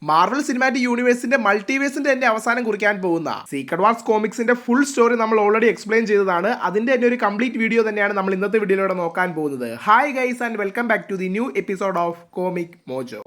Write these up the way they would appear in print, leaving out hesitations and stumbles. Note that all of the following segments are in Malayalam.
മാർവൽ സിനിമാറ്റിക് യൂണിവേഴ്സിന്റെ മൾട്ടിവേഴ്സിന്റെ തന്നെ അവസാനം കുറിക്കാൻ പോകുന്ന സീക്രട്ട് വാർസ് കോമിക്സിന്റെ ഫുൾ സ്റ്റോറി നമ്മൾ ഓൾറെഡി എക്സ്പ്ലെയിൻ ചെയ്തതാണ്. അതിന്റെ തന്നെ ഒരു കംപ്ലീറ്റ് വീഡിയോ തന്നെയാണ് നമ്മൾ ഇന്നത്തെ വീഡിയോയിലൂടെ നോക്കാൻ പോകുന്നത്. Hi guys and welcome back to the new episode of Comic Mojo.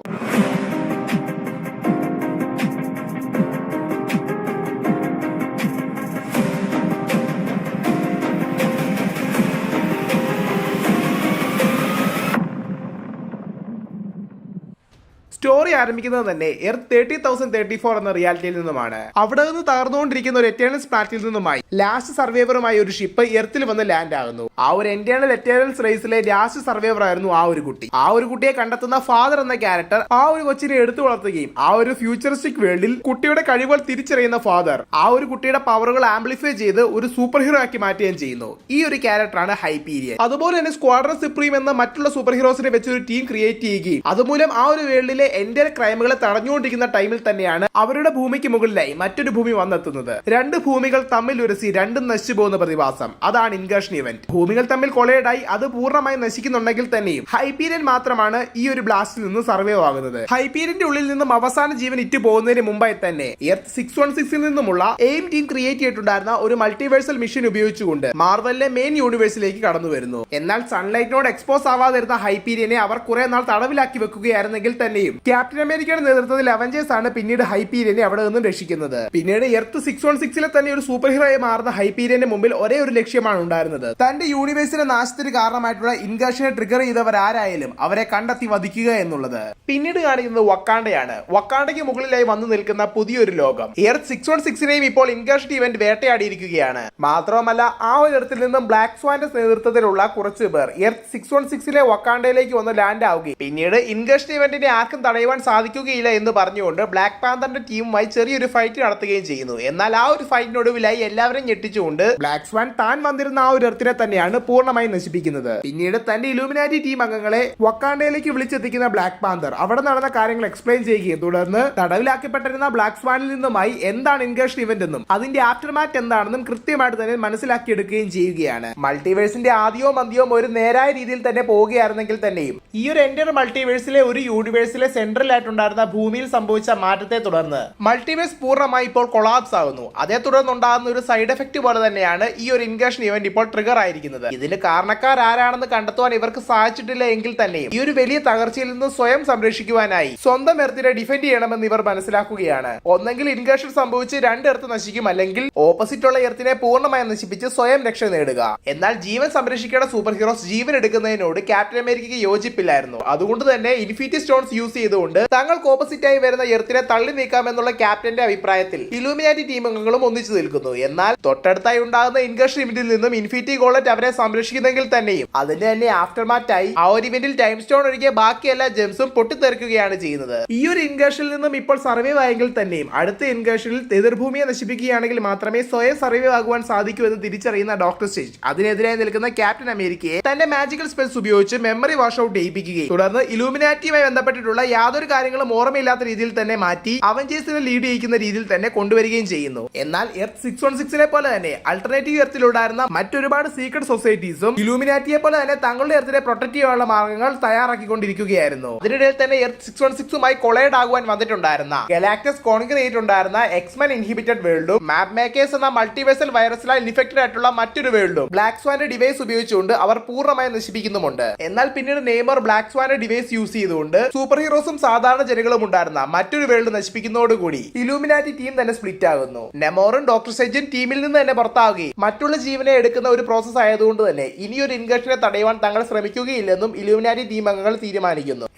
Story ആരംഭിക്കുന്നത് തന്നെ എർത്ത് 30,034 എന്ന റിയാലിറ്റിയിൽ നിന്നുമാണ്. അവിടെ നിന്ന് തകർന്നുകൊണ്ടിരിക്കുന്ന ഒരു എറ്റേണൽസ് പ്ലാറ്റിൽ നിന്നുമായി ലാസ്റ്റ് സർവൈവറുമായി ഒരു ഷിപ്പ് എർത്തിൽ വന്ന് ലാൻഡ് ആകുന്നു. ആ ഒരു എറ്റേണൽസ് റേസിലെ ലാസ്റ്റ് സർവൈവർ ആയിരുന്നു ആ ഒരു കുട്ടി. ആ ഒരു കുട്ടിയെ കണ്ടെത്തുന്ന ഫാദർ എന്ന ക്യാരക്ടർ ആ ഒരു കൊച്ചിനെ എടുത്തു വളർത്തുകയും ആ ഒരു ഫ്യൂച്ചറിസ്റ്റിക് വേൾഡിൽ കുട്ടിയുടെ കഴിവുകൾ തിരിച്ചറിയുന്ന ഫാദർ ആ ഒരു കുട്ടിയുടെ പവറുകൾ ആംപ്ലിഫൈ ചെയ്ത് ഒരു സൂപ്പർ ഹീറോ ആക്കി മാറ്റുകയും ചെയ്യുന്നു. ഈ ഒരു ക്യാരക്ടറാണ് ഹൈപ്പീരിയൻ. അതുപോലെ തന്നെ സ്ക്വാഡ്രൺ സുപ്രീം എന്ന മറ്റുള്ള സൂപ്പർ ഹീറോസിനെ വെച്ച് ഒരു ടീം ക്രിയേറ്റ് ചെയ്യുകയും അതുമൂലം ആ ഒരു വേൾഡിലെ എന്റെ ക്രൈമുകളെ തടഞ്ഞുകൊണ്ടിരിക്കുന്ന ടൈമിൽ തന്നെയാണ് അവരുടെ ഭൂമിക്ക് മുകളിലായി മറ്റൊരു ഭൂമി വന്നെത്തുന്നത്. രണ്ട് ഭൂമികൾ തമ്മിൽ ഉരസി രണ്ടും നശിച്ചു പോകുന്ന പ്രതിഭാസം, അതാണ് ഇൻകർഷൻ ഇവന്റ്. ഭൂമികൾ തമ്മിൽ കൊളൈഡായി അത് പൂർണ്ണമായി നശിക്കുന്നുണ്ടെങ്കിൽ തന്നെയും ഹൈപ്പീരിയൻ മാത്രമാണ് ഈ ഒരു ബ്ലാസ്റ്റിൽ നിന്ന് സർവൈവ് ആകുന്നത്. ഹൈപ്പീരിയന്റെ ഉള്ളിൽ നിന്നും അവസാന ജീവൻ ഇറ്റ് പോകുന്നതിന് മുമ്പായി തന്നെ എർത്ത് 616 നിന്നുമുള്ള എയിം ടീം ക്രിയേറ്റ് ചെയ്തിട്ടുണ്ടായിരുന്ന ഒരു മൾട്ടിവേഴ്സൽ മിഷൻ ഉപയോഗിച്ചുകൊണ്ട് മാർവലിലെ മെയിൻ യൂണിവേഴ്സിലേക്ക് കടന്നു വരുന്നു. എന്നാൽ സൺലൈറ്റിനോട് എക്സ്പോസ് ആവാതിരുന്ന ഹൈപ്പീരിയനെ അവർ കുറെ നാൾ തടവിലാക്കി വെക്കുകയായിരുന്നെങ്കിൽ തന്നെയും ക്യാപ്റ്റൻ അമേരിക്കയുടെ നേതൃത്വത്തിൽ അവഞ്ചേഴ്സ് ആണ് പിന്നീട് ഹൈപ്പീരിയനെ അവിടെ നിന്നും രക്ഷിക്കുന്നത്. പിന്നീട് എർത്ത് 616 തന്നെ ഒരു സൂപ്പർ ഹീറോയെ മാറുന്ന ഹൈപ്പീരിയന്റെ മുമ്പിൽ ഒരേ ഒരു ലക്ഷ്യമാണ് ഉണ്ടായിരുന്നത്, തന്റെ യൂണിവേഴ്സിന്റെ നാശത്തിന് കാരണമായിട്ടുള്ള ഇൻകർഷനെ ട്രിഗർ ചെയ്തവർ ആരായാലും അവരെ കണ്ടെത്തി വധിക്കുക എന്നുള്ളത്. പിന്നീട് കാണിക്കുന്നത് വക്കാണ്ടയാണ്. വക്കാണ്ടയ്ക്ക് മുകളിലായി വന്നു നിൽക്കുന്ന പുതിയൊരു ലോകം. എർത്ത് 616നെയും ഇപ്പോൾ ഇൻകർഷൻ ഇവന്റ് വേട്ടയാടിയിരിക്കുകയാണ്. മാത്രവുമല്ല ആ ഒരു എർത്തിൽ നിന്നും ബ്ലാക്ക് സ്വാന്റെ നേതൃത്വത്തിലുള്ള കുറച്ച് പേർ എർത്ത് 616ലെ വക്കാണ്ടയിലേക്ക് വന്ന് ലാൻഡ് ആവുകയും പിന്നീട് ഇൻകർഷൻ ഇവന്റിനെ ആർക്കും തടയുവാൻ സാധിക്കുകയില്ല എന്ന് പറഞ്ഞുകൊണ്ട് ബ്ലാക്ക് പാന്തറിന്റെ ടീമുമായി ചെറിയൊരു ഫൈറ്റ് നടത്തുകയും ചെയ്യുന്നു. എന്നാൽ ആ ഒരു ഫൈറ്റിനൊടുവിലായി എല്ലാവരും ഞെട്ടിച്ചുകൊണ്ട് ബ്ലാക്ക് സ്വാൻ താൻ വന്നിരുന്ന ആ ഒരു എർത്തിനെ തന്നെയാണ് പൂർണ്ണമായി നശിപ്പിക്കുന്നത്. പിന്നീട് തന്റെ ഇലൂമിനാറ്റി ടീം അംഗങ്ങളെ വക്കാണ്ടയിലേക്ക് വിളിച്ചെത്തിക്കുന്ന ബ്ലാക്ക് പാന്തർ അവിടെ നടന്ന കാര്യങ്ങൾ എക്സ്പ്ലെയിൻ ചെയ്യുകയും തുടർന്ന് തടവിലാക്കപ്പെട്ടിരുന്ന ബ്ലാക്ക് സ്വാനിൽ നിന്നുമായി എന്താണ് ഇൻകർഷൻ ഇവന്റ് എന്നും അതിന്റെ ആഫ്റ്റർമാറ്റ് എന്താണെന്നും കൃത്യമായിട്ട് തന്നെ മനസ്സിലാക്കിയെടുക്കുകയും ചെയ്യുകയാണ്. മൾട്ടിവേഴ്സിന്റെ ആദ്യവും അന്ത്യവും ഒരു നേരായ രീതിയിൽ തന്നെ പോവുകയായിരുന്നെങ്കിൽ തന്നെയും ഈ ഒരു എൻറ്റയർ മൾട്ടിവേഴ്സിലെ ഒരു യൂണിവേഴ്സിലെ സെൻട്രൽ ആയിട്ടുണ്ടായിരുന്ന ഭൂമിയിൽ സംഭവിച്ച മാറ്റത്തെ തുടർന്ന് മൾട്ടിവേഴ്സ് പൂർണ്ണമായി ഇപ്പോൾ കൊളാപ്സ് ആകുന്നു. അതേ തുടർന്നുണ്ടാകുന്ന ഒരു സൈഡ് എഫക്ട് പോലെ തന്നെയാണ് ഈ ഒരു ഇൻകർഷൻ ഇവന്റ് ഇപ്പോൾ ട്രിഗർ ആയിരിക്കുന്നത്. ഇതിന് കാരണക്കാർ ആരാണെന്ന് കണ്ടെത്തുവാൻ ഇവർക്ക് സാധിച്ചിട്ടില്ല എങ്കിൽ തന്നെയും ഈ ഒരു വലിയ തകർച്ചയിൽ നിന്ന് സ്വയം സംരക്ഷിക്കുവാനായി സ്വന്തം എർത്തിനെ ഡിഫെൻഡ് ചെയ്യണമെന്ന് ഇവർ മനസ്സിലാക്കുകയാണ്. ഒന്നെങ്കിൽ ഇൻകർഷൻ സംഭവിച്ച് രണ്ട് എർത്ത് നശിക്കും, അല്ലെങ്കിൽ ഓപ്പോസിറ്റ് ഉള്ള എർത്തിനെ പൂർണ്ണമായി നശിപ്പിച്ച് സ്വയം രക്ഷ നേടുക. എന്നാൽ ജീവൻ സംരക്ഷിക്കേണ്ട സൂപ്പർ ഹീറോസ് ജീവൻ എടുക്കുന്നതിനോട് ക്യാപ്റ്റൻ അമേരിക്കയ്ക്ക് യോജിപ്പില്ലായിരുന്നു. അതുകൊണ്ട് തന്നെ ഇൻഫിനിറ്റി സ്റ്റോൺസ് യൂസ് ചെയ്തുകൊണ്ട് തങ്ങൾക്ക് ഓപ്പോസിറ്റ് ആയി വരുന്ന എർത്തിനെ തള്ളി നീക്കാമെന്നുള്ള ക്യാപ്റ്റന്റെ അഭിപ്രായത്തിൽ ഇലൂമിനാറ്റി ടീം അംഗങ്ങളും ഒന്നിച്ചു നിൽക്കുന്നു. എന്നാൽ തൊട്ടടുത്തായി ഉണ്ടാകുന്ന ഇൻകർഷൻ ഇവന്റിൽ നിന്നും ഇൻഫിനിറ്റി ഗോളറ്റ് അവരെ സംരക്ഷിക്കുന്നെങ്കിൽ തന്നെയും അതിന്റെ തന്നെ ആഫ്റ്റർമാറ്റായി ആ ഒരു ഇവന്റിൽ ടൈം സ്റ്റോൺ ഒഴികെ ബാക്കി എല്ലാ ജെംസും പൊട്ടിത്തെറിക്കുകയാണ് ചെയ്യുന്നത്. ഈ ഒരു ഇൻകർഷനിൽ നിന്നും ഇപ്പോൾ സർവൈവ് ആയെങ്കിൽ തന്നെയും അടുത്ത ഇൻകർഷനിൽ എതിർഭൂമിയെ നശിപ്പിക്കുകയാണെങ്കിൽ മാത്രമേ സ്വയം സർവൈവ് ആകുവാൻ സാധിക്കൂ എന്ന് തിരിച്ചറിയുന്ന ഡോക്ടർ സ്റ്റേഞ്ച് അതിനെതിരായി നിൽക്കുന്ന ക്യാപ്റ്റൻ അമേരിക്കയെ തന്റെ മാജിക്കൽ സ്പെൽസ് ഉപയോഗിച്ച് മെമ്മറി വാഷ് ഔട്ട് ചെയ്യിപ്പിക്കുകയും തുടർന്ന് ഇലൂമിനാറ്റിയുമായി ബന്ധപ്പെട്ടിട്ടുള്ള യാതൊരു കാര്യങ്ങളും ഓർമ്മയില്ലാത്ത രീതിയിൽ തന്നെ മാറ്റി അവഞ്ചേഴ്സിനെ ലീഡ് ചെയ്യിക്കുന്ന രീതിയിൽ തന്നെ കൊണ്ടുവരികയും ചെയ്യുന്നു. എന്നാൽ എർത്ത് 616നെ പോലെ തന്നെ അൾട്ടർനേറ്റീവ് എർത്തിലുണ്ടായിരുന്ന മറ്റൊരുപാട് സീക്രട്ട് സൊസൈറ്റീസും ഇലൂമിനാറ്റിയെ പോലെ തന്നെ തങ്ങളുടെ എർത്തിനെ പ്രൊട്ടക്ട് ചെയ്യാനുള്ള മാർഗങ്ങൾ തയ്യാറാക്കിക്കൊണ്ടിരിക്കുകയായിരുന്നു. അതിനിടയിൽ തന്നെ എർത്ത് 616മായി കൊളൈഡ് ആകുവാൻ വന്നിട്ടുണ്ടായിരുന്ന ഗലാക്ടസ് കോൺക്രീറ്റ് ചെയ്തിട്ടുണ്ടായിരുന്ന എക്സ്മെൻ ഇൻഹിബിറ്റഡ് വേൾഡും മാപ്പ് മേക്കേഴ്സ് എന്ന മൾട്ടിവേഴ്സൽ വൈറസിനാൽ ഇൻഫെക്റ്റഡ് ആയിട്ടുള്ള മറ്റൊരു വേൾഡും ബ്ലാക്ക് സ്വാന്റെ ഡിവൈസ് ഉപയോഗിച്ചുകൊണ്ട് അവർ പൂർണ്ണമായി നശിപ്പിക്കുന്നുമുണ്ട്. എന്നാൽ പിന്നീട് നെയ്മർ ബ്ലാക്ക് സ്വാന്റെ ഡിവൈസ് യൂസ് ചെയ്തുകൊണ്ട് സൂപ്പർ ഹീറോസും സാധാരണ ജനങ്ങളും ഉണ്ടായിരുന്ന മറ്റൊരു വേൾഡ് നശിപ്പിക്കുന്നതോടുകൂടി ഇലൂമിനാറ്റി ടീം തന്നെ സ്പ്ലിറ്റ് ആകുന്നു. നെമോറും ഡോക്ടർ സെജും ടീമിൽ നിന്ന് തന്നെ പുറത്താവുകയും മറ്റുള്ള ജീവനെ എടുക്കുന്ന ഒരു പ്രോസസ് ആയതുകൊണ്ട് തന്നെ ഇനിയൊരു ഇൻകർഷനെ തടയുവാൻ തങ്ങൾ ശ്രമിക്കുകയില്ലെന്നും ഇലൂമിനാറ്റി ടീം അംഗങ്ങൾ തീരുമാനിക്കുന്നു.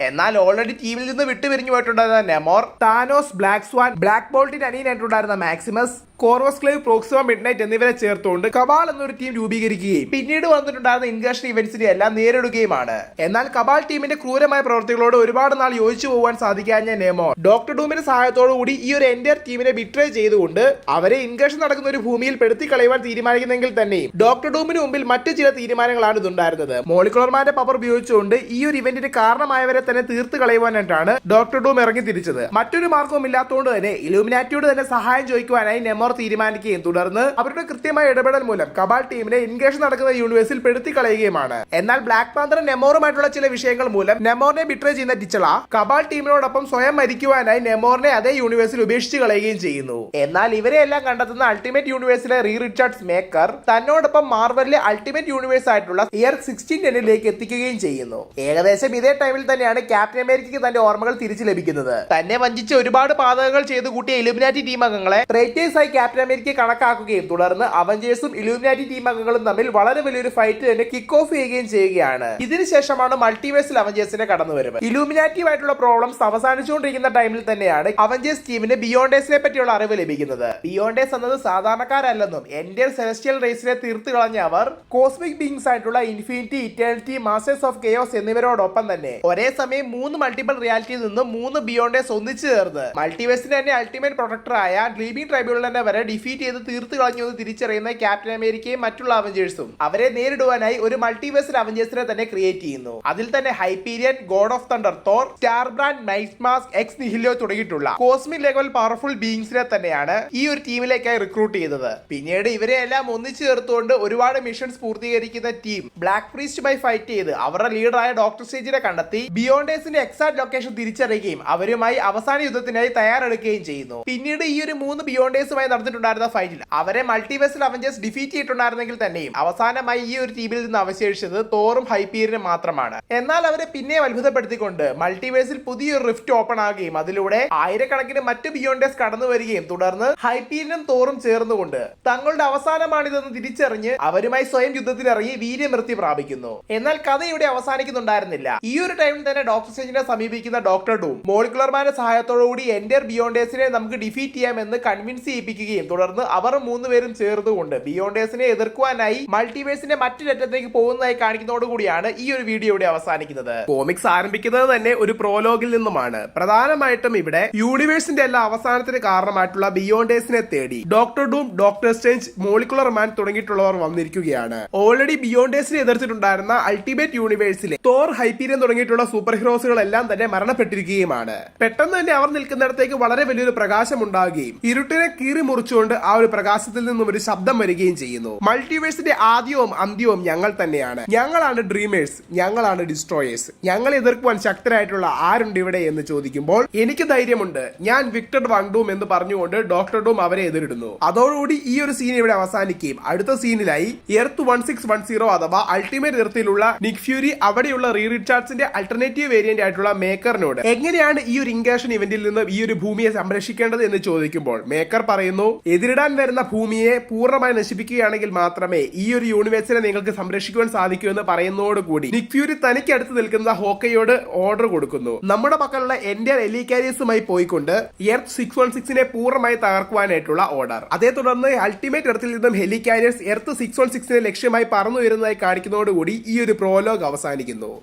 എന്നാൽ ഓൾറെഡി ടീമിൽ നിന്ന് വിട്ടുപിരിഞ്ഞു പോയിട്ടുണ്ടായിരുന്ന Namor, Thanos, black swan, black ബോൾട്ടിന്റെ അനിയനായിട്ടുണ്ടായിരുന്ന Maximus, Corvus Glaive, Proxima Midnight എന്നിവരെ ചേർത്തുകൊണ്ട് കബാൽ എന്നൊരു ടീം രൂപീകരിക്കുകയും പിന്നീട് വന്നിട്ടുണ്ടായിരുന്ന ഇൻകർഷൻ ഇവന്റ്സിനെ എല്ലാം നേരിടുകയുമാണ്. എന്നാൽ കബാൽ ടീമിന്റെ ക്രൂരമായ പ്രവൃത്തികളോട് ഒരുപാട് നാൾ യോജിച്ചു പോകാൻ സാധിക്കാഞ്ഞ നെമോർ ഡോക്ടർ ഡൂമിന്റെ സഹായത്തോടുകൂടി ഈ ഒരു എൻറ്റയർ ടീമിനെ ബിട്രേ ചെയ്തുകൊണ്ട് അവരെ ഇൻകർഷൻ നടക്കുന്ന ഒരു ഭൂമിയിൽ പെടുത്തി കളയുവാൻ തീരുമാനിക്കുന്നെങ്കിൽ തന്നെയും ഡോക്ടർ ഡൂമിന് മുമ്പിൽ മറ്റു ചില തീരുമാനങ്ങളാണ് ഇതുണ്ടായിരുന്നത്. മോളിക്കുലർമാന്റെ പവർ ഉപയോഗിച്ചുകൊണ്ട് ഈ ഒരു ഇവന്റിന് കാരണമായവരെ തന്നെ തീർത്ത് കളയുവാനായിട്ടാണ് ഡോക്ടർ ഡൂം ഇറങ്ങി തിരിച്ചത്. മറ്റൊരു മാർഗവും ഇല്ലാത്തതുകൊണ്ട് തന്നെ ഇലൂമിനാറ്റിയോട് തന്നെ സഹായം ചോദിക്കുവാനായി നെമോർ നെമോർ തീരുമാനിക്കുകയും തുടർന്ന് അവരുടെ കൃത്യമായ ഇടപെടൽ മൂലം കബാൾ ടീമിനെ ഇൻഗേഷൻ നടക്കുന്ന യൂണിവേഴ്സിൽ പെടുത്തി കളയുകയുമാണ്. എന്നാൽ ബ്ലാക്ക് പാന്തർ നെമോറുമായിട്ടുള്ള ചില വിഷയങ്ങൾ മൂലം നെമോറിനെ ബിട്രേ ചെയ്യുന്ന ടിച്ചള കബാൾ ടീമിനോടൊപ്പം സ്വയം മരിക്കുവാനായി നെമോറിനെ അതേ യൂണിവേഴ്സിൽ ഉപേക്ഷിച്ച് കളയുകയും ചെയ്യുന്നു. എന്നാൽ ഇവരെ എല്ലാം കണ്ടെത്തുന്ന അൾട്ടിമേറ്റ് യൂണിവേഴ്സിലെ റീ റിച്ചാർഡ്സ് മേക്കർ തന്നോടൊപ്പം മാർവലിലെ അൾട്ടിമേറ്റ് യൂണിവേഴ്സ് ആയിട്ടുള്ള ഇയർ 1610 എത്തിക്കുകയും ചെയ്യുന്നു. ഏകദേശം ഇതേ ടൈമിൽ തന്നെയാണ് ക്യാപ്റ്റൻ അമേരിക്കയ്ക്ക് തന്റെ ഓർമ്മകൾ തിരിച്ചു ലഭിക്കുന്നത്. തന്നെ വഞ്ചിച്ച് ഒരുപാട് പാതകങ്ങൾ ചെയ്തു കൂട്ടിയ ഇലുമിനാറ്റി ടീം അംഗങ്ങളെ ട്രേറ്റേഴ്സ് ആയി ക്യാപ്റ്റൻ അമേരിക്ക കണക്കാക്കുകയും തുടർന്ന് അവഞ്ചേഴ്സും ഇലുമിനാറ്റി ടീം അംഗങ്ങളും തമ്മിൽ വളരെ വലിയൊരു ഫൈറ്റ് തന്നെ കിക്ക് ഓഫ് ചെയ്യുകയും ചെയ്യുകയാണ്. ഇതിനുശേഷമാണ് മൾട്ടിവേഴ്സിൽ അവഞ്ചേഴ്സിന്റെ കടന്നുവരവ്. ഇലുമിനാറ്റിയുമായിട്ടുള്ള പ്രോബ്ലംസ് അവസാനിച്ചുകൊണ്ടിരിക്കുന്ന ടൈമിൽ തന്നെയാണ് അവഞ്ചേഴ്സ് ടീമിന് ബിയോണ്ടേഴ്സിനെ പറ്റിയുള്ള അറിവ് ലഭിക്കുന്നത്. ബിയോണ്ടേഴ്സ് എന്നത് സാധാരണക്കാരല്ലെന്നും എൻഡർ സെലസ്റ്റിയൽ റേസിനെ തീർത്തു കളഞ്ഞ അവർ കോസ്മിക് ബീങ്സ് ആയിട്ടുള്ള infinity, eternity, masters of chaos എന്നിവരോടൊപ്പം തന്നെ ഒരേ സമയം 3 മൾട്ടിപ്പിൾ റിയാലിറ്റിയിൽ നിന്നും 3 ബിയോണ്ടേഴ്സ് ഒന്നിച്ചു ചേർന്ന് മൾട്ടിവേഴ്സിന്റെ തന്നെ അൾട്ടിമേറ്റ് പ്രൊട്ടക്ടറായ ഡ്രീമിംഗ് ട്രൈബ്യൂണലിനെ വരെ ഡിഫീറ്റ് ചെയ്ത് തീർത്തു കളഞ്ഞു എന്ന് തിരിച്ചറിയുന്ന ക്യാപ്റ്റൻ അമേരിക്കയും മറ്റുള്ള അവഞ്ചേഴ്സും അവരെ നേരിടുവാനായി ഒരു മൾട്ടിവേഴ്സിൽ അവഞ്ചേഴ്സിനെ തന്നെ ക്രിയേറ്റ് ചെയ്യുന്നു. അതിൽ തന്നെ Hyperion, God of Thunder Thor, Starbrand, Nightmask, Ex Nihilo തുടങ്ങിയിട്ടുള്ള കോസ്മിക് ലെവൽ പവർഫുൾ ബീങ്സിനെ തന്നെയാണ് ഈ ഒരു ടീമിലേക്കായി റിക്രൂട്ട് ചെയ്തത്. പിന്നീട് ഇവരെ എല്ലാം ഒന്നിച്ചു ചേർത്തുകൊണ്ട് ഒരുപാട് മിഷൻസ് പൂർത്തീകരിക്കുന്ന ടീം ബ്ലാക്ക് പ്രീസ്റ്റുമായി ഫൈറ്റ് ചെയ്ത് അവരുടെ ലീഡറായ ഡോക്ടർ സ്റ്റേജിനെ കണ്ടെത്തി ബിയോണ്ടേഴ്സിന്റെ എക്സാക്ട് ലൊക്കേഷൻ തിരിച്ചറിയുകയും അവരുമായി അവസാന യുദ്ധത്തിനായി തയ്യാറെടുക്കുകയും ചെയ്യുന്നു. പിന്നീട് ഈ ഒരു 3 ബിയോണ്ടേഴ്സുമായി നടന്നിട്ടുണ്ടായിരുന്ന ഫൈറ്റിൽ അവരെ മൾട്ടിവേഴ്സൽ അവഞ്ചേഴ്സ് ഡിഫീറ്റ് ചെയ്തിട്ടുണ്ടായിരുന്നെങ്കിൽ തന്നെയും അവസാനമായി ഈ ഒരു ടീമിൽ നിന്ന് അവശേഷിച്ചത് തോറും ഹൈപ്പീരിയനും മാത്രമാണ്. എന്നാൽ അവരെ പിന്നെയും അത്ഭുതപ്പെടുത്തിക്കൊണ്ട് മൾട്ടിവേഴ്സിൽ പുതിയൊരു റിഫ്റ്റ് ഓപ്പൺ ആകുകയും അതിലൂടെ ആയിരക്കണക്കിന് മറ്റ് ബിയോണ്ടേഴ്സ് കടന്നു വരികയും തുടർന്ന് ഹൈപ്പീരിയനും തോറും ചേർന്നുകൊണ്ട് തങ്ങളുടെ അവസാനമാണിതെന്ന് തിരിച്ചറിഞ്ഞ് അവരുമായി സ്വയം യുദ്ധത്തിലിറങ്ങി വീര്യമൃത്യു പ്രാപിക്കുന്നു. എന്നാൽ കഥ ഇവിടെ അവസാനിക്കുന്നുണ്ടായിരുന്നില്ല. ഈ ഒരു ടൈമിൽ തന്നെ ഡോക്ടർ സ്റ്റേജിനെ സമീപിക്കുന്ന ഡോക്ടർ ഡൂം മോളിക്കുലർമാന്റെ സഹായത്തോടുകൂടി എൻഡർ ബിയോണ്ടേഴ്സിനെ നമുക്ക് ഡിഫീറ്റ് ചെയ്യാമെന്ന് കൺവിൻസ് ചെയ്യിപ്പിക്കുകയും തുടർന്ന് അവർ 3 പേരും ചേർന്നുകൊണ്ട് ബിയോണ്ടേഴ്സിനെ എതിർക്കുവാനായി മൾട്ടിവേഴ്സിന്റെ മറ്റൊരറ്റത്തേക്ക് പോകുന്നതായി കാണിക്കുന്നതോടുകൂടിയാണ് ഈ ഒരു വീഡിയോ ഇവിടെ അവസാനിക്കുന്നത്. കോമിക്സ് ആരംഭിക്കുന്നത് തന്നെ ഒരു പ്രോലോഗിൽ നിന്നുമാണ്. പ്രധാനമായിട്ടും ഇവിടെ യൂണിവേഴ്സിന്റെ എല്ലാ അവസാനത്തിന് കാരണമായിട്ടുള്ള ബിയോണ്ടേഴ്സിനെ തേടി Doctor Doom, Doctor Strange, Molecular Man തുടങ്ങിയിട്ടുള്ളവർ വന്നിരിക്കുകയാണ്. ഓൾറെഡി ബിയോണ്ടേഴ്സിനെ എതിർത്തിട്ടുണ്ടായിരുന്ന അൾട്ടിമേറ്റ് യൂണിവേഴ്സിലെ തോർ, ഹൈപ്പീരിയൻ തുടങ്ങിയിട്ടുള്ള സൂപ്പർ ഹീറോസുകൾ എല്ലാം തന്നെ മരണപ്പെട്ടിരിക്കുകയുമാണ്. പെട്ടെന്ന് തന്നെ അവർ നിൽക്കുന്നിടത്തേക്ക് വളരെ വലിയൊരു പ്രകാശം ഉണ്ടാകുകയും ഇരുട്ടിനെ കീറി മുറിച്ചുകൊണ്ട് ആ ഒരു പ്രകാശത്തിൽ നിന്നും ഒരു ശബ്ദം വരികയും ചെയ്യുന്നു. മൾട്ടിവേഴ്സിന്റെ ആദ്യവും അന്ത്യവും ഞങ്ങൾ തന്നെയാണ്. ഞങ്ങളാണ് ഡ്രീമേഴ്സ്, ഞങ്ങളാണ് ഡിസ്ട്രോയേഴ്സ്. ഞങ്ങളെ എതിർക്കുവാൻ ശക്തരായിട്ടുള്ള ആരുണ്ട് ഇവിടെ എന്ന് ചോദിക്കുമ്പോൾ എനിക്ക് ധൈര്യമുണ്ട്, ഞാൻ വിക്ടർ വങ്ഡൂം എന്ന് പറഞ്ഞുകൊണ്ട് ഡോക്ടർ ഡൂം അവരെ എതിരിടുന്നു. അതോടുകൂടി ഈ ഒരു സീൻ ഇവിടെ അവസാനിക്കുകയും അടുത്ത സീനിലായി എർത്ത് 1610 അഥവാ അൾട്ടിമേറ്റ് എർത്തിലുള്ള നിക് ഫ്യൂരി അവിടെയുള്ള റീ റിച്ചാർഡ്സിന്റെ അൾട്ടർനേറ്റീവ് വേരിയന്റ് ആയിട്ടുള്ള മേക്കറിനോട് എങ്ങനെയാണ് ഈ ഒരു ഇൻഗേഷൻ ഇവന്റിൽ നിന്ന് ഈ ഒരു ഭൂമിയെ സംരക്ഷിക്കേണ്ടത് എന്ന് ചോദിക്കുമ്പോൾ മേക്കർ പറയുന്നു, എതിരിടാൻ വരുന്ന ഭൂമിയെ പൂർണ്ണമായി നശിപ്പിക്കുകയാണെങ്കിൽ മാത്രമേ ഈ ഒരു യൂണിവേഴ്സിനെ നിങ്ങൾക്ക് സംരക്ഷിക്കുവാൻ സാധിക്കൂ എന്ന് പറയുന്നതോടുകൂടി നിക് ഫ്യൂരി തനിക്ക് അടുത്ത് നിൽക്കുന്ന ഹോക്കയോട് ഓർഡർ കൊടുക്കുന്നു. നമ്മുടെ പക്കലുള്ള എൻഡർ എലിക്കാരിയസുമായി പോയിക്കൊണ്ട് എർത്ത് 616നെ പൂർണ്ണമായി തകർക്കുവാനായിട്ടുള്ള ഓർഡർ. അതേ തുടർന്ന് അൾട്ടിമേറ്റ് എർത്തിൽ നിന്നും ഹെലികാരിയേഴ്സ് എർത്ത് 616നെ ലക്ഷ്യമായി പറന്നു വരുന്നതായി കാണിക്കുന്നതോടുകൂടി ഈ ഒരു പ്രോലോഗ് അവസാനിക്കുന്നു.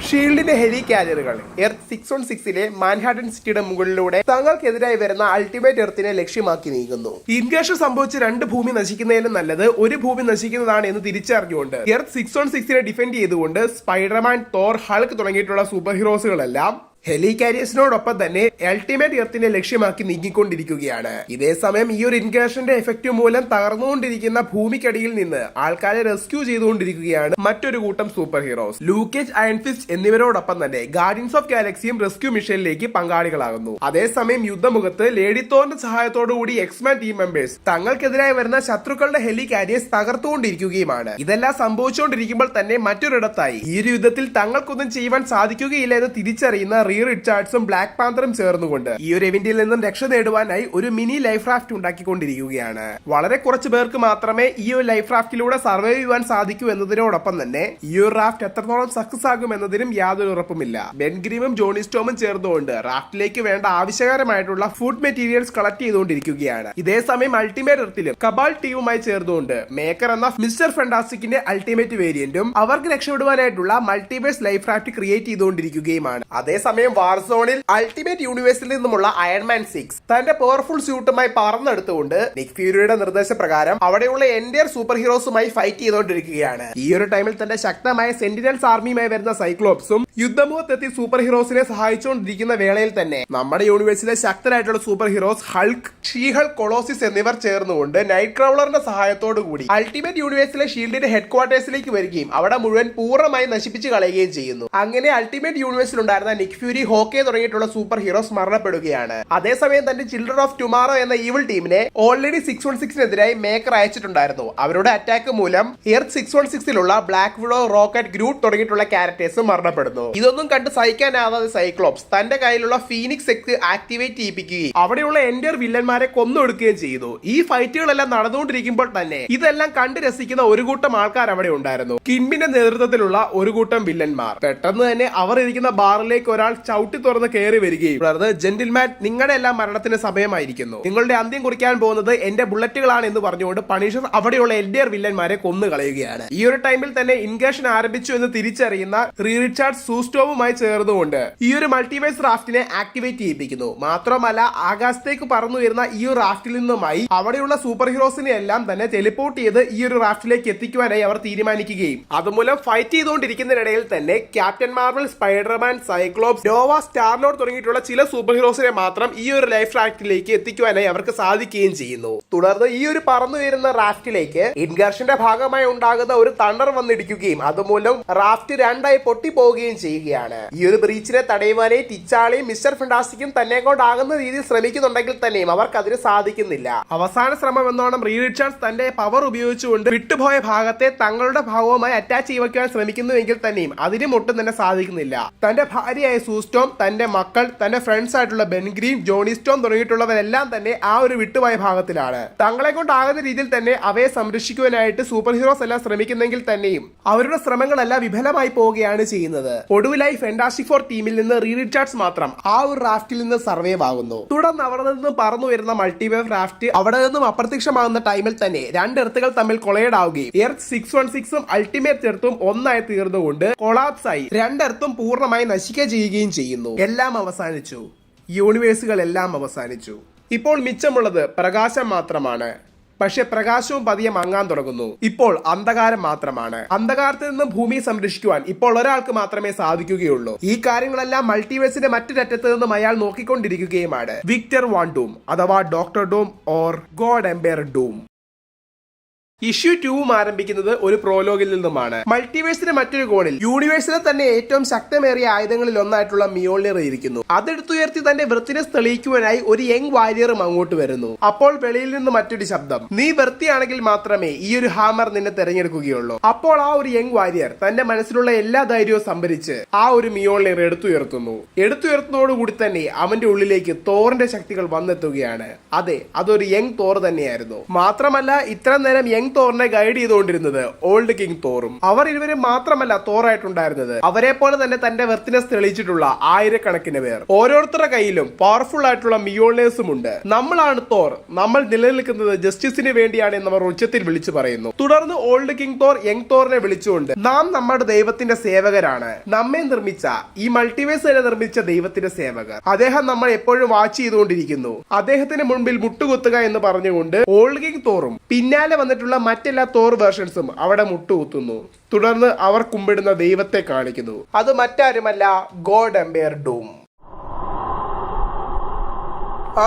ഷീൽഡിന്റെ ഹെലികാരിയറുകൾ എർത്ത് 616ലെ മാൻഹാട്ടൻ സിറ്റിയുടെ മുകളിലൂടെ തങ്ങൾക്കെതിരായി വരുന്ന അൾട്ടിമേറ്റ് എർത്തിനെ ലക്ഷ്യമാക്കി നീങ്ങുന്നു. ഇൻഗേഷൻ സംഭവിച്ച് 2 ഭൂമി നശിക്കുന്നതിലും നല്ലത് ഒരു ഭൂമി നശിക്കുന്നതാണ് എന്ന് തിരിച്ചറിഞ്ഞുകൊണ്ട് എർത്ത് 616നെ ഡിഫെൻഡ് ചെയ്തുകൊണ്ട് സ്പൈഡർമാൻ, തോർ, ഹൾക്ക് തുടങ്ങിയിട്ടുള്ള സൂപ്പർ ഹീറോസുകളെല്ലാം ഹെലികാരിയസിനോടൊപ്പം തന്നെ അൾട്ടിമേറ്റ് എർത്തിനെ ലക്ഷ്യമാക്കി നീങ്ങിക്കൊണ്ടിരിക്കുകയാണ്. ഇതേ സമയം ഈ ഒരു ഇൻഗേഷന്റെ എഫക്റ്റ് മൂലം തകർന്നുകൊണ്ടിരിക്കുന്ന ഭൂമിക്കടിയിൽ നിന്ന് ആൾക്കാരെ റെസ്ക്യൂ ചെയ്തുകൊണ്ടിരിക്കുകയാണ് മറ്റൊരു കൂട്ടം സൂപ്പർ ഹീറോസ്. ലൂക്കേജ്, അയൺഫിസ്റ്റ് എന്നിവരോടൊപ്പം തന്നെ ഗാർഡിയൻസ് ഓഫ് ഗാലക്സിയും റെസ്ക്യൂ മിഷനിലേക്ക് പങ്കാളികളാകുന്നു. അതേസമയം യുദ്ധമുഖത്ത് ലേഡി തോറിന്റെ സഹായത്തോടുകൂടി എക്സ്മാൻ ടീം മെമ്പേഴ്സ് തങ്ങൾക്കെതിരായി വരുന്ന ശത്രുക്കളുടെ ഹെലികാരിയേഴ്സ് തകർത്തുകൊണ്ടിരിക്കുകയുമാണ്. ഇതെല്ലാം സംഭവിച്ചുകൊണ്ടിരിക്കുമ്പോൾ തന്നെ മറ്റൊരിടത്തായി ഈ ഒരു യുദ്ധത്തിൽ തങ്ങൾക്കൊന്നും ചെയ്യുവാൻ സാധിക്കുകയില്ല എന്ന് തിരിച്ചറിയുന്ന റീ റിച്ചാർഡ്സും ബ്ലാക്ക് പാന്തറും ചേർന്നുകൊണ്ട് ഈ ഒരു ഇവന്റിൽ നിന്നും രക്ഷ നേടുവാനായി ഒരു മിനി ലൈഫ് റാഫ്റ്റ് ഉണ്ടാക്കിക്കൊണ്ടിരിക്കുകയാണ്. വളരെ കുറച്ച് പേർക്ക് മാത്രമേ ഈ ഒരു ലൈഫ് റാഫ്റ്റിലൂടെ സർവൈവ് ചെയ്യുവാൻ സാധിക്കൂ എന്നതിനോടൊപ്പം തന്നെ ഈ ഒരു റാഫ്റ്റ് എത്രത്തോളം സക്സസ് ആകും എന്നതിനും യാതൊരു ഉറപ്പുമില്ല. ബെൻ ഗ്രീമും ജോണി സ്റ്റോമും ചേർന്നുകൊണ്ട് റാഫ്റ്റിലേക്ക് വേണ്ട ആവശ്യകരമായിട്ടുള്ള ഫുഡ് മെറ്റീരിയൽസ് കളക്ട് ചെയ്തുകൊണ്ടിരിക്കുകയാണ്. ഇതേ സമയം അൾട്ടിമേറ്റ് എർത്തിലും കബാൾ ടീമുമായി ചേർന്നുകൊണ്ട് മേക്കർ എന്ന മിസ്റ്റർ ഫാന്റാസ്റ്റിക്കിന്റെ അൾട്ടിമേറ്റ് വേരിയന്റും അവർക്ക് രക്ഷപ്പെടുവാനായിട്ടുള്ള മൾട്ടിവേഴ്സ് ലൈഫ് റാഫ്റ്റ് ക്രിയേറ്റ് ചെയ്തുകൊണ്ടിരിക്കുകയുമാണ്. അതേസമയം സമയം വാർസോണിൽ അൾട്ടിമേറ്റ് യൂണിവേഴ്സിൽ നിന്നുമുള്ള അയൺമാൻ 6 തന്റെ പവർഫുൾ സ്യൂട്ടുമായി പറന്നെടുത്തുകൊണ്ട് നിക് ഫ്യൂരിയുടെ നിർദ്ദേശപ്രകാരം അവിടെയുള്ള എൻഡിയർ സൂപ്പർ ഹീറോസുമായി ഫൈറ്റ് ചെയ്തുകൊണ്ടിരിക്കുകയാണ്. ഈ ഒരു ടൈമിൽ തന്റെ ശക്തമായ സെന്റിനൽസ് ആർമിയുമായി വരുന്ന സൈക്ലോപ്സും യുദ്ധമുഖത്തെത്തി സൂപ്പർ ഹീറോസിനെ സഹായിച്ചുകൊണ്ടിരിക്കുന്ന വേളയിൽ തന്നെ നമ്മുടെ യൂണിവേഴ്സിലെ ശക്തരായിട്ടുള്ള സൂപ്പർ ഹീറോസ് ഹൾക്ക്, ഷീഹൾക്ക്, കൊളോസിസ് എന്നിവർ ചേർന്നുകൊണ്ട് നൈറ്റ് ക്രൗളറിന്റെ സഹായത്തോടു കൂടി അൾട്ടിമേറ്റ് യൂണിവേഴ്സിലെ ഷീൽഡിന്റെ ഹെഡ് ക്വാർട്ടേഴ്സിലേക്ക് വരികയും അവിടെ മുഴുവൻ പൂർണ്ണമായി നശിപ്പിച്ച് കളയുകയും ചെയ്യുന്നു. അങ്ങനെ അൾട്ടിമേറ്റ് യൂണിവേഴ്സിൽ ഉണ്ടായിരുന്ന നിക് ഫ്യൂരി, ഹോക്കെ തുടങ്ങിയിട്ടുള്ള സൂപ്പർ ഹീറോസ് മരണപ്പെടുകയാണ്. അതേസമയം തന്റെ ചിൽഡ്രൻ ഓഫ് ടുമാറോ എന്ന ഈവിൾ ടീമിനെ ഓൾറെഡി 616-നെതിരായി മേക്കർ അയച്ചിട്ടുണ്ടായിരുന്നു. അവരുടെ അറ്റാക്ക് മൂലം എർത്ത് 616-ലുള്ള ബ്ലാക്ക് വിഡോ, റോക്കറ്റ്, ഗ്രൂട്ട് തുടങ്ങിയിട്ടുള്ള ക്യാരക്ടേഴ്സ് മരണപ്പെടുന്നു. ഇതൊന്നും കണ്ട് സഹിക്കാനാവാതെ സൈക്ലോപ്സ് തന്റെ കയ്യിലുള്ള ഫീനിക്സ് എക്സ് ആക്ടിവേറ്റ് ചെയ്യിപ്പിക്കുകയും അവിടെയുള്ള എൻഡിയർ വില്ലന്മാരെ കൊന്നൊടുക്കുകയും ചെയ്തു. ഈ ഫൈറ്റുകളെല്ലാം നടന്നുകൊണ്ടിരിക്കുമ്പോൾ തന്നെ ഇതെല്ലാം കണ്ട് രസിക്കുന്ന ഒരു കൂട്ടം ആൾക്കാർ അവിടെ ഉണ്ടായിരുന്നു. കിൻബിന്റെ നേതൃത്വത്തിലുള്ള ഒരു കൂട്ടം വില്ലന്മാർ. പെട്ടെന്ന് തന്നെ അവർ ഇരിക്കുന്ന ബാറിലേക്ക് ഒരാൾ ചവിട്ടി തുറന്ന് കയറി വരികയും ജെന്റിൽമാൻ, നിങ്ങളുടെ എല്ലാം മരണത്തിന് സമയമായിരിക്കുന്നു, നിങ്ങളുടെ അന്ത്യം കുറിക്കാൻ പോകുന്നത് എന്റെ ബുള്ളറ്റുകളാണ് എന്ന് പറഞ്ഞുകൊണ്ട് പണിഷർ അവിടെയുള്ള എൻഡിയർ വില്ലന്മാരെ കൊന്നു കളയുകയാണ്. ഈ ഒരു ടൈമിൽ തന്നെ ഇൻഗേഷൻ ആരംഭിച്ചു എന്ന് തിരിച്ചറിയുന്ന റിച്ചാർഡ് സൂസ്റ്റോവുമായി ചേർന്നുകൊണ്ട് ഈ ഒരു മൾട്ടിവേഴ്സ് റാഫ്റ്റിനെ ആക്ടിവേറ്റ് ചെയ്യിപ്പിക്കുന്നു. മാത്രമല്ല ആകാശത്തേക്ക് പറന്നു വരുന്ന ഈ ഒരു റാഫ്റ്റിൽ നിന്നുമായി അവിടെയുള്ള സൂപ്പർ ഹീറോസിനെ എല്ലാം തന്നെ ടെലിപ്പോർട്ട് ചെയ്ത് ഈ ഒരു റാഫ്റ്റിലേക്ക് എത്തിക്കുവാനായി അവർ തീരുമാനിക്കുകയും അതുമൂലം ഫൈറ്റ് ചെയ്തുകൊണ്ടിരിക്കുന്നതിനിടയിൽ തന്നെ Captain Marvel, Spiderman, Cyclops, Nova, Starlord തുടങ്ങിയിട്ടുള്ള ചില സൂപ്പർ ഹീറോസിനെ മാത്രം ഈ ഒരു ലൈഫ് റാഫ്റ്റിലേക്ക് എത്തിക്കുവാനായി അവർക്ക് സാധിക്കുകയും ചെയ്യുന്നു. തുടർന്ന് ഈ ഒരു പറന്നു വരുന്ന റാഫ്റ്റിലേക്ക് ഇൻഗർഷന്റെ ഭാഗമായി ഉണ്ടാകുന്ന ഒരു തണ്ടർ വന്നിടിക്കുകയും അതുമൂലം റാഫ്റ്റ് രണ്ടായി പൊട്ടിപ്പോവുകയും ചെയ്യുകയാണ്. ഈ ഒരു ബ്രീച്ചിനെ തടയുവാനായി ടിച്ചാളിയും മിസ്റ്റർ ഫാന്റാസ്റ്റിക്കും തന്നെ കൊണ്ടാകുന്ന രീതിയിൽ ശ്രമിക്കുന്നുണ്ടെങ്കിൽ തന്നെയും അവർക്ക് അതിന് സാധിക്കുന്നില്ല. അവസാന ശ്രമം എന്നോണം റിച്ചാർഡ്സ് തന്റെ പവർ ഉപയോഗിച്ചുകൊണ്ട് വിട്ടുപോയ ഭാഗത്തെ തങ്ങളുടെ ഭാഗവുമായി അറ്റാച്ച് ചെയ്യിക്കാൻ ശ്രമിക്കുന്നുവെങ്കിൽ തന്നെയും അതിനും ഒട്ടും തന്നെ സാധിക്കുന്നില്ല. തന്റെ ഭാര്യയായ സൂസ്റ്റോം, തന്റെ മക്കൾ, തന്റെ ഫ്രണ്ട്സ് ആയിട്ടുള്ള ബെൻഗ്രീൻ, ജോണി സ്റ്റോം തുടങ്ങിയിട്ടുള്ളവരെല്ലാം തന്നെ ആ ഒരു വിട്ടുപോയ ഭാഗത്തിലാണ്. തങ്ങളെ കൊണ്ടാകുന്ന രീതിയിൽ തന്നെ അവയെ സംരക്ഷിക്കുവാനായിട്ട് സൂപ്പർ ഹീറോസ് എല്ലാം ശ്രമിക്കുന്നെങ്കിൽ തന്നെയും അവരുടെ ശ്രമങ്ങളെല്ലാം വിഫലമായി പോവുകയാണ് ചെയ്യുന്നത്. ഒടുവിലായി ഫാന്റാസ്റ്റിക് ഫോർ ടീമിൽ നിന്ന് റിച്ചാർഡ്സ് മാത്രം ആ ഒരു റാഫ്റ്റിൽ നിന്ന് സർവൈവ് ആകുന്നു. തുടർന്ന് അവിടെ നിന്ന് പറന്നു വരുന്ന മൾട്ടിവേവ് റാഫ്റ്റ് അവിടെ നിന്നും അപ്രത്യക്ഷമാകുന്ന ടൈമിൽ തന്നെ രണ്ട് എർത്തുകൾ തമ്മിൽ കൊളൈഡ് ആവുകയും എർത്ത് 616ഉം അൾട്ടിമേറ്റ് എർത്തും ഒന്നായി തീർന്നുകൊണ്ട് കൊളാപ്സ് ആയി രണ്ട് എർത്തും പൂർണ്ണമായി നശിക്കുക ചെയ്യുകയും ചെയ്യുന്നു. എല്ലാം അവസാനിച്ചു. യൂണിവേഴ്സുകൾ എല്ലാം അവസാനിച്ചു. ഇപ്പോൾ മിച്ചമുള്ളത് പ്രകാശം മാത്രമാണ്. പക്ഷെ പ്രകാശവും പതിയെ മങ്ങാൻ തുടങ്ങുന്നു. ഇപ്പോൾ അന്ധകാരം മാത്രമാണ്. അന്ധകാരത്തിൽ നിന്ന് ഭൂമിയെ സംരക്ഷിക്കുവാൻ ഇപ്പോൾ ഒരാൾക്ക് മാത്രമേ സാധിക്കുകയുള്ളൂ. ഈ കാര്യങ്ങളെല്ലാം മൾട്ടിവേഴ്സിന്റെ മറ്റൊരറ്റത്ത് നിന്നും അയാൾ നോക്കിക്കൊണ്ടിരിക്കുകയുമാണ്. വിക്ടർ വാൻ ഡൂം അഥവാ Doctor Doom or God Emperor Doom. Issue 2 ആരംഭിക്കുന്നത് ഒരു പ്രോലോഗിൽ നിന്നുമാണ്. മൾട്ടിവേഴ്സിന്റെ മറ്റൊരു കോണിൽ യൂണിവേഴ്സിലെ തന്നെ ഏറ്റവും ശക്തമേറിയ ആയുധങ്ങളിൽ ഒന്നായിട്ടുള്ള മിയോൾനിർ ഇരിക്കുന്നു. അതെടുത്തുയർത്തി തന്റെ വൃത്തിനെ തെളിയിക്കുവാനായി ഒരു യങ് വാരിയറും അങ്ങോട്ട് വരുന്നു. അപ്പോൾ വെളിയിൽ നിന്ന് മറ്റൊരു ശബ്ദം, നീ വൃത്തിയാണെങ്കിൽ മാത്രമേ ഈ ഒരു ഹാമർ നിന്നെ തെരഞ്ഞെടുക്കുകയുള്ളൂ. അപ്പോൾ ആ ഒരു യങ് വാരിയർ തന്റെ മനസ്സിലുള്ള എല്ലാ ധൈര്യവും സംഭരിച്ച് ആ ഒരു മിയോൾനിർ എടുത്തുയർത്തുന്നതോടുകൂടി തന്നെ അവന്റെ ഉള്ളിലേക്ക് തോറിന്റെ ശക്തികൾ വന്നെത്തുകയാണ്. അതെ, അതൊരു യങ് തോർ തന്നെയായിരുന്നു. മാത്രമല്ല ഇത്ര നേരം യങ് തോറിനെ ഗൈഡ് ചെയ്തുകൊണ്ടിരുന്നത് ഓൾഡ് കിങ് തോറും. അവർ ഇരുവരും മാത്രമല്ല തോറായിട്ടുണ്ടായിരുന്നത്, അവരെ പോലെ തന്നെ തന്റെ വെർത്തിനെസ് തെളിയിച്ചിട്ടുള്ള ആയിരക്കണക്കിന് പേർ. ഓരോരുത്തരുടെ കയ്യിലും പവർഫുൾ ആയിട്ടുള്ള മിയോൾനേഴ്സും ഉണ്ട്. നമ്മളാണ് തോർ, നമ്മൾ നിലനിൽക്കുന്നത് ജസ്റ്റിസിന് വേണ്ടിയാണ് എന്നവർ ഉച്ചത്തിൽ വിളിച്ചു പറയുന്നു. തുടർന്ന് ഓൾഡ് കിങ് തോർ യങ് തോറിനെ വിളിച്ചുകൊണ്ട്, നാം നമ്മുടെ ദൈവത്തിന്റെ സേവകരാണ്, നമ്മെ നിർമ്മിച്ച ഈ മൾട്ടിവേഴ്സിനെ നിർമ്മിച്ച ദൈവത്തിന്റെ സേവകർ, അദ്ദേഹം നമ്മൾ എപ്പോഴും വാച്ച് ചെയ്തുകൊണ്ടിരിക്കുന്നു, അദ്ദേഹത്തിന് മുൻപിൽ മുട്ടുകുത്തുക എന്ന് പറഞ്ഞുകൊണ്ട് ഓൾഡ് കിങ് തോറും പിന്നാലെ വന്നിട്ടുള്ള മറ്റെല്ലാ തോർ വേർഷൻസും അവിടെ മുട്ടുകുത്തുന്നു. തുടർന്ന് അവർ കുമ്പിടുന്ന ദൈവത്തെ കാണിക്കുന്നു. അത് മറ്റാരുമല്ല, ഗോഡ് എംപയർ ഡൂം.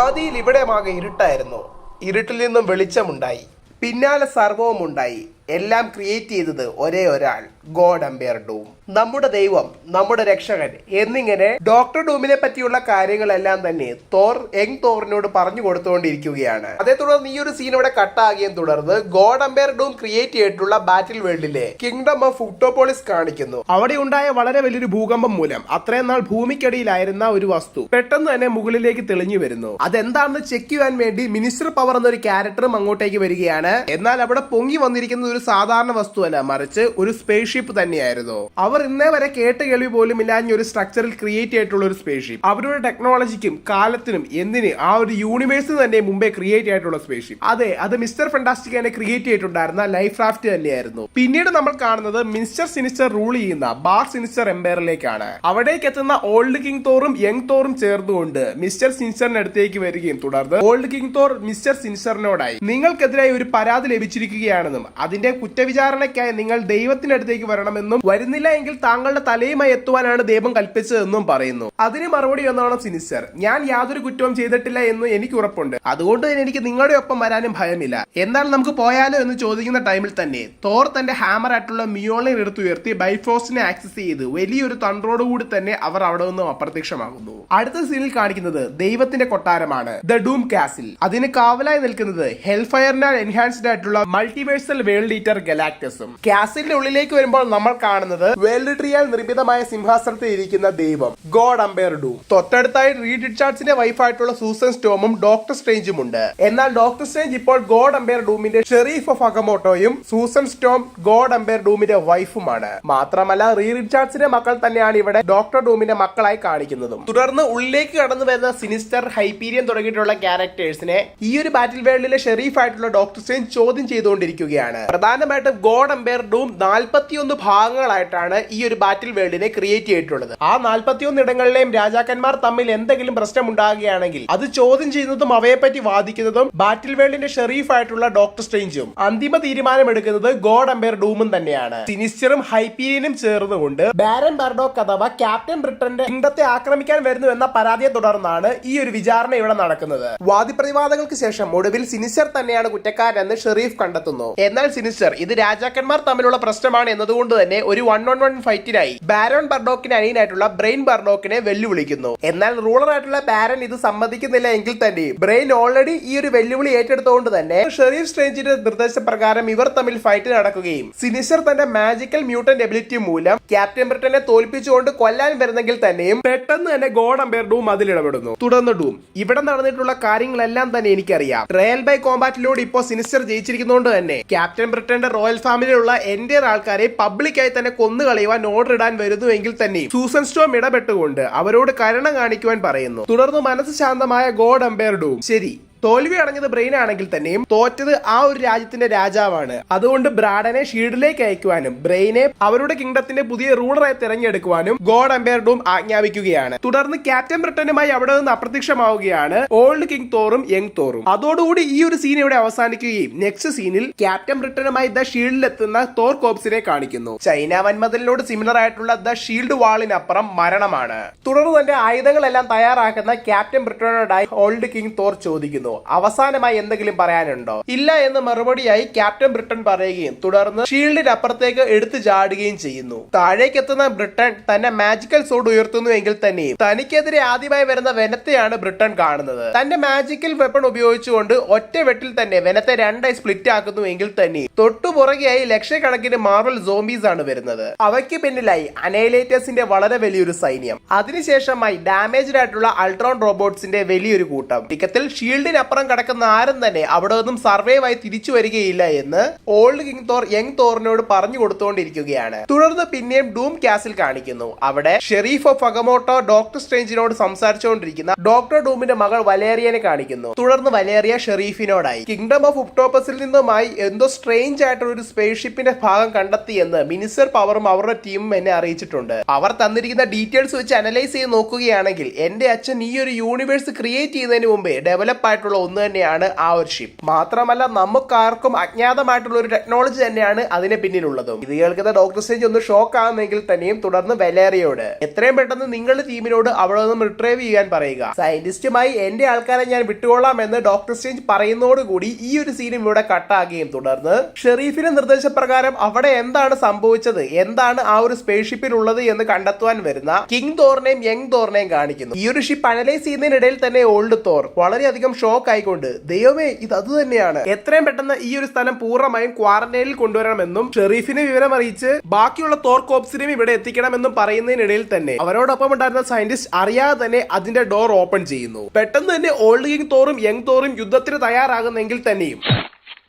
ആദിയിൽ ഇവിടെയാകെ ഇരുട്ടായിരുന്നു. ഇരുട്ടിൽ നിന്നും വെളിച്ചമുണ്ടായി, പിന്നാലെ സർവവും ഉണ്ടായി. എല്ലാം ക്രിയേറ്റ് ചെയ്തത് ഒരേ ഒരാൾ, ഗോഡ് എംപയർ ഡൂം. നമ്മുടെ ദൈവം, നമ്മുടെ രക്ഷകൻ എന്നിങ്ങനെ ഡോക്ടർ ഡൂമിനെ പറ്റിയുള്ള കാര്യങ്ങളെല്ലാം തന്നെ തോർ യങ് തോറിനോട് പറഞ്ഞു കൊടുത്തുകൊണ്ടിരിക്കുകയാണ്. അതേ തുടർന്ന് ഈ ഒരു സീൻ ഇവിടെ കട്ടാകുകയും തുടർന്ന് ഗോഡ് എംപയർ ഡൂം ക്രിയേറ്റ് ചെയ്തിട്ടുള്ള ബാറ്റിൽ വേൾഡിലെ കിങ്ഡം ഓഫ് ഫുട്ടോപോളിസ് കാണിക്കുന്നു. അവിടെ ഉണ്ടായ വളരെ വലിയൊരു ഭൂകമ്പം മൂലം അത്രയും നാൾ ഭൂമിക്കടിയിലായിരുന്ന ഒരു വസ്തു പെട്ടെന്ന് തന്നെ മുകളിലേക്ക് തെളിഞ്ഞു വരുന്നു. അതെന്താണെന്ന് ചെക്ക് ചെയ്യാൻ വേണ്ടി മിനിസ്റ്റർ പവർ എന്നൊരു ക്യാരക്ടറും അങ്ങോട്ടേക്ക് വരികയാണ്. എന്നാൽ അവിടെ പൊങ്ങി വന്നിരിക്കുന്നത് ഒരു സാധാരണ വസ്തുവല്ല, മറിച്ച് ഒരു സ്പേസ് ഷിപ്പ് തന്നെയായിരുന്നു. അവർ ഇന്നേ വരെ കേട്ട് കേൾവി പോലും ഇല്ലാഞ്ഞ ഒരു സ്ട്രക്ചറിൽ ക്രിയേറ്റ് ആയിട്ടുള്ള ഒരു സ്പേസ് ഷിപ്പ്. അവരുടെ ടെക്നോളജിക്കും കാലത്തിനും എന്തിന് ആ ഒരു യൂണിവേഴ്സിന് തന്നെ മുമ്പേ ക്രിയേറ്റ് ആയിട്ടുള്ള സ്പേസ് ഷിപ്പ്. അതെ, അത് മിസ്റ്റർ ഫാന്റാസ്റ്റിക് തന്നെ ക്രിയേറ്റ് ചെയ്തിട്ടുണ്ടായിരുന്ന ലൈഫ് ക്രാഫ്റ്റ് തന്നെയായിരുന്നു. പിന്നീട് നമ്മൾ കാണുന്നത് മിസ്റ്റർ സിനിസ്റ്റർ റൂൾ ചെയ്യുന്ന ബാർ സിനിസ്റ്റർ എംപയറിലേക്കാണ്. അവിടേക്ക് എത്തുന്ന ഓൾഡ് കിങ് തോറും യങ് തോറും ചേർന്നുകൊണ്ട് മിസ്റ്റർ സിനിസ്റ്ററിന്റെ അടുത്തേക്ക് വരികയും തുടർന്ന് ഓൾഡ് കിങ് തോർ മിസ്റ്റർ സിനിസ്റ്ററിനോടായി നിങ്ങൾക്കെതിരായി ഒരു പരാതി ലഭിച്ചിരിക്കുകയാണെന്നും അതിന്റെ കുറ്റവിചാരണയ്ക്കായി നിങ്ങൾ ദൈവത്തിന്റെ അടുത്തേക്ക് വരണമെന്നും വരുന്നില്ല എങ്കിൽ താങ്കളുടെ തലയുമായി എത്തുവാനാണ് ദൈവം കൽപ്പിച്ചതെന്നും പറയുന്നു. അതിന് മറുപടി ഒന്നാണ് സിനിസ്റ്റർ, ഞാൻ യാതൊരു കുറ്റവും ചെയ്തിട്ടില്ല എന്ന് എനിക്ക് ഉറപ്പുണ്ട്, അതുകൊണ്ട് തന്നെ എനിക്ക് നിങ്ങളുടെ ഒപ്പം വരാനും ഭയമില്ല. എന്നാൽ നമുക്ക് പോയാലോ എന്ന് ചോദിക്കുന്ന ടൈമിൽ തന്നെ തോർ തന്റെ ഹാമർ ആയിട്ടുള്ള മിയോളിനെ എടുത്തുയർത്തി ബൈഫോസിനെ ആക്സസ് ചെയ്ത് വലിയൊരു തണ്ടറോട് കൂടി തന്നെ അവർ അവിടെ നിന്നും അപ്രത്യക്ഷമാകുന്നു. അടുത്ത സീനിൽ കാണിക്കുന്നത് ദൈവത്തിന്റെ കൊട്ടാരമാണ്, ദ ഡൂം കാസിൽ. അതിന് കാവലായി നിൽക്കുന്നത് ഹെൽഫയറിനാൽ എൻഹാൻസ്ഡ് ആയിട്ടുള്ള മൾട്ടിവേഴ്സൽ വേൾഡ് ഈറ്റർ ഗലാക്ടസും. കാസിലിന്റെ ഉള്ളിലേക്ക് വരുമ്പോൾ നമ്മൾ കാണുന്നത് വേൾഡ് ട്രീയാൽ നിർമ്മിതമായ സിംഹാസനത്തിൽ ഇരിക്കുന്ന ദൈവം ഗോഡ് അമ്പയർ ഡൂം. തൊട്ടടുത്തായി റീഡ് റിച്ചാർഡ്സിന്റെ വൈഫായിട്ടുള്ള സൂസൻ സ്റ്റോമും ഡോക്ടർ സ്ട്രേഞ്ചും ഉണ്ട്. എന്നാൽ ഡോക്ടർ സ്ട്രേഞ്ച് ഇപ്പോൾ ഗോഡ് അമ്പയർ ഡൂമിന്റെ ഷെറീഫ് ഓഫ് അഗമോട്ടോയും സൂസൻ സ്റ്റോം ഗോഡ് അമ്പയർ ഡൂമിന്റെ വൈഫുമാണ്. മാത്രമല്ല റീഡ് റിച്ചാർഡ്സിന്റെ മക്കൾ തന്നെയാണ് ഇവിടെ ഡോക്ടർ ഡൂമിന്റെ മക്കളായി കാണിക്കുന്നതും. തുടർന്ന് ഉള്ളിലേക്ക് കടന്നു വരുന്ന സിനിസ്റ്റർ, ഹൈപ്പീരിയൻ തുടങ്ങിയിട്ടുള്ള ക്യാരക്ടേഴ്സിനെ ഈ ഒരു ബാറ്റിൽ വേൾഡിലെ ഷെറീഫ് ആയിട്ടുള്ള ഡോക്ടർ സ്ട്രേഞ്ച് ചോദ്യം ചെയ്തുകൊണ്ടിരിക്കുകയാണ്. പ്രധാനമായിട്ടും ഗോഡ് അമ്പയർ ഡൂം 41 ഭാഗങ്ങളായിട്ടാണ് ഈ ഒരു ബാറ്റിൽ വേൾഡിനെ ക്രിയേറ്റ് ചെയ്തിട്ടുള്ളത്. ആ 41 ഇടങ്ങളിലെയും രാജാക്കന്മാർ തമ്മിൽ എന്തെങ്കിലും പ്രശ്നം ഉണ്ടാകുകയാണെങ്കിൽ അത് ചോദ്യം ചെയ്യുന്നതും അവയെപ്പറ്റി വാദിക്കുന്നതും ബാറ്റിൽ വേൾഡിന്റെ ഷെറീഫ് ആയിട്ടുള്ള ഡോക്ടർ സ്ട്രേഞ്ചും അന്തിമ തീരുമാനം എടുക്കുന്നത് ഗോഡ് അമ്പയർ ഡൂമും തന്നെയാണ്. സിനിസ്റ്ററും ഹൈപ്പീരിയനും ചേർന്നുകൊണ്ട് ബാരൻ ബർഡോക്ക് അഥവാ ക്യാപ്റ്റൻ ബ്രിട്ടന്റെ കിങ്ഡത്തെ ആക്രമിക്കാൻ വരുന്നു എന്ന പരാതിയെ തുടർന്നാണ് ഈ ഒരു വിചാരണ ഇവിടെ നടക്കുന്നത്. വാദിപ്രതിവാദങ്ങൾക്ക് ശേഷം ഒടുവിൽ സിനിസ്റ്റർ തന്നെയാണ് കുറ്റക്കാരെന്ന് ഷെറീഫ് കണ്ടെത്തുന്നു. എന്നാൽ സിനിസ്റ്റർ ഇത് രാജാക്കന്മാർ തമ്മിലുള്ള പ്രശ്നമാണ് എന്നതുകൊണ്ട് തന്നെ ഒരു 1-on-1 ഫൈറ്റിനായി ബാരൻ ബർഡോക്കിന് അനിയനായിട്ടുള്ള ബ്രെയിൻ ബർഡോക്കിനെ വെല്ലുവിളിക്കുന്നു. എന്നാൽ റൂളർ ആയിട്ടുള്ള ബാരൻ ഇത് സമ്മതിക്കുന്നില്ല എങ്കിൽ തന്നെ ബ്രെയിൻ ഓൾറെഡി ഈ ഒരു വെല്ലുവിളി ഏറ്റെടുത്തുകൊണ്ട് തന്നെ ഷെറീഫ് സ്ട്രേഞ്ചിന്റെ നിർദ്ദേശപ്രകാരം ഇവർ തമ്മിൽ ഫൈറ്റ് നടക്കുകയും സിനിസ്റ്റർ തന്റെ മാജിക്കൽ മ്യൂട്ടന്റ് എബിലിറ്റി മൂലം ക്യാപ്റ്റൻ ബ്രിട്ടനെ തോൽപ്പിച്ചുകൊണ്ട് കൊല്ലാൻ വരുന്നെങ്കിൽ തന്നെയും പെട്ടെന്ന് തന്നെ ഗോഡ് അമ്പയർ ഡൂം അതിൽ ഇടപെടുന്നു. തുടർന്ന് ഡൂം, ഇവിടെ നടന്നിട്ടുള്ള കാര്യങ്ങളെല്ലാം തന്നെ എനിക്കറിയാം. ട്രയൽ ബൈ കോമ്പാറ്റിലൂടെ ഇപ്പോൾ സിനിസ്റ്റർ ജയിച്ചിരിക്കുന്നതുകൊണ്ട് തന്നെ ക്യാപ്റ്റൻ ബ്രിട്ടന്റെ റോയൽ ഫാമിലിയിലുള്ള എന്റെ ആൾക്കാരെ പബ്ലിക്കായി തന്നെ കൊന്നുകളയുവാൻ ഓർഡർ ഇടാൻ വരുന്നുവെങ്കിൽ തന്നെ സൂസൻ സ്റ്റോം ഇടപെട്ടുകൊണ്ട് അവരോട് കരുണ കാണിക്കുവാൻ പറയുന്നു. തുടർന്ന് മനസ്സ് ശാന്തമായ ഗോഡ് അമ്പയർ ഡൂം, ശരി തോൽവി അടഞ്ഞത് ബ്രെയിൻ ആണെങ്കിൽ തന്നെയും തോറ്റത് ആ ഒരു രാജ്യത്തിന്റെ രാജാവാണ്, അതുകൊണ്ട് ബ്രാഡനെ ഷീൽഡിലേക്ക് അയക്കുവാനും ബ്രെയിനെ അവരുടെ കിങ്ഡത്തിന്റെ പുതിയ റൂളറായി തിരഞ്ഞെടുക്കുവാനും ഗോഡ് അമ്പയർ ഡൂം ആജ്ഞാപിക്കുകയാണ്. തുടർന്ന് ക്യാപ്റ്റൻ ബ്രിട്ടനുമായി അവിടെ നിന്ന് അപ്രത്യക്ഷമാവുകയാണ് ഓൾഡ് കിങ് തോറും യങ് തോറും. അതോടുകൂടി ഈ ഒരു സീൻ ഇവിടെ അവസാനിക്കുകയും നെക്സ്റ്റ് സീനിൽ ക്യാപ്റ്റൻ ബ്രിട്ടനുമായി ദ ഷീൽഡിൽ എത്തുന്ന തോർ കോപ്സിനെ കാണിക്കുന്നു. ചൈന വൻമതിലിനോട് സിമിലർ ആയിട്ടുള്ള ദ ഷീൽഡ് വാളിനപ്പുറം മരണമാണ്. തുടർന്ന് തന്റെ ആയുധങ്ങളെല്ലാം തയ്യാറാക്കുന്ന ക്യാപ്റ്റൻ ബ്രിട്ടനോടായി ഓൾഡ് കിങ് തോർ ചോദിക്കുന്നു, അവസാനമായി എന്തെങ്കിലും പറയാനുണ്ടോ? ഇല്ല എന്ന് മറുപടിയായി ക്യാപ്റ്റൻ ബ്രിട്ടൻ പറയുകയും തുടർന്ന് ഷീൽഡിന് അപ്പുറത്തേക്ക് എടുത്തു ചാടുകയും ചെയ്യുന്നു. താഴേക്ക് എത്തുന്ന ബ്രിട്ടൻ തന്റെ മാജിക്കൽ സോഡ് ഉയർത്തുന്നു എങ്കിൽ തന്നെയും തനിക്കെതിരെ ആദ്യമായി വരുന്ന വെനത്തെയാണ് ബ്രിട്ടൻ കാണുന്നത്. തന്റെ മാജിക്കൽ വെപ്പൺ ഉപയോഗിച്ചുകൊണ്ട് ഒറ്റ വെട്ടിൽ തന്നെ വെനത്തെ രണ്ടായി സ്പ്ലിറ്റ് ആക്കുന്നു എങ്കിൽ തന്നെ തൊട്ടുപുറകെയായി ലക്ഷക്കണക്കിന് മാർവൽ സോംബീസ് ആണ് വരുന്നത്. അവയ്ക്ക് പിന്നിലായി അനൈലേറ്റേഴ്സിന്റെ വളരെ വലിയൊരു സൈന്യം, അതിനുശേഷമായി ഡാമേജ്ഡ് ആയിട്ടുള്ള അൾട്രോൺ റോബോട്ട്സിന്റെ വലിയൊരു കൂട്ടം. ടിക്കത്തിൽ ഷീൽഡിന് അപ്പുറം കിടക്കുന്ന ആരും തന്നെ അവിടെ നിന്നും സർവൈവ് ആയി തിരിച്ചു വരികയില്ല എന്ന് ഓൾഡ് കിങ് തോർ യങ് തോറിനോട് പറഞ്ഞു കൊടുത്തുകൊണ്ടിരിക്കുകയാണ്. തുടർന്ന് പിന്നെയും ഡൂം കാസിൽ കാണിക്കുന്നു. അവിടെ ഷെറീഫ് ഓഫ് അഗമോട്ടോ ഡോക്ടർ സ്ട്രേഞ്ചിനോട് സംസാരിച്ചുകൊണ്ടിരിക്കുന്ന ഡോക്ടർ ഡൂമിന്റെ മകൾ വലേറിയനെ കാണിക്കുന്നു. തുടർന്ന് വലേറിയ ഷെറീഫിനോടായി കിങ്ഡം ഓഫ് ഉപ്ടോപ്പസിൽ നിന്നുമായി എന്തോ സ്ട്രേഞ്ച് ആയിട്ടുള്ള ഒരു സ്പേസ് ഷിപ്പിന്റെ ഭാഗം കണ്ടെത്തിയെന്ന് മിനിസ്റ്റർ പവറും അവരുടെ ടീമും എന്നെ അറിയിച്ചിട്ടുണ്ട്. അവർ തന്നിരിക്കുന്ന ഡീറ്റെയിൽസ് വെച്ച് അനലൈസ് ചെയ്ത് നോക്കുകയാണെങ്കിൽ എന്റെ അച്ഛൻ ഈ ഒരു യൂണിവേഴ്സ് ക്രിയേറ്റ് ചെയ്യുന്നതിന് മുമ്പേ ഡെവലപ്പ് ആയിട്ടുള്ള ഒന്ന് തന്നെയാണ് ആ ഒരു ഷിപ്പ്. മാത്രമല്ല നമുക്കാർക്കും അജ്ഞാതമായിട്ടുള്ള ഒരു ടെക്നോളജി തന്നെയാണ് അതിന് പിന്നിലുള്ളതും. ഇത് കേൾക്കുന്ന ഡോക്ടർ സ്ട്രേഞ്ച് ഒന്ന് ഷോക്ക് ആകുന്നെങ്കിൽ തന്നെയും തുടർന്ന് വലേറിയോട് എത്രയും പെട്ടെന്ന് നിങ്ങളുടെ ടീമിനോട് അവിടെ നിന്നും റിട്രൈവ് ചെയ്യാൻ പറയുക, സയന്റിസ്റ്റുമായി എന്റെ ആൾക്കാരെ ഞാൻ വിട്ടുകൊള്ളാം എന്ന് ഡോക്ടർ സ്ട്രേഞ്ച് പറയുന്നതോടുകൂടി ഈ ഒരു സീനും ഇവിടെ കട്ടാകുകയും തുടർന്ന് ഷെറീഫിന്റെ നിർദ്ദേശപ്രകാരം അവിടെ എന്താണ് സംഭവിച്ചത്, എന്താണ് ആ ഒരു സ്പേസ് ഷിപ്പിൽ ഉള്ളത് എന്ന് കണ്ടെത്തുവാൻ വരുന്ന കിങ് തോറിനെയും യങ് തോറിനെയും കാണിക്കുന്നു. ഈ ഒരു ഷിപ്പ് അനലൈസ് ചെയ്യുന്നതിനിടയിൽ തന്നെ ഓൾഡ് തോർ വളരെയധികം ഷോക്ക് ആയിക്കൊണ്ട് ദൈവമേ ഇത് അത് തന്നെയാണ്, എത്രയും പെട്ടെന്ന് ഈ ഒരു സ്ഥലം പൂർണ്ണമായും ക്വാറന്റൈനിൽ കൊണ്ടുവരണമെന്നും ഷെറീഫിനെ വിവരം അറിയിച്ച് ബാക്കിയുള്ള തോർ കോപ്സിനെയും ഇവിടെ എത്തിക്കണമെന്നും പറയുന്നതിനിടയിൽ തന്നെ അവരോടൊപ്പം ഉണ്ടായിരുന്ന സയന്റിസ്റ്റ് അറിയാതെ തന്നെ അതിന്റെ ഡോർ ഓപ്പൺ ചെയ്യുന്നു. പെട്ടെന്ന് തന്നെ ഓൾഡ് കിങ് തോറും യങ് തോറും യുദ്ധത്തിന് തയ്യാറാകുന്നെങ്കിൽ തന്നെയും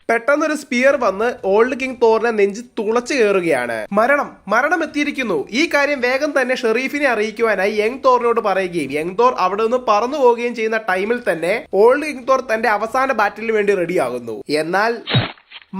പെട്ടെന്നൊരു സ്പിയർ വന്ന് ഓൾഡ് കിങ് തോറിനെ നെഞ്ച് തുളച്ചു കയറുകയാണ്. മരണം എത്തിയിരിക്കുന്നു. ഈ കാര്യം വേഗം തന്നെ ഷെറീഫിനെ അറിയിക്കുവാനായി യങ് തോറിനോട് പറയുകയും യങ് തോർ അവിടെ നിന്ന് പറന്നു പോവുകയും ചെയ്യുന്ന ടൈമിൽ തന്നെ ഓൾഡ് കിങ് തോർ തന്റെ അവസാന ബാറ്റിലിന് വേണ്ടി റെഡിയാകുന്നു. എന്നാൽ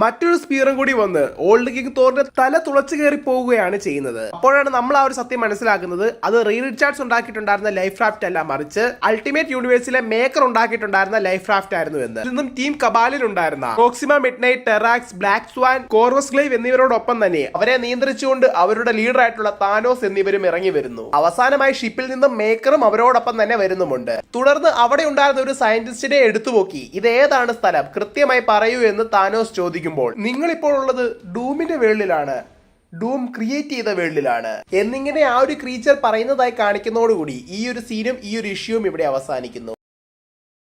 മറ്റൊരു സ്പീറും കൂടി വന്ന് ഓൾഡ് കിങ് തോറിന്റെ തല തുളച്ചു കയറി പോവുകയാണ് ചെയ്യുന്നത്. അപ്പോഴാണ് നമ്മൾ ആ ഒരു സത്യം മനസ്സിലാക്കുന്നത്. അത് റിച്ചാർഡ്സ് ഉണ്ടാക്കിയിട്ടുണ്ടായിരുന്ന ലൈഫ് റാഫ്റ്റ് അല്ല, മറിച്ച് അൾട്ടിമേറ്റ് യൂണിവേഴ്സിലെ മേക്കർ ഉണ്ടാക്കിയിട്ടുണ്ടായിരുന്ന ലൈഫ് റാഫ്റ്റ് ആയിരുന്നു എന്ന്. ഇന്നും ടീം കബാലിൽ ഉണ്ടായിരുന്ന Proxima Midnight, Terrax, Black Swan, Corvus Glaive എന്നിവരോടൊപ്പം തന്നെ അവരെ നിയന്ത്രിച്ചുകൊണ്ട് അവരുടെ ലീഡർ ആയിട്ടുള്ള താനോസ് എന്നിവരും ഇറങ്ങി വരുന്നു. അവസാനമായി ഷിപ്പിൽ നിന്നും മേക്കറും അവരോടൊപ്പം തന്നെ വരുന്നുമുണ്ട്. തുടർന്ന് അവിടെ ഉണ്ടായിരുന്ന ഒരു സയന്റിസ്റ്റിനെ എടുത്തുപോക്കി ഇത് ഏതാണ് സ്ഥലം കൃത്യമായി പറയൂ എന്ന് താനോസ് ചോദിക്കും. നിങ്ങൾ ഇപ്പോൾ ഉള്ളത് ഡൂമിന്റെ വേൾഡിലാണ്, ഡൂം ക്രിയേറ്റ് ചെയ്ത വേൾഡിലാണ് എന്നിങ്ങനെ ആ ഒരു ക്രീച്ചർ പറയുന്നതായി കാണിക്കുന്നതോടുകൂടി ഈ ഒരു സീനും ഈ ഒരു ഇഷ്യൂവും ഇവിടെ അവസാനിക്കുന്നു.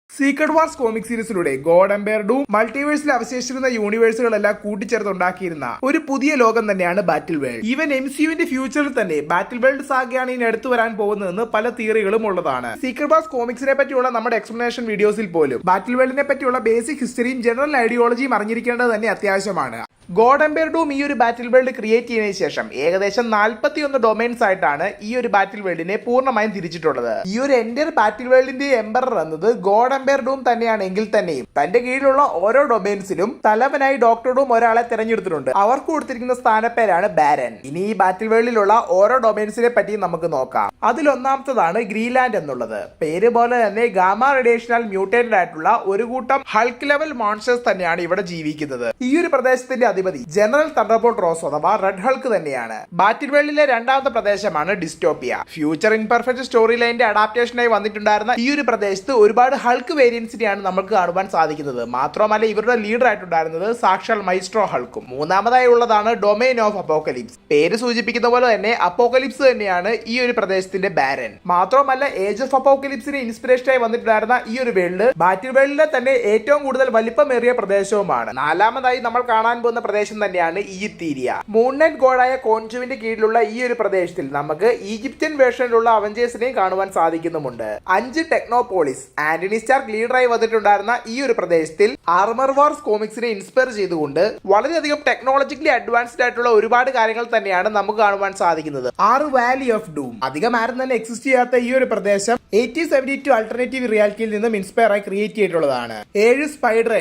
സീക്രട്ട് വാർസ് കോമിക് സീരീസിലൂടെ ഗോഡ് എംപയർ ഡൂം മൾട്ടിവേഴ്സിൽ അവശേഷിച്ചിരുന്ന യൂണിവേഴ്സുകളെല്ലാം കൂട്ടിച്ചേർത്തുണ്ടാക്കിയിരുന്ന ഒരു പുതിയ ലോകം തന്നെയാണ് ബാറ്റിൽ വേൾഡ്. ഈവൻ MCUവിന്റെ ഫ്യൂച്ചറിൽ തന്നെ ബാറ്റിൽ വേൾഡ് സാഗയാണ് ഇനി എടുത്തു വരാൻ പോകുന്നതെന്ന് പല തിയറികളും ഉള്ളതാണ്. സീക്രട്ട് വാർസ് കോമിക്സിനെ പറ്റിയുള്ള നമ്മുടെ എക്സ്പ്ലനേഷൻ വീഡിയോസിൽ പോലും ബാറ്റിൽ വേൾഡിനെ പറ്റിയുള്ള ബേസിക് ഹിസ്റ്ററിയും ജനറൽ ഐഡിയോളജിയും അറിഞ്ഞിരിക്കേണ്ടത് തന്നെ അത്യാവശ്യമാണ്. ഗോഡ് എംപയർ ഡൂം ഈ ഒരു ബാറ്റിൽ വേൾഡ് ക്രിയേറ്റ് ചെയ്തതിനു ശേഷം ഏകദേശം 41 ഡൊമൈൻസ് ആയിട്ടാണ് ഈ ഒരു ബാറ്റിൽ വേൾഡിനെ പൂർണ്ണമായും തിരിച്ചിട്ടുള്ളത്. ഈ ഒരു എൻറ്റയർ ബാറ്റിൽ വേൾഡിന്റെ എംപറർ എന്നത് ഗോഡ് എംപയർ ഡൂം തന്നെയാണെങ്കിൽ തന്നെയും തന്റെ കീഴിലുള്ള ഓരോ ഡൊമൈൻസിലും തലവനായി ഡോക്ടർ ഡൂം ഒരാളെ തിരഞ്ഞെടുത്തിട്ടുണ്ട്. അവർക്ക് കൊടുത്തിരിക്കുന്ന സ്ഥാനപ്പേരാണ് ബാരൻ. ഇനി ഈ ബാറ്റിൽ വേൾഡിലുള്ള ഓരോ ഡൊമൈൻസിനെ പറ്റി നമുക്ക് നോക്കാം. അതിലൊന്നാമത്തതാണ് ഗ്രീൻലാൻഡ് എന്നുള്ളത്. പേര് പോലെ തന്നെ ഗാമ റേഡിയേഷനാൽ മ്യൂട്ടേറ്റഡ് ആയിട്ടുള്ള ഒരു കൂട്ടം ഹൾക്ക് ലെവൽ മോൺസ്റ്റേഴ്സ് തന്നെയാണ് ഇവിടെ ജീവിക്കുന്നത്. ഈ ഒരു പ്രദേശത്തിന്റെ അധിപതി ജനറൽ തണ്ടർബോൾട്ട് റോസ് അഥവാ റെഡ് ഹൾക്ക് തന്നെയാണ്. ബാറ്റിൽ വേൾഡിലെ രണ്ടാമത്തെ പ്രദേശമാണ് ഡിസ്റ്റോപ്പിയ. ഫ്യൂച്ചർ ഇൻപെർഫെക്റ്റ് സ്റ്റോറി ലൈനിന്റെ അഡാപ്റ്റേഷനായി വന്നിട്ടുണ്ടായിരുന്ന ഈ ഒരു പ്രദേശത്ത് ഒരുപാട് ഹൾക്ക് വേരിയൻസിനെയാണ് നമുക്ക് കാണുവാൻ സാധിക്കുന്നത്. മാത്രമല്ല ഇവരുടെ ലീഡർ ആയിട്ടുണ്ടായിരുന്നത് സാക്ഷാൽ മൈസ്ട്രോ ഹൾക്കും. മൂന്നാമതായി ഉള്ളതാണ് ഡൊമൈൻ ഓഫ് അപ്പോക്കലിപ്സ്. പേര് സൂചിപ്പിക്കുന്ന പോലെ തന്നെ അപ്പോക്കലിപ്സ് തന്നെയാണ് ഈ ഒരു പ്രദേശത്തിന്റെ ബാരൻ. മാത്രമല്ല ഏജ് ഓഫ് അപ്പോക്കലിപ്സിന് ഇൻസ്പിറേഷനായി വന്നിട്ടുണ്ടായിരുന്ന ഈ ഒരു വേൾഡ് ബാറ്റിൽ വേൾഡിലെ തന്നെ ഏറ്റവും കൂടുതൽ വലിപ്പമേറിയ പ്രദേശവുമാണ്. നാലാമതായി നമ്മൾ കാണാൻ പോകുന്ന പ്രദേശം തന്നെയാണ് ഈജിപ്തീരിയ. മൂൺ നൈറ്റ് ഗോഡായ കോൺജുവിന്റെ കീഴിലുള്ള ഈ ഒരു പ്രദേശത്തിൽ നമുക്ക് ഈജിപ്ഷ്യൻ വേർഷനിലുള്ള അവഞ്ചേഴ്സിനെയും കാണുവാൻ സാധിക്കുന്നുമുണ്ട്. 5 ടെക്നോപോളിസ് ആന്റണി സ്റ്റാർക്ക് ലീഡറായി വന്നിട്ടുണ്ടായിരുന്ന ഈ ഒരു പ്രദേശത്തിൽ ആർമർ വാർസ് കോമിക്സിനെ ഇൻസ്പയർ ചെയ്തുകൊണ്ട് വളരെയധികം ടെക്നോളജിക്കലി അഡ്വാൻസ്ഡ് ആയിട്ടുള്ള ഒരുപാട് കാര്യങ്ങൾ തന്നെയാണ് നമുക്ക് കാണുവാൻ സാധിക്കുന്നത്. 6 വാലി ഓഫ് ഡൂം. അധികം ആരും തന്നെ എക്സിസ്റ്റ് ചെയ്യാത്ത ഈ ഒരു പ്രദേശം 1872 ആൾട്ടർനേറ്റീവ് റിയാലിറ്റിയിൽ നിന്നും ഇൻസ്പയർ ആയി ക്രിയേറ്റ് ചെയ്തിട്ടുള്ളതാണ്. 7 സ്പൈഡർ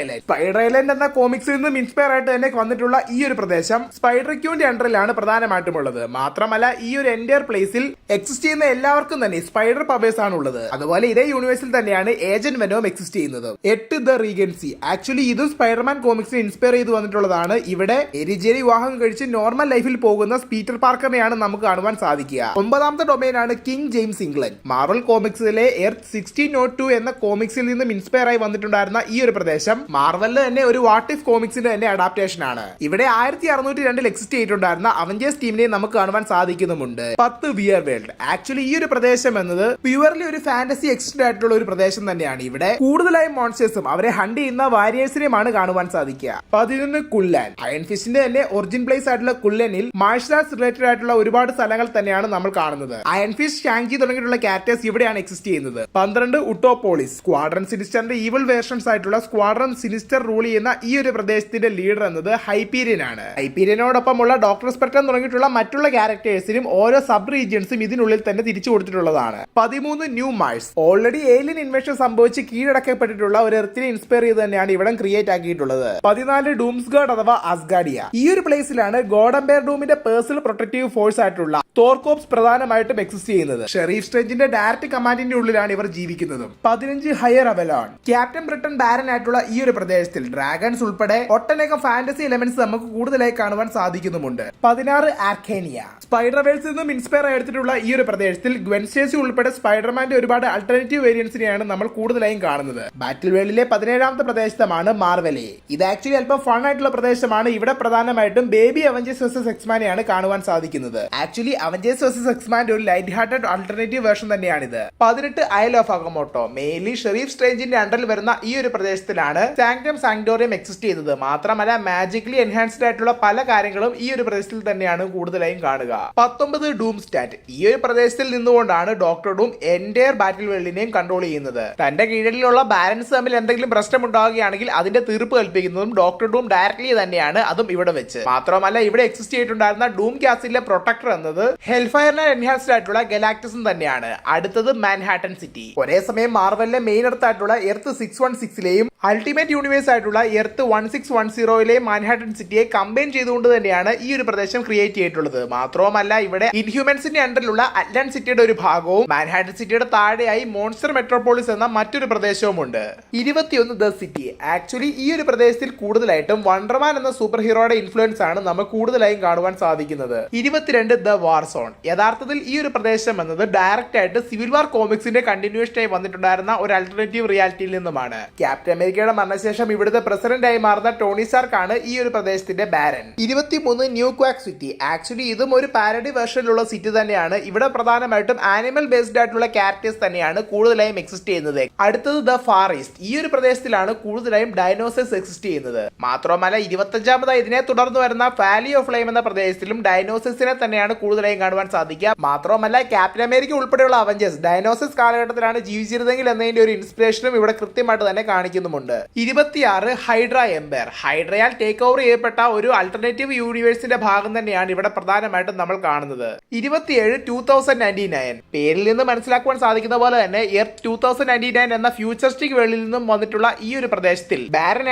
ഐലൻഡ് എന്ന കോമിക്സിൽ നിന്നും ഇൻസ്പയർ ആയിട്ട് തന്നെ വന്നിട്ടുള്ള ഈ ഒരു പ്രദേശം സ്പൈഡർ ക്യൂന്റെ അണ്ടറിലാണ് പ്രധാനമായിട്ടും ഉള്ളത്. മാത്രമല്ല ഈ ഒരു എൻറ്റയർ പ്ലേസിൽ എക്സിസ്റ്റ് ചെയ്യുന്ന എല്ലാവർക്കും തന്നെ സ്പൈഡർ പവേഴ്സ് ആണ് ഉള്ളത്. അതുപോലെ ഇതേ യൂണിവേഴ്സിൽ തന്നെയാണ് ഏജന്റ് വെനോം എക്സിസ്റ്റ് ചെയ്യുന്നത്. 8 ദ റീഗൻസി. ആക്ച്വലി ഇതും സ്പൈഡർമാൻ കോമിക്സിനെ ഇൻസ്പയർ ചെയ്ത് വന്നിട്ടുള്ളതാണ്. ഇവിടെ എരിജേരി വിവാഹം കഴിച്ച് നോർമൽ ലൈഫിൽ പോകുന്ന പീറ്റർ പാർക്കറിനെയാണ് നമുക്ക് കാണുവാൻ സാധിക്കുക. 9ാമത്തെ ഡൊമൈൻ ആണ് കിങ് ജെയിംസ് ഇംഗ്ലണ്ട്. മാർവൽ കോമിക്സിലെ എർത്ത് 1602 എന്ന കോമിക്സിൽ നിന്നും ഇൻസ്പയർ ആയി വന്നിട്ടുണ്ടായിരുന്ന ഈ ഒരു പ്രദേശം മാർവലിൽ തന്നെ ഒരു വാട്ട് ഇഫ് കോമിക്സിന്റെ തന്നെ അഡാപ്റ്റേഷൻ ആണ്. ഇവിടെ 1602 എക്സിസ്റ്റ് ചെയ്തിട്ടുണ്ടായിരുന്ന അവഞ്ചേഴ്സ് ടീമിനെ നമുക്ക് കാണുവാൻ സാധിക്കുന്നുമുണ്ട്. 10 വിയർ വേൾഡ്. ആക്ച്വലി ഈ ഒരു പ്രദേശം എന്നത് പ്യുവർലി ഒരു ഫാന്റസി എക്സ്റ്റൻഡ് ആയിട്ടുള്ള ഒരു പ്രദേശം തന്നെയാണ്. ഇവിടെ കൂടുതലായും മോൺസ്റ്റേഴ്സും അവരെ ഹണ്ട് ചെയ്യുന്ന വാരിയേഴ്സിനെയുമാണ് കാണുവാൻ സാധിക്കുക. 11 കുല്ലൻ. അയൺ ഫിഷിന്റെ തന്നെ ഒറിജിൻ പ്ലേസ് ആയിട്ടുള്ള കുല്ലനിൽ മാർഷൽ ആർട്സ് റിലേറ്റഡ് ആയിട്ടുള്ള ഒരുപാട് സ്ഥലങ്ങൾ തന്നെയാണ് നമ്മൾ കാണുന്നത്. അയൺ ഫിഷ്, ഷാങ്ചി തുടങ്ങിയിട്ടുള്ള ക്യാരക്ടേഴ്സ് ഇവിടെയാണ് എക്സിസ്റ്റ് ചെയ്യുന്നത്. 12 ഉട്ടോപോളിസ്. സ്ക്വാഡ്രൺ സിനിസ്റ്ററിന്റെ ഈവൽ വേർഷൻസ് ആയിട്ടുള്ള സ്ക്വാഡ്രൺ സിനിസ്റ്റർ റൂൾ ചെയ്യുന്ന ഈ ഒരു പ്രദേശത്തിന്റെ ലീഡർ എന്നത് ഹൈപ്പീരിയൻ ആണ്. ഹൈപ്പീരിയനോടൊപ്പമുള്ള ഡോക്ടർ സ്പെക്ട്രം തുടങ്ങിയിട്ടുള്ള മറ്റുള്ള ക്യാരക്ടേഴ്സിനും ഓരോ സബ് റീജിയൻസും ഇതിനുള്ളിൽ തന്നെ തിരിച്ചു കൊടുത്തിട്ടുള്ളതാണ്. 13 New Mars. Already alien invasion സംഭവിച്ച് കീഴടക്കപ്പെട്ടിട്ടുള്ള ഒരു എർത്തിനെ ഇൻസ്പയർ ചെയ്ത് തന്നെയാണ് ഇവിടം ക്രിയേറ്റ് ആക്കിയിട്ടുള്ളത്. 14 ഡൂംസ്ഗാർഡ് അഥവാ അസ്ഗാഡിയ. ഈ ഒരു പ്ലേസിലാണ് ഗോഡ് എംപയർ ഡൂമിന്റെ പേഴ്സണൽ പ്രൊട്ടക്റ്റീവ് ഫോഴ്സ് ആയിട്ടുള്ള തോർകോപ്സ് പ്രധാനമായിട്ടും എക്സിസ്റ്റ് ചെയ്യുന്നത്. ഷെറീഫ് സ്ട്രേഞ്ചിന്റെ ഡയറക്റ്റ് കമാൻഡിന്റെ ഉള്ളിലാണ് ഇവർ ജീവിക്കുന്നതും. 15 ഹയർ അവലോൺ. ക്യാപ്റ്റൻ ബ്രിട്ടൻ ബാരൻ ആയിട്ടുള്ള ഈ ഒരു പ്രദേശത്തിൽ ഡ്രാഗൺസ് ഉൾപ്പെടെ ഒട്ടനേകം ഫാന്റസി എലമെന്റ്സ് നമുക്ക് കൂടുതലായി കാണുവാൻ സാധിക്കുന്നുമുണ്ട്. 16 ആർക്കേനിയ. സ്പൈഡർവേഴ്സിൽ നിന്നും ഇൻസ്പയർ എടുത്തിട്ടുള്ള ഈ ഒരു പ്രദേശത്തിൽ ഗ്വെൻ സ്റ്റേസി ഉൾപ്പെടെ സ്പൈഡർമാന്റെ ഒരുപാട് ആൾട്ടർനേറ്റീവ് വേരിയൻസിനെയാണ് നമ്മൾ കൂടുതലായും കാണുന്നത്. ബാറ്റിൽ വേൾഡിലെ 17ാമത്തെ പ്രദേശമാണ് മാർവലെ. ഇത് ആക്ച്വലി അല്പം ഫൺ ആയിട്ടുള്ള പ്രദേശമാണ്. ഇവിടെ പ്രധാനമായിട്ടും ബേബി അവഞ്ചേഴ്സ് വേഴ്സസ് എക്സ്മാനെയാണ് കാണുവാൻ സാധിക്കുന്നത്. ആക്ച്വലി അവഞ്ചേഴ്സ് വേഴ്സസ് എക്സ്മാന്റെ ഒരു ലൈറ്റ് ഹാർട്ടഡ് ആൾട്ടർനേറ്റീവ് വേർഷൻ തന്നെയാണിത്. 18 ഐൽ ഓഫ് അഗമോട്ടോ. മെയിൻലി ഷെരീഫ് സ്ട്രേഞ്ചിന്റെ അണ്ടറിൽ വരുന്ന ഈ ഒരു പ്രദേശത്തിലാണ് സാങ്ക്ടം സാങ്ക്ടോറിയം എക്സിസ്റ്റ് ചെയ്തത്. മാത്രമല്ല മാജിക്കലി എൻഹാൻസ്ഡ് ആയിട്ടുള്ള പല കാര്യങ്ങളും ഈ ഒരു പ്രദേശത്തിൽ തന്നെയാണ് കൂടുതലായും കാണുക. 19 ഡൂം സ്റ്റാറ്റ്. ഈ ഒരു പ്രദേശത്തിൽ നിന്നുകൊണ്ടാണ് ഡോക്ടർ ഡൂം എൻറ്റയർ ബാറ്റിൽ വേൾഡിനെയും കൺട്രോൾ ചെയ്യുന്നത്. തന്റെ കീഴിലുള്ള ബാലൻസ് തമ്മിൽ എന്തെങ്കിലും പ്രശ്നം ഉണ്ടാവുകയാണെങ്കിൽ അതിന്റെ തീർപ്പ് കൽപ്പിക്കുന്നതും ഡോക്ടർ ഡൂം ഡയറക്ട്ലി തന്നെയാണ്, അതും ഇവിടെ വെച്ച്. മാത്രമല്ല ഇവിടെ എക്സിസ്റ്റ് ചെയ്തിട്ടുണ്ടായിരുന്ന ഡൂം കാസിലെ പ്രൊട്ടക്ടർ എന്നത് ഹെൽഫയറിനെ എൻഹാൻസ്ഡ് ആയിട്ടുള്ള ഗലാക്ടസും തന്നെയാണ്. അടുത്തത് മാൻഹാട്ടൻ സിറ്റി. ഒരേ സമയം മാർവലിലെ മെയിൻ എർത്ത് ആയിട്ടുള്ള എർത്ത് 616ലെയും അൾട്ടിമേറ്റ് യൂണിവേഴ്സ് ആയിട്ടുള്ള എർത്ത് 1610ലെയും മാൻഹാട്ടൻ സിറ്റിയെ കമ്പൈൻ ചെയ്തുകൊണ്ട് തന്നെയാണ് ഈ ഒരു പ്രദേശം ക്രിയേറ്റ് ചെയ്തിട്ടുള്ളത്. മാത്രവുമല്ല ഇവിടെ ഇൻഹ്യൂമൻസിന്റെ അണ്ടറിലുള്ള അറ്റ്ലാന്റ് സിറ്റിയുടെ ഒരു ഭാഗവും മാൻഹാട്ടൻ സിറ്റിയുടെ താഴെയായി മോൺസ്റ്റർ മെട്രോപോളിസ് എന്ന മറ്റൊരു പ്രദേശവുമുണ്ട്. 21 ദ സിറ്റി. ആക്ച്വലി ഈ ഒരു പ്രദേശത്തിൽ കൂടുതലായിട്ടും വണ്ടർമാൻ എന്ന സൂപ്പർ ഹീറോയുടെ ഇൻഫ്ലുവൻസ് ആണ് നമ്മൾ കൂടുതലായും കാണുവാൻ സാധിക്കുന്നത്. 22 ദ വാർ സോൺ. യഥാർത്ഥത്തിൽ ഈ ഒരു പ്രദേശം എന്നത് ഡയറക്റ്റ് ആയിട്ട് സിവിൽ വാർ കോമിക്സിന്റെ കണ്ടിന്യൂഷൻ ആയി വന്നിട്ടുണ്ടായിരുന്ന ഒരു അൾട്ടർനേറ്റീവ് റിയാലിറ്റിയിൽ നിന്നുമാണ്. ക്യാപ്റ്റൻ അമേരിക്കയുടെ മരണശേഷം ഇവിടുത്തെ പ്രസിഡന്റ് ആയി മാറുന്ന ടോണി സ്റ്റാർക്ക് ആണ് ഈ ഒരു പ്രദേശത്തിന്റെ baron. 23 New Quack City. Actually ഇതും ഒരു പാരഡി വെർഷനിലുള്ള സിറ്റി തന്നെയാണ്. ഇവിടെ പ്രധാനമായിട്ടും ആനിമൽ ബേസ്ഡ് ആയിട്ടുള്ള ക്യാരക്ടേഴ്സ് തന്നെയാണ് കൂടുതലായും എക്സിസ്റ്റ് ചെയ്യുന്നത്. അടുത്തത് ദ ഫാർ ഈസ്റ്റ്. ഈ ഒരു പ്രദേശത്തിലാണ് കൂടുതലായും ഡൈനോസേഴ്സ് എക്സിസ്റ്റ് ചെയ്യുന്നത്. മാത്രമല്ല 25ാമതായി ഇതിനെ തുടർന്ന് വരുന്ന വാലി ഓഫ് ഫ്ലെയിം എന്ന പ്രദേശത്തിലും ഡൈനോസേഴ്സിനെ തന്നെയാണ് കൂടുതലായും കാണുവാൻ സാധിക്കുക. മാത്രമല്ല ക്യാപ്റ്റൻ അമേരിക്ക ഉൾപ്പെടെയുള്ള അവഞ്ചേഴ്സ് ഡൈനോസേഴ്സ് കാലഘട്ടത്തിലാണ് ജീവിച്ചിരുന്നെങ്കിൽ എന്നതിന്റെ ഒരു ഇൻസ്പിറേഷനും ഇവിടെ കൃത്യമായിട്ട് തന്നെ കാണിക്കുന്നുമുണ്ട്. 26 ഹൈഡ്ര എംപയർ. ഹൈഡ്രയാൽ ടേക്ക് ഓവർ ചെയ്യപ്പെട്ട ഒരു അൾട്ടർനേറ്റീവ് യൂണിവേഴ്സിന്റെ ഭാഗം തന്നെയാണ് ഇവിടെ പ്രധാനമായിട്ടും നമ്മൾ കാണുന്നത്. 27 2099. പേരിൽ നിന്ന് മനസ്സിലാക്കുവാൻ സാധിക്കുന്ന പോലെ തന്നെ എർത്ത് 2099 എന്ന ഫ്യൂച്ചറിസ്റ്റിക് വേൾഡിൽ നിന്നും വന്നിട്ടുള്ള ഈ ഒരു പ്രദേശത്തിൽ ബാരൻ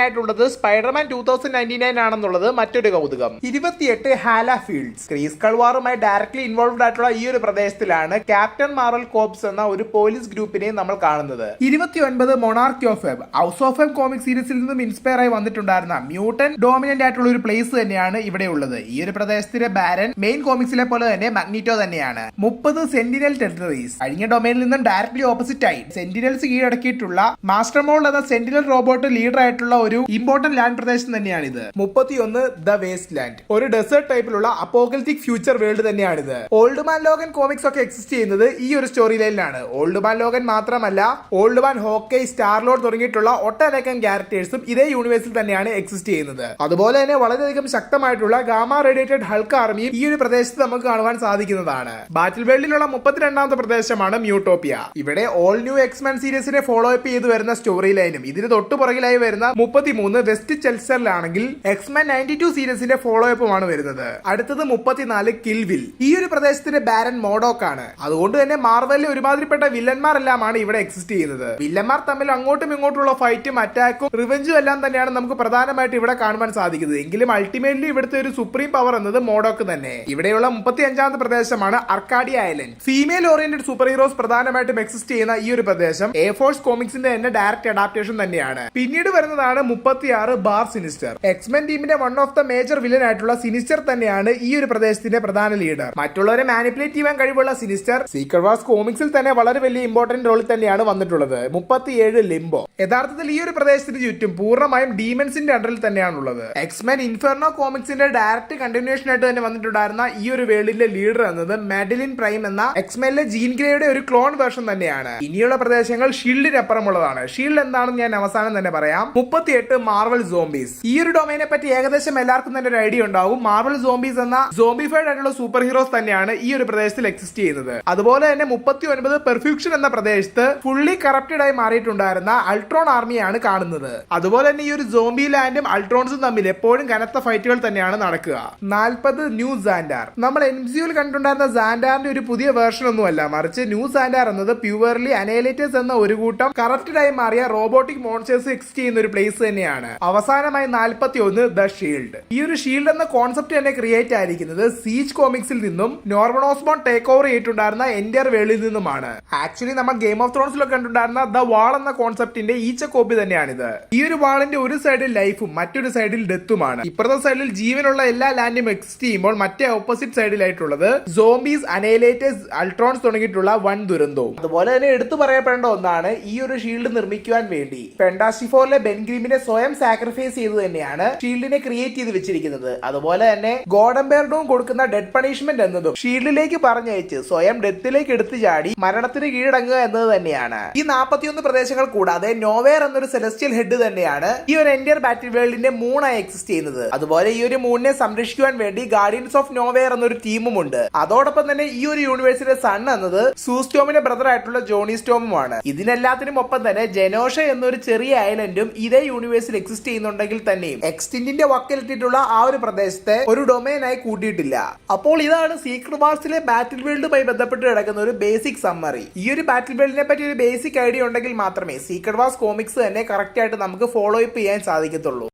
ആയിട്ടുള്ളത് സ്പൈഡർമാൻ 2099 ആണെന്നുള്ളത് മറ്റൊരു കൗതുകം. 28 ഹാല ഫീൽഡ്സ്. ക്രീസ്കൾ വാറുമായി ഡയറക്ട്ലി ഇൻവോൾവ്ഡ് ആയിട്ടുള്ള ഈ ഒരു പ്രദേശത്തിലാണ് ക്യാപ്റ്റൻ മാർവൽ കോപ്സ് എന്ന ഒരു പോലീസ് ഗ്രൂപ്പിനെയും നമ്മൾ കാണുന്നത്. 29 monarchy of web. House of web comic സീരീസിൽ നിന്നും ഇൻസ്പയർ ആയി വന്നിട്ടുണ്ടായിരുന്ന മ്യൂട്ടൻ ഡോമിനന്റ് ആയിട്ടുള്ള ഒരു പ്ലേസ് തന്നെയാണ് ഇവിടെ ഉള്ളത്. ഈ ഒരു പ്രദേശത്തിലെ ബാരൻ മെയിൻ കോമിക്സിലെ പോലെ തന്നെ മാഗ്നീറ്റോ തന്നെയാണ്. 30 സെന്റിനൽ ടെറിട്ടറീസ്. കഴിഞ്ഞ ഡൊമൈനിൽ നിന്നും ഡയറക്ട്ലി ഓപ്പോസിറ്റ് ആയി സെന്റിനൽസ് കീഴടക്കിയിട്ടുള്ള മാസ്റ്റർ മോൾഡ് എന്ന സെന്റിനൽ റോബോട്ട് ലീഡർ ആയിട്ടുള്ള ഒരു ഇമ്പോർട്ടന്റ് ലാൻഡ് പ്രദേശം തന്നെയാണിത്. 31 ദ വേസ്റ്റ് ലാൻഡ്. ഒരു ഡെസേർട്ട് ടൈപ്പിലുള്ള അപ്പോക്കലിപ്റ്റിക് ഫ്യൂച്ചർ വേൾഡ് തന്നെയാണിത്. ഓൾഡ് മാൻ ലോഗൻ കോമിക്സ് ഒക്കെ എക്സിസ്റ്റ് ചെയ്യുന്നത് ഈ ഒരു സ്റ്റോറി ലൈനിലാണ്. ഓൾഡ് മാൻ ലോഗൻ മാത്രമല്ല old man Hawkeye, star Lord തുടങ്ങിയിട്ടുള്ള ഒട്ടനക്കം ക്യാരക്ടേഴ്സും ഇതേ യൂണിവേഴ്സിൽ തന്നെയാണ് എക്സിസ്റ്റ് ചെയ്യുന്നത്. അതുപോലെ തന്നെ വളരെയധികം ശക്തമായിട്ടുള്ള ഗാമ റേഡിയേറ്റഡ് ഹൾക്ക് ആർമിയും ഈ ഒരു പ്രദേശത്ത് നമുക്ക് കാണുവാൻ സാധിക്കുന്നതാണ്. ബാറ്റിൽ വേൾഡിലുള്ള 32ാമത്തെ പ്രദേശമാണ് മ്യൂട്ടോപ്പിയ. ഇവിടെ ഓൾ ന്യൂ എക്സ്മാൻ സീരീസിനെ ഫോളോ അപ്പ് ചെയ്ത് വരുന്ന സ്റ്റോറി ലൈനും ഇതിന് തൊട്ടു പുറകിലായി വരുന്ന 33 വെസ്റ്റ് ചെൽസറിലാണെങ്കിൽ എക്സ്മാൻ 92 സീരീസിന്റെ ഫോളോ അപ്പുമാണ് വരുന്നത്. അടുത്തത് 34 കിൽവിൽ. ഈ ഒരു പ്രദേശത്തിന്റെ ബാരൻ മോഡോക്ക് ആണ്. അതുകൊണ്ട് തന്നെ മാർവലിലെ ഒരുമാതിരിപ്പെട്ട വില്ലന്മാരെല്ലാമാണ് ഇവിടെ എക്സിസ്റ്റ് ചെയ്യുന്നത്. വില്ലന്മാർ തമ്മിൽ അങ്ങോട്ടും ഇങ്ങോട്ടുള്ള ഫൈറ്റും അറ്റാക്കും റിവെഞ്ചും എല്ലാം തന്നെയാണ് നമുക്ക് പ്രധാനമായിട്ട് ഇവിടെ കാണുവാൻ സാധിക്കുന്നത്. എങ്കിലും അൾട്ടിമേറ്റ്ലി ഇവിടുത്തെ ഒരു സുപ്രീം പവർ എന്നത് മോഡോക്ക് തന്നെ. ഇവിടെയുള്ള 35ാമത്തെ പ്രദേശമാണ് Arcadia island. Female oriented super heroes പ്രധാനമായിട്ടും എക്സിസ്റ്റ് ചെയ്യുന്ന ഈ ഒരു പ്രദേശം എ ഫോഴ്സ് കോമിക്സിന്റെ തന്നെ ഡയറക്റ്റ് അഡാപ്റ്റേഷൻ തന്നെയാണ്. പിന്നീട് വരുന്നതാണ് 36 ബാർ സിനിസ്റ്റർ. എക്സ്മെൻ ടീമിന്റെ one of the major villain ആയിട്ടുള്ള സിനിസ്റ്റർ തന്നെയാണ് ഈ ഒരു പ്രദേശത്തിന്റെ പ്രധാന ലീഡർ. മറ്റുള്ളവരെ മാനിപ്പുലേറ്റ് ചെയ്യാൻ കഴിവുള്ള സിനിസ്റ്റർ സീക്രട്ട് വാർസ് കോമിക്സിൽ തന്നെ വളരെ വലിയ ഇമ്പോർട്ടന്റ് റോളിൽ തന്നെയാണ് വന്നിട്ടുള്ളത്. 37 ലിംബോ. യഥാർത്ഥത്തിൽ ഈ ഒരു പ്രദേശത്തിന് ചുറ്റും പൂർണ്ണമായും ഡീമൻസിന്റെ അണ്ടറിൽ തന്നെയാണുള്ളത്. എക്സ്മെൻ ഇൻഫെർണോ കോമിക്സിന്റെ ഡയറക്റ്റ് കണ്ടിന്യൂഷൻ ആയിട്ട് തന്നെ വന്നിട്ടുണ്ടായിരുന്ന ഈ ഒരു വേൾഡിന്റെ ലീഡർ എന്നത് മാഡലിൻ പ്രൈം എന്ന എക്സ്മെനിലെ ജീൻ ഗ്രേയുടെ ഒരു ക്ലോൺ വേർഷൻ തന്നെയാണ്. ഇനിയുള്ള പ്രദേശങ്ങൾ ഷീൽഡിനപ്പുറമുള്ളതാണ്. ഷീൽഡ് എന്താണെന്ന് ഞാൻ അവസാനം തന്നെ പറയാം. 38 മാർവൽ സോംബീസ്. ഈ ഒരു ഡൊമൈനെ പറ്റി ഏകദേശം എല്ലാവർക്കും തന്നെ ഒരു ഐഡിയ ഉണ്ടാവും. മാർവൽ സോംബീസ് എന്ന സോംബിഫൈഡ് ആയിട്ടുള്ള സൂപ്പർ ഹീറോസ് തന്നെയാണ് ഈ ഒരു പ്രദേശത്തിൽ എക്സിസ്റ്റ് ചെയ്യുന്നത്. അതുപോലെ തന്നെ 39 പെർഫ്യൂക്ഷൻ എന്ന പ്രദേശത്ത് ഫുള്ളി കറപ്റ്റഡ് ആയി മാറിയിട്ടുണ്ടായിരുന്ന അൾട്രോൺ ആർമിയാണ് കാണുന്നത്. അതുപോലെ തന്നെ ഈ ഒരു സോംബി ലാൻഡും അൾട്രോൺസും തമ്മിൽ എപ്പോഴും കനത്ത ഫൈറ്റുകൾ തന്നെയാണ് നടക്കുക. 40 ന്യൂ സാൻഡാർ. നമ്മൾ എംസിയുവിൽ കണ്ടിട്ടുണ്ടായിരുന്ന സാൻഡാറിന്റെ ഒരു പുതിയ വേർഷൻ ഒന്നുമല്ല, മറിച്ച് ന്യൂ സാൻഡാർ എന്നത് പ്യുവർലി അനൈലേറ്റേഴ്സ് എന്ന ഒരു കൂട്ടം കറപ്റ്റഡ് ആയി മാറിയ റോബോട്ടിക് മോൺസ്റ്റേഴ്സ് എക്സിസ്റ്റ് ചെയ്യുന്ന ഒരു പ്ലേസ് തന്നെയാണ്. അവസാനമായി 41 ദ ഷീൽഡ്. ഈ ഒരു ഷീൽഡ് എന്ന കോൺസെപ്റ്റ് തന്നെ ക്രിയേറ്റ് ആയിരിക്കുന്നത് സീജ് കോമിക്സിൽ നിന്നും നോർമൻ ഓസ്ബോൺ ടേക്ക് ഓവർ ചെയ്തിട്ടുണ്ടായിരുന്ന എൻറ്റയർ വേൾഡിൽ നിന്നുമാണ്. ആക്ച്വലി നമ്മൾ ഗെയിം ഓഫ് ത്രോൺസിലൊക്കെ കണ്ടിട്ടുണ്ടായിരുന്ന ദ വാൾ എന്ന കോൺസെപ്റ്റിന്റെ ഈച്ച കോപ്പി തന്നെയാണിത്. ഈ ഒരു വാളിന്റെ ഒരു സൈഡിൽ ലൈഫും മറ്റൊരു സൈഡിൽ ഡെത്തുമാണ്. ഇപ്പുറത്തെ സൈഡിൽ ജീവനുള്ള എല്ലാ ലാൻഡും എക്സിസ്റ്റ് ചെയ്യുമ്പോൾ മറ്റേ ഓപ്പോസിറ്റ് സൈഡിലായിട്ടുള്ളത് സോംബീസ്, അനൈലേറ്റേഴ്സ്, അൾട്രോൺസ് തുടങ്ങിയിട്ടുള്ള വൻ ദുരന്തവും. അതുപോലെ തന്നെ എടുത്തു പറയപ്പെടേണ്ട ഒന്നാണ് ഈ ഒരു ഷീൽഡ് നിർമ്മിക്കുവാൻ വേണ്ടി ഫാന്റാസ്റ്റിക് ഫോറിലെ ബെൻ ഗ്രീമിനെ സ്വയം സാക്രിഫൈസ് ചെയ്ത് തന്നെയാണ് ഷീൽഡിനെ ക്രിയേറ്റ് ചെയ്ത് വെച്ചിരിക്കുന്നത്. അതുപോലെ തന്നെ ഗോഡംബെയർഡും കൊടുക്കുന്ന ഡെഡ് പണിഷ്മെന്റ് എന്നതും ഷീൽഡിലേക്ക് പറഞ്ഞയച്ച് സ്വയം ഡെത്തിലേക്ക് എടുത്തു ചാടി മരണത്തിന് കീഴടങ്ങുക എന്നത് തന്നെയാണ്. ഈ 41 പ്രദേശങ്ങൾ കൂടാതെ നോവേർ എന്നൊരു സെലസ്റ്റിയൽ ഹെഡ് തന്നെയാണ് ഈ ഒരു എൻറ്റയർ ബാറ്റിൽ വേൾഡിന്റെ മൂണായി എക്സിസ്റ്റ് ചെയ്യുന്നത്. അതുപോലെ ഈ ഒരു മൂണിനെ സംരക്ഷിക്കുവാൻ വേണ്ടി ഗാർഡിയൻസ് ഓഫ് നോവേർ എന്നൊരു ടീമും ഉണ്ട്. അതോടൊപ്പം തന്നെ ഈ ഒരു യൂണിവേഴ്സിന്റെ സൺ എന്നത് സൂസ്റ്റോമിന്റെ ബ്രദർ ആയിട്ടുള്ള ജോണി സ്റ്റോമുമാണ്. ഇതിനെല്ലാത്തിനും ഒപ്പം തന്നെ ജനോഷ എന്നൊരു ചെറിയ ഐലൻഡും ഇതേ യൂണിവേഴ്സിൽ എക്സിസ്റ്റ് ചെയ്യുന്നുണ്ടെങ്കിൽ തന്നെയും എക്സ്റ്റിന്റിന്റെ വക്കിലിട്ടിട്ടുള്ള ആ ഒരു പ്രദേശത്തെ ഒരു ഡൊമൈനായി കൂട്ടിയിട്ടില്ല. അപ്പോൾ ഇതാണ് സീക്രട്ട് വാർസിലെ ബാറ്റിൽ വേൾഡുമായി ബന്ധപ്പെട്ട് കിടക്കുന്ന ഒരു ബേസിക് സമ്മറി. ഈ ഒരു ബാറ്റിൽ വേൾഡിനെ പറ്റി ഒരു ബേസിക് ഐഡിയ ഉണ്ടെങ്കിൽ മാത്രമേ സീക്രട്ട് വാർസ് കോമിക്സ് തന്നെ കറക്റ്റ് ആയിട്ട് നമുക്ക് ഫോളോ അപ്പ് ചെയ്യാൻ സാധിക്കത്തുള്ളൂ.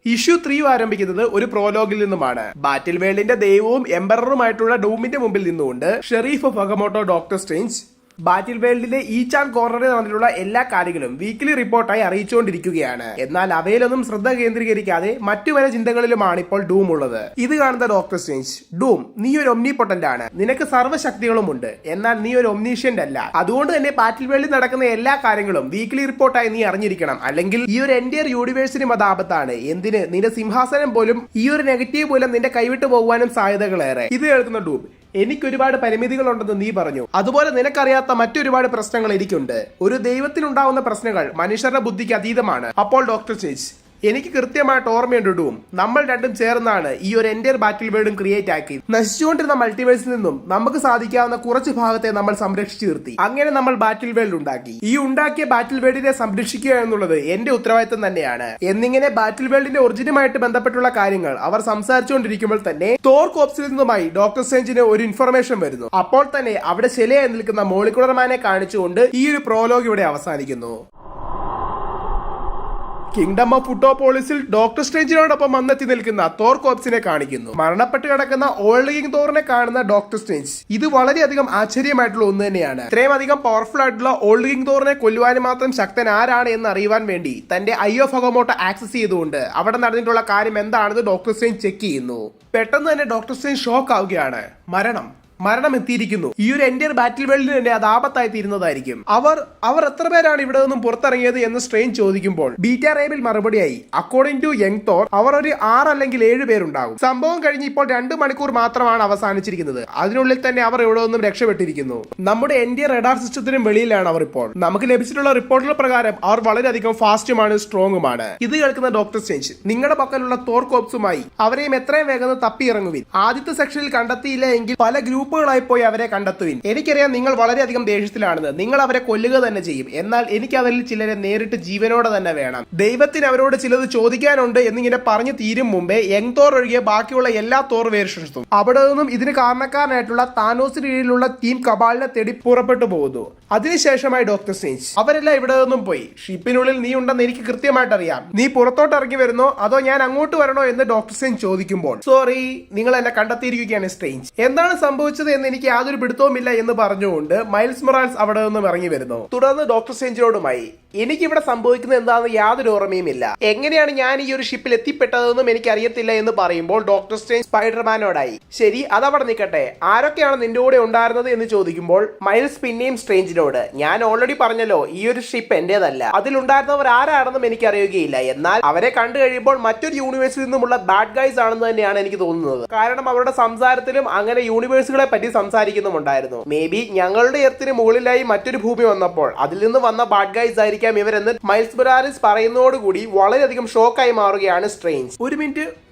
ഇഷ്യൂ 3 ആരംഭിക്കുന്നത് ഒരു പ്രോലോഗിൽ നിന്നുമാണ്. ബാറ്റിൽ വേൾഡിന്റെ ദൈവവും എംബററുമായിട്ടുള്ള ഡൂമിന്റെ മുമ്പിൽ നിന്നുകൊണ്ട് Sheriff of Agamotto Doctor Strange battle വേൾഡിലെ ഈച്ച് ആൻഡ് കോർണറിൽ നടന്നിട്ടുള്ള എല്ലാ കാര്യങ്ങളും വീക്കിലി റിപ്പോർട്ടായി അറിയിച്ചുകൊണ്ടിരിക്കുകയാണ്. എന്നാൽ അവയിലൊന്നും ശ്രദ്ധ കേന്ദ്രീകരിക്കാതെ മറ്റു പല ചിന്തകളിലുമാണ് ഇപ്പോൾ ഡൂം ഉള്ളത്. ഇത് കാണുന്ന ഡോക്ടർ സ്ട്രേഞ്ച്, ഡൂം, നീ ഒരു ഒമ്നിപൊട്ടന്റ് ആണ്, നിനക്ക് സർവ്വശക്തികളും ഉണ്ട്, എന്നാൽ നീ ഒരു ഒമ്നീഷ്യന്റ് അല്ല. അതുകൊണ്ട് തന്നെ ബാറ്റിൽ വേൾഡിൽ നടക്കുന്ന എല്ലാ കാര്യങ്ങളും വീക്കിലി റിപ്പോർട്ടായി നീ അറിഞ്ഞിരിക്കണം, അല്ലെങ്കിൽ ഈ ഒരു എൻറ്റയർ യൂണിവേഴ്സിനും അത് ആപത്താണ്. എന്തിന്, നിന്റെ സിംഹാസനം പോലും ഈ ഒരു നെഗറ്റീവ് മൂലം നിന്റെ കൈവിട്ടു പോകുവാനും സാധ്യതകളേറെ. ഇത് കേൾക്കുന്ന ഡൂം, എനിക്കൊരുപാട് പരിമിതികളുണ്ടെന്ന് നീ പറഞ്ഞു, അതുപോലെ നിനക്കറിയാത്ത മറ്റൊരുപാട് പ്രശ്നങ്ങൾ എനിക്കുണ്ട്. ഒരു ദൈവത്തിനുണ്ടാവുന്ന പ്രശ്നങ്ങൾ മനുഷ്യരുടെ ബുദ്ധിക്ക് അതീതമാണ്. അപ്പോൾ ഡോക്ടർ സ്ട്രേഞ്ച്, എനിക്ക് കൃത്യമായിട്ട് ഓർമ്മയുണ്ട് ഡൂം, നമ്മൾ രണ്ടും ചേർന്നാണ് ഈ ഒരു എൻറ്റയർ ബാറ്റിൽ വേൾഡും ക്രിയേറ്റ് ആക്കി. നശിച്ചുകൊണ്ടിരുന്ന മൾട്ടിവേഴ്സിൽ നിന്നും നമുക്ക് സാധിക്കാവുന്ന കുറച്ച് ഭാഗത്തെ നമ്മൾ സംരക്ഷിച്ചു നിർത്തി. അങ്ങനെ നമ്മൾ ബാറ്റിൽ വേൾഡ് ഉണ്ടാക്കി. ഈ ഉണ്ടാക്കിയ ബാറ്റിൽ വേൾഡിനെ സംരക്ഷിക്കുക എന്നുള്ളത് എന്റെ ഉത്തരവാദിത്തം തന്നെയാണ്. എന്നിങ്ങനെ ബാറ്റിൽ വേൾഡിന്റെ ഒറിജിനുമായിട്ട് ബന്ധപ്പെട്ടുള്ള കാര്യങ്ങൾ അവർ സംസാരിച്ചുകൊണ്ടിരിക്കുമ്പോൾ തന്നെ തോർ കോപ്സിൽ നിന്നുമായി ഡോക്ടർ സ്ട്രേഞ്ചിന് ഒരു ഇൻഫർമേഷൻ വരുന്നു. അപ്പോൾ തന്നെ അവിടെ ശിലയായി നിൽക്കുന്ന മോളിക്കുലർ മാനെ കാണിച്ചുകൊണ്ട് ഈ ഒരു പ്രോലോഗ് ഇവിടെ അവസാനിക്കുന്നു. കിങ്ഡം ഓഫ് ഫുട്ടോപോളിസിൽ ഡോക്ടർ സ്ട്രേഞ്ചിനോടൊപ്പം വന്നെത്തി നിൽക്കുന്ന തോർ കോപ്സിനെ കാണിക്കുന്നു. മരണപ്പെട്ട് കിടക്കുന്ന ഓൾഡ് കിങ് തോറിനെ കാണുന്ന ഡോക്ടർ സ്ട്രേഞ്ച്, ഇത് വളരെയധികം ആശ്ചര്യമായിട്ടുള്ള ഒന്ന് തന്നെയാണ്. ഇത്രയും അധികം പവർഫുൾ ആയിട്ടുള്ള ഓൾഡ് കിങ് തോറിനെ കൊല്ലുവാനും മാത്രം ശക്തൻ ആരാണ് എന്ന് അറിയുവാൻ വേണ്ടി തന്റെ ഐ ഓഫ് ഫഗമോട്ടോ ആക്സസ് ചെയ്തുകൊണ്ട് അവിടെ നടന്നിട്ടുള്ള കാര്യം എന്താണെന്ന് ഡോക്ടർ സ്ട്രേഞ്ച് ചെക്ക് ചെയ്യുന്നു. പെട്ടെന്ന് തന്നെ ഡോക്ടർ സ്ട്രേഞ്ച് ഷോക്ക് ആവുകയാണ്. മരണം എത്തിയിരിക്കുന്നു. ഈ ഒരു എൻറ്റയർ ബാറ്റിൽ വേൾഡിൽ തന്നെ അത് ആപത്തായി തീരുന്നതായിരിക്കും. അവർ എത്ര പേരാണ് ഇവിടെ നിന്നും പുറത്തിറങ്ങിയത് എന്ന് സ്ട്രേഞ്ച് ചോദിക്കുമ്പോൾ ബീറ്റ റേബിൽ മറുപടിയായി, അക്കോർഡിംഗ് ടു യങ് തോർ അവർ ഒരു 6 അല്ലെങ്കിൽ 7 പേരുണ്ടാകും. സംഭവം കഴിഞ്ഞ് ഇപ്പോൾ 2 മണിക്കൂർ മാത്രമാണ് അവസാനിച്ചിരിക്കുന്നത്. അതിനുള്ളിൽ തന്നെ അവർ ഇവിടെ നിന്നും രക്ഷപ്പെട്ടിരിക്കുന്നു. നമ്മുടെ എൻറ്റയർ റഡാർ സിസ്റ്റത്തിനും വെളിയിലാണ് അവർ ഇപ്പോൾ. നമുക്ക് ലഭിച്ചിട്ടുള്ള റിപ്പോർട്ടുകൾ പ്രകാരം അവർ വളരെയധികം ഫാസ്റ്റുമാണ്, സ്ട്രോങ്ങുമാണ്. ഇത് കേൾക്കുന്ന ഡോക്ടർ സ്ട്രേഞ്ച്, നിങ്ങളുടെ പക്കലുള്ള തോർ കോപ്സുമായി അവരെയും എത്രയും വേഗം തപ്പി ഇറങ്ങുവിൻ. ആദ്യത്തെ സെക്ഷനിൽ കണ്ടെത്തിയില്ല എങ്കിൽ പല ഗ്രൂപ്പുകളായി പോയി അവരെ കണ്ടെത്തുവിൻ. എനിക്കറിയാം നിങ്ങൾ വളരെയധികം ദേഷ്യത്തിലാണെന്ന്, നിങ്ങൾ അവരെ കൊല്ലുക തന്നെ ചെയ്യും. എന്നാൽ എനിക്ക് അവരിൽ ചിലരെ നേരിട്ട് ജീവനോടെ തന്നെ വേണം. ദൈവത്തിന് അവരോട് ചിലത് ചോദിക്കാനുണ്ട് എന്നിങ്ങനെ പറഞ്ഞു തീരും മുമ്പേ യങ് തോർ ഒഴികെ ബാക്കിയുള്ള എല്ലാ തോർ വേർഷൻസും അവിടെ നിന്നും ഇതിന് കാരണക്കാരനായിട്ടുള്ള താനോസിന് കീഴിലുള്ള ടീം കബാലിനെ തേടി പുറപ്പെട്ടു പോകുന്നു. അതിനുശേഷമായി ഡോക്ടർ സ്ട്രേഞ്ച്, അവരെല്ലാം ഇവിടെ നിന്നും പോയി. ഷിപ്പിനുള്ളിൽ നീ ഉണ്ടെന്ന് എനിക്ക് കൃത്യമായിട്ട് അറിയാം. നീ പുറത്തോട്ട് ഇറങ്ങി വരുന്നോ അതോ ഞാൻ അങ്ങോട്ട് വരണോ എന്ന് ഡോക്ടർ സ്ട്രേഞ്ച് ചോദിക്കുമ്പോൾ, സോറി, നിങ്ങൾ എന്നെ കണ്ടെത്തിയിരിക്കുകയാണ് സ്ട്രേഞ്ച്. എന്താണ് സംഭവിച്ചത് എന്ന് എനിക്ക് യാതൊരു പിടുത്തവുമില്ല എന്ന് പറഞ്ഞുകൊണ്ട് മൈൽസ് മൊറാൽസ് അവിടെ നിന്നും ഇറങ്ങി വരുന്നു. തുടർന്ന് ഡോക്ടർ സ്ട്രേഞ്ചിനോടുമായി, എനിക്കിവിടെ സംഭവിക്കുന്നത് എന്താണെന്ന് യാതൊരു ഓർമ്മയുമില്ല, എങ്ങനെയാണ് ഞാൻ ഈ ഒരു ഷിപ്പിൽ എത്തിപ്പെട്ടതെന്നും എനിക്ക് അറിയത്തില്ല എന്ന് പറയുമ്പോൾ ഡോക്ടർ സ്ട്രേഞ്ച് സ്പൈഡർമാനോടായി, ശരി അതവിടെ നിൽക്കട്ടെ, ആരൊക്കെയാണ് നിന്റെ കൂടെ ഉണ്ടായിരുന്നത് എന്ന് ചോദിക്കുമ്പോൾ മൈൽസ് പിന്നെയും സ്ട്രേഞ്ചിനോട്, ഞാൻ ഓൾറെഡി പറഞ്ഞല്ലോ ഈ ഒരു ഷിപ്പ് എന്റേതല്ല, അതിലുണ്ടായിരുന്നവർ ആരാണെന്നും എനിക്ക് അറിയുകയില്ല, എന്നാൽ അവരെ കണ്ടു കഴിയുമ്പോൾ മറ്റൊരു യൂണിവേഴ്സിൽ നിന്നുമുള്ള ബാഡ് ഗൈസ് ആണെന്ന് തന്നെയാണ് എനിക്ക് തോന്നുന്നത്. കാരണം അവരുടെ സംസാരത്തിലും അങ്ങനെ യൂണിവേഴ്സുകളെ പറ്റി സംസാരിക്കുന്നുമുണ്ടായിരുന്നു. മേ ബി ഞങ്ങളുടെ എർത്തിന് മുകളിലായി മറ്റൊരു ഭൂമി വന്നപ്പോൾ അതിൽ നിന്ന് വന്ന ബാഡ് ഗൈസ് ആയിരിക്കും ഇവരെന്ന് മൈൽസ് മൊറാലിസ് പറയുന്നതോടുകൂടി വളരെയധികം ഷോക്കായി മാറുകയാണ് സ്ട്രേഞ്ച്. ഒരു മിനിറ്റ്,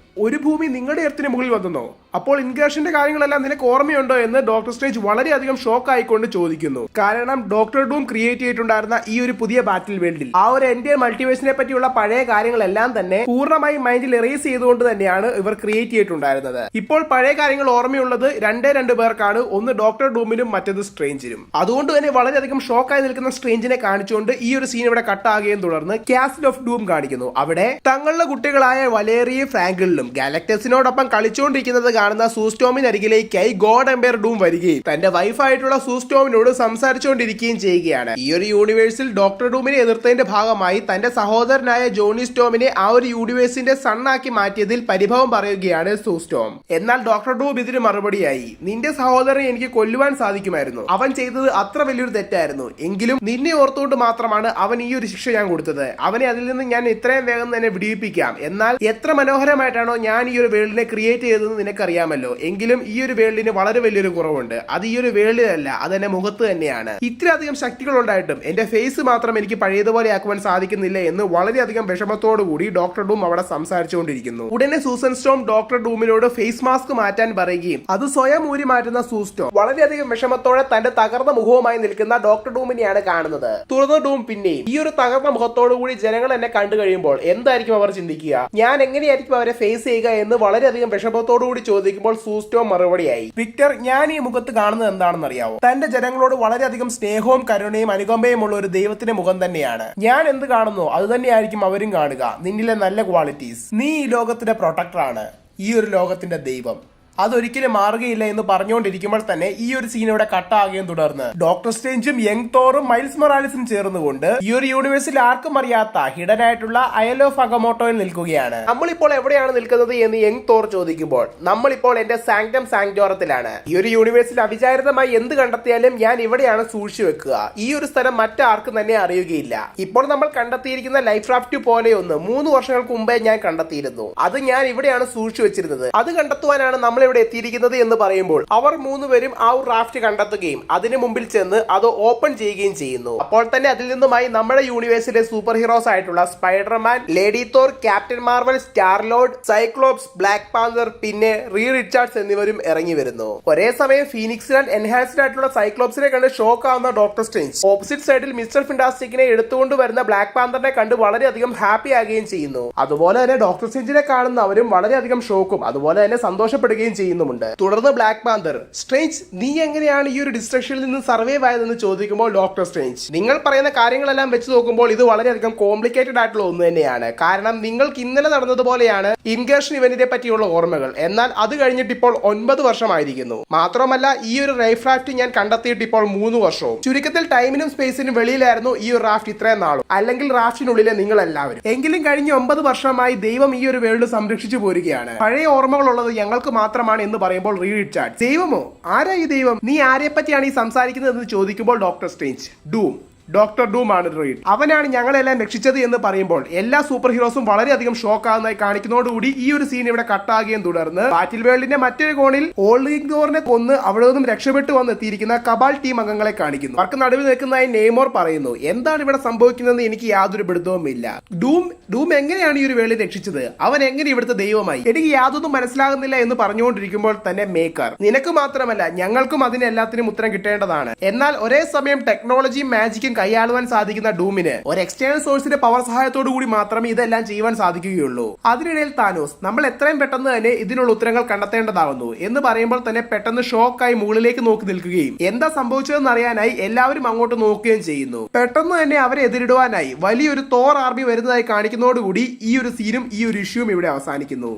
ഒരു ഭൂമി നിങ്ങളുടെ എർത്തിന് മുകളിൽ വന്നോ? അപ്പോൾ ഇൻഗ്രേഷന്റെ കാര്യങ്ങളെല്ലാം നിനക്ക് ഓർമ്മയുണ്ടോ എന്ന് ഡോക്ടർ സ്ട്രേഞ്ച് വളരെയധികം ഷോക്ക് ആയിക്കൊണ്ട് ചോദിക്കുന്നു. കാരണം ഡോക്ടർ ഡൂം ക്രിയേറ്റ് ചെയ്തിട്ടുണ്ടായിരുന്ന ഈ ഒരു പുതിയ ബാറ്റിൽ വേൾഡിൽ ആ ഒരു എൻറ്റയർ മൾട്ടിവേഴ്സിനെ പറ്റിയുള്ള പഴയ കാര്യങ്ങളെല്ലാം തന്നെ പൂർണ്ണമായും മൈൻഡിൽ എറേസ് ചെയ്തുകൊണ്ട് തന്നെയാണ് ഇവർ ക്രിയേറ്റ് ചെയ്തിട്ടുണ്ടായിരുന്നത്. ഇപ്പോൾ പഴയ കാര്യങ്ങൾ ഓർമ്മയുള്ളത് 2 പേർക്കാണ്, ഒന്ന് ഡോക്ടർ ഡൂമിനും മറ്റത് സ്ട്രേഞ്ചിനും. അതുകൊണ്ട് തന്നെ വളരെയധികം ഷോക്കായി നിൽക്കുന്ന സ്ട്രേഞ്ചിനെ കാണിച്ചുകൊണ്ട് ഈ ഒരു സീൻ ഇവിടെ കട്ടാകുകയും തുടർന്ന് കാസിൽ ഓഫ് ഡൂം കാണിക്കുന്നു. അവിടെ തങ്ങളുടെ കുട്ടികളായ വലേറിയും ഫ്രാങ്കിളിനും ഗാലക്ടസിനോടൊപ്പം കളിച്ചുകൊണ്ടിരിക്കുന്നത് കാണുന്ന സൂസ്റ്റോമിനരികിലേക്കായി ഗോഡ് എംപയർ ഡൂം വരികയും തന്റെ വൈഫായിട്ടുള്ള സൂസ്റ്റോമിനോട് സംസാരിച്ചുകൊണ്ടിരിക്കുകയും ചെയ്യുകയാണ്. ഈ ഒരു യൂണിവേഴ്സിൽ ഡോക്ടർ ഡൂമിനെ എതിർത്തതിന്റെ ഭാഗമായി തന്റെ സഹോദരനായ ജോണി സ്റ്റോമിനെ ആ ഒരു യൂണിവേഴ്സിന്റെ സണ്ണാക്കി മാറ്റിയതിൽ പരിഭവം പറയുകയാണ് സൂസ്റ്റോം. എന്നാൽ ഡോക്ടർ ഡൂം ഇതിന് മറുപടിയായി, നിന്റെ സഹോദരനെ എനിക്ക് കൊല്ലുവാൻ സാധിക്കുമായിരുന്നു, അവൻ ചെയ്തത് അത്ര വലിയൊരു തെറ്റായിരുന്നു, എങ്കിലും നിന്നെ ഓർത്തുകൊണ്ട് മാത്രമാണ് അവൻ ഈ ഒരു ശിക്ഷ ഞാൻ കൊടുത്തത്, അവനെ അതിൽ നിന്ന് ഞാൻ ഇത്രയും വേഗം തന്നെ വിടിയിപ്പിക്കാം. എന്നാൽ എത്ര മനോഹരമായിട്ടാണോ ഞാൻ ഈ ഒരു വേൾഡിനെ ക്രിയേറ്റ് ചെയ്തതെന്ന് നിനക്കറിയാമല്ലോ, എങ്കിലും ഈ ഒരു വേൾഡിന് വളരെ വലിയൊരു കുറവുണ്ട്, അത് ഈ ഒരു വേൾഡിലല്ല, അതെന്റെ മുഖത്ത് തന്നെയാണ്. ഇത്രയധികം ശക്തികൾ ഉണ്ടായിട്ടും എന്റെ ഫേസ് മാത്രം എനിക്ക് പഴയതുപോലെ ആക്കുവാൻ സാധിക്കുന്നില്ല എന്ന് വളരെയധികം വിഷമത്തോടു കൂടി ഡോക്ടർ ഡൂം അവിടെ സംസാരിച്ചുകൊണ്ടിരിക്കുന്നു. ഉടനെ സൂസൻ സ്റ്റോം ഡോക്ടർ ഡൂമിനോട് ഫേസ് മാസ്ക് മാറ്റാൻ പറയുകയും അത് സ്വയം ഊരി മാറ്റുന്ന സൂസ്റ്റോം വളരെയധികം വിഷമത്തോടെ തന്റെ തകർന്ന മുഖവുമായി നിൽക്കുന്ന ഡോക്ടർ ഡൂമിനെയാണ് കാണുന്നത്. തുടർന്ന് ഡൂം പിന്നെയും ഈ ഒരു തകർന്ന മുഖത്തോടു കൂടി ജനങ്ങൾ എന്നെ കണ്ടു കഴിയുമ്പോൾ എന്തായിരിക്കും അവർ ചിന്തിക്കുക, ഞാൻ എങ്ങനെയായിരിക്കും അവരെ ഫേസ് ചെയ്യുക എന്ന് വളരെയധികം വിഷമത്തോടു കൂടി ചോദിക്കുമ്പോൾ സൂസ്റ്റോം മറുപടിയായി, വിക്ടർ, ഞാൻ ഈ മുഖത്ത് കാണുന്നത് എന്താണെന്ന് അറിയാവോ, തന്റെ ജനങ്ങളോട് വളരെയധികം സ്നേഹവും കരുണയും അനുകമ്പയും ഉള്ള ഒരു ദൈവത്തിന്റെ മുഖം തന്നെയാണ്. ഞാൻ എന്ത് കാണുന്നു അത് തന്നെയായിരിക്കും അവരും കാണുക, നിന്നിലെ നല്ല ക്വാളിറ്റീസ്. നീ ഈ ലോകത്തിന്റെ പ്രൊട്ടക്ടറാണ്, ഈ ഒരു ലോകത്തിന്റെ ദൈവം, അതൊരിക്കലും മാറുകയില്ല എന്ന് പറഞ്ഞുകൊണ്ടിരിക്കുമ്പോൾ തന്നെ ഈ ഒരു സീൻ ഇവിടെ കട്ടാകുകയും തുടർന്ന് ഡോക്ടർ സ്ട്രേഞ്ചും യങ് തോറും മൈൽസ് മൊറാലിസും ചേർന്നുകൊണ്ട് ഈ ഒരു യൂണിവേഴ്സിൽ ആർക്കും അറിയാത്ത ഹിഡൻ ആയിട്ടുള്ള അയൽ ഓഫ് അഗമോട്ടോയിൽ നിൽക്കുകയാണ്. നമ്മളിപ്പോൾ എവിടെയാണ് നിൽക്കുന്നത് എന്ന് യങ് തോർ ചോദിക്കുമ്പോൾ നമ്മളിപ്പോൾ എന്റെ സാങ്ക്ടം സാങ്ക്ടോറത്തിലാണ്. ഈ ഒരു യൂണിവേഴ്സിൽ അവിചാരിതമായി എന്ത് കണ്ടെത്തിയാലും ഞാൻ ഇവിടെയാണ് സൂക്ഷിച്ചു വെക്കുക, ഈ ഒരു സ്ഥലം മറ്റാർക്കും തന്നെ അറിയുകയില്ല. ഇപ്പോൾ നമ്മൾ കണ്ടെത്തിയിരിക്കുന്ന ലൈഫ് റാഫ്റ്റ് പോലെയൊന്ന് 3 വർഷങ്ങൾക്ക് മുമ്പേ ഞാൻ കണ്ടെത്തിയിരുന്നു, അത് ഞാൻ ഇവിടെയാണ് സൂക്ഷിച്ചു വെച്ചിരുന്നത്, അത് കണ്ടെത്തുവാനാണ് നമ്മൾ ഇവിടെ എത്തിയിരിക്കുന്നത് എന്ന് പറയുമ്പോൾ അവർ 3 പേരും ആ ഒരു റാഫ്റ്റ് കണ്ടെത്തുകയും അതിന് മുമ്പിൽ ചെന്ന് അത് ഓപ്പൺ ചെയ്യുകയും ചെയ്യുന്നു. അപ്പോൾ തന്നെ അതിൽ നിന്നുമായി നമ്മുടെ യൂണിവേഴ്സിലെ സൂപ്പർ ഹീറോസ് ആയിട്ടുള്ള Spiderman, Lady Thor, Captain Marvel, Star Lord, Cyclops, Black Panther, പിന്നെ റിച്ചാർഡ്സ് എന്നിവരും ഇറങ്ങി വരുന്നു. ഒരേ സമയം ഫീനിക്സ് ആൻഡ് എൻഹാൻസ്ഡ് ആയിട്ടുള്ള സൈക്ലോപ്സിനെ കണ്ട് ഷോക്ക് ആവുന്ന ഡോക്ടർ സ്ട്രേഞ്ച് ഓപ്പോസിറ്റ് സൈഡിൽ മിസ്റ്റർ ഫിന്റാസ്റ്റിക്കിനെ എടുത്തുകൊണ്ട് വരുന്ന ബ്ലാക്ക് പാന്തറിനെ കണ്ട് വളരെയധികം ഹാപ്പി ആകുകയും ചെയ്യുന്നു. അതുപോലെ തന്നെ ഡോക്ടർ സ്ട്രേഞ്ചിനെ കാണുന്നവരും വളരെയധികം ഷോക്കും അതുപോലെ തന്നെ സന്തോഷപ്പെടുകയും ചെയ്യുന്നുമുണ്ട്. തുടർന്ന് ബ്ലാക്ക് പാന്തർ, സ്ട്രേഞ്ച്, നീ എങ്ങനെയാണ് ഈ ഒരു ഡിസ്ട്രക്ഷനിൽ നിന്ന് സർവൈവ് ആയതെന്ന് ചോദിക്കുമ്പോൾ ഡോക്ടർ സ്ട്രേഞ്ച്, നിങ്ങൾ പറയുന്ന കാര്യങ്ങളെല്ലാം വെച്ച് നോക്കുമ്പോൾ ഇത് വളരെയധികം കോംപ്ലിക്കേറ്റഡ് ആയിട്ടുള്ള ഒന്ന് തന്നെയാണ്. കാരണം നിങ്ങൾക്ക് ഇന്നലെ നടന്നതുപോലെയാണ് ഇൻഗേഷൻ ഇവന്റിനെ പറ്റിയുള്ള ഓർമ്മകൾ, എന്നാൽ അത് കഴിഞ്ഞിട്ട് ഇപ്പോൾ 9 വർഷമായിരിക്കുന്നു. മാത്രമല്ല ഈ ഒരു ലൈഫ് റാഫ്റ്റ് ഞാൻ കണ്ടെത്തിയിട്ട് ഇപ്പോൾ 3 വർഷവും. ചുരുക്കത്തിൽ ടൈമിനും സ്പേസിനും വെളിയിലായിരുന്നു ഈ ഒരു റാഫ്റ്റ് ഇത്രയും നാളും, അല്ലെങ്കിൽ റാഫ്റ്റിനുള്ളിലെ നിങ്ങൾ എല്ലാവരും. എങ്കിലും കഴിഞ്ഞ 9 വർഷമായി ദൈവം ഈ ഒരു വേൾഡ് സംരക്ഷിച്ചു പോരുകയാണ്. പഴയ ഓർമ്മകളുള്ളത് ഞങ്ങൾക്ക് മാത്രമാണ് എന്ന് പറയുമ്പോൾ റിച്ചാർഡ്, ദൈവമോ, ആരാ ഈ ദൈവം, നീ ആരെ പറ്റിയാണ് ഈ സംസാരിക്കുന്നത് എന്ന് ചോദിക്കുമ്പോൾ ഡോക്ടർ സ്ട്രേഞ്ച്, ഡോക്ടർ ഡൂം ആണ് റീഡ്, അവനാണ് ഞങ്ങളെല്ലാം രക്ഷിച്ചത് എന്ന് പറയുമ്പോൾ എല്ലാ സൂപ്പർ ഹീറോസും വളരെയധികം ഷോക്ക് ആകുന്നതായി കാണിക്കുന്നതോടുകൂടി ഈ ഒരു സീൻ ഇവിടെ കട്ടാകുകയും തുടർന്ന് ബാറ്റിൽ വേൾഡിന്റെ മറ്റൊരു കോണിൽ ഓൾഡിംഗോറിനെ കൊന്ന് അവിടെ നിന്നും രക്ഷപ്പെട്ടു വന്നെത്തിയിരിക്കുന്ന കബാൽ ടീം അംഗങ്ങളെ കാണിക്കുന്നു. അവർക്ക് നടുവിൽ നിൽക്കുന്നതായി നെയ്മോർ പറയുന്നു, എന്താണ് ഇവിടെ സംഭവിക്കുന്നതെന്ന് എനിക്ക് യാതൊരു പിടുത്തവുമില്ല. ഡൂം എങ്ങനെയാണ് ഈ ഒരു വേൾഡ് രക്ഷിച്ചത്, അവൻ എങ്ങനെ ഇവിടുത്തെ ദൈവമായി, എനിക്ക് യാതൊന്നും മനസ്സിലാകുന്നില്ല എന്ന് പറഞ്ഞുകൊണ്ടിരിക്കുമ്പോൾ തന്നെ മേക്കർ, നിനക്ക് മാത്രമല്ല ഞങ്ങൾക്കും അതിന് എല്ലാത്തിനും ഉത്തരം കിട്ടേണ്ടതാണ്. എന്നാൽ ഒരേ സമയം ടെക്നോളജിയും മാജിക്കും കൈയാളുവാൻ സാധിക്കുന്ന ഡൂമിന് ഒരു എക്സ്റ്റേണൽ സോഴ്സിന്റെ പവർ സഹായത്തോടു കൂടി മാത്രമേ ഇതെല്ലാം ചെയ്യുവാൻ സാധിക്കുകയുള്ളൂ. അതിനിടയിൽ താനോസ്, നമ്മൾ എത്രയും പെട്ടെന്ന് തന്നെ ഇതിനുള്ള ഉത്തരങ്ങൾ കണ്ടെത്തേണ്ടതാകുന്നു എന്ന് പറയുമ്പോൾ തന്നെ പെട്ടെന്ന് ഷോക്കായി മുകളിലേക്ക് നോക്കി നിൽക്കുകയും എന്താ സംഭവിച്ചതെന്ന് അറിയാനായി എല്ലാവരും അങ്ങോട്ട് നോക്കുകയും ചെയ്യുന്നു. പെട്ടെന്ന് തന്നെ അവരെ എതിരിടുവാനായി വലിയൊരു തോർ ആർമി വരുന്നതായി കാണിക്കുന്നതോടുകൂടി ഈ ഒരു സീനും ഈ ഒരു ഇഷ്യൂവും ഇവിടെ അവസാനിക്കുന്നു.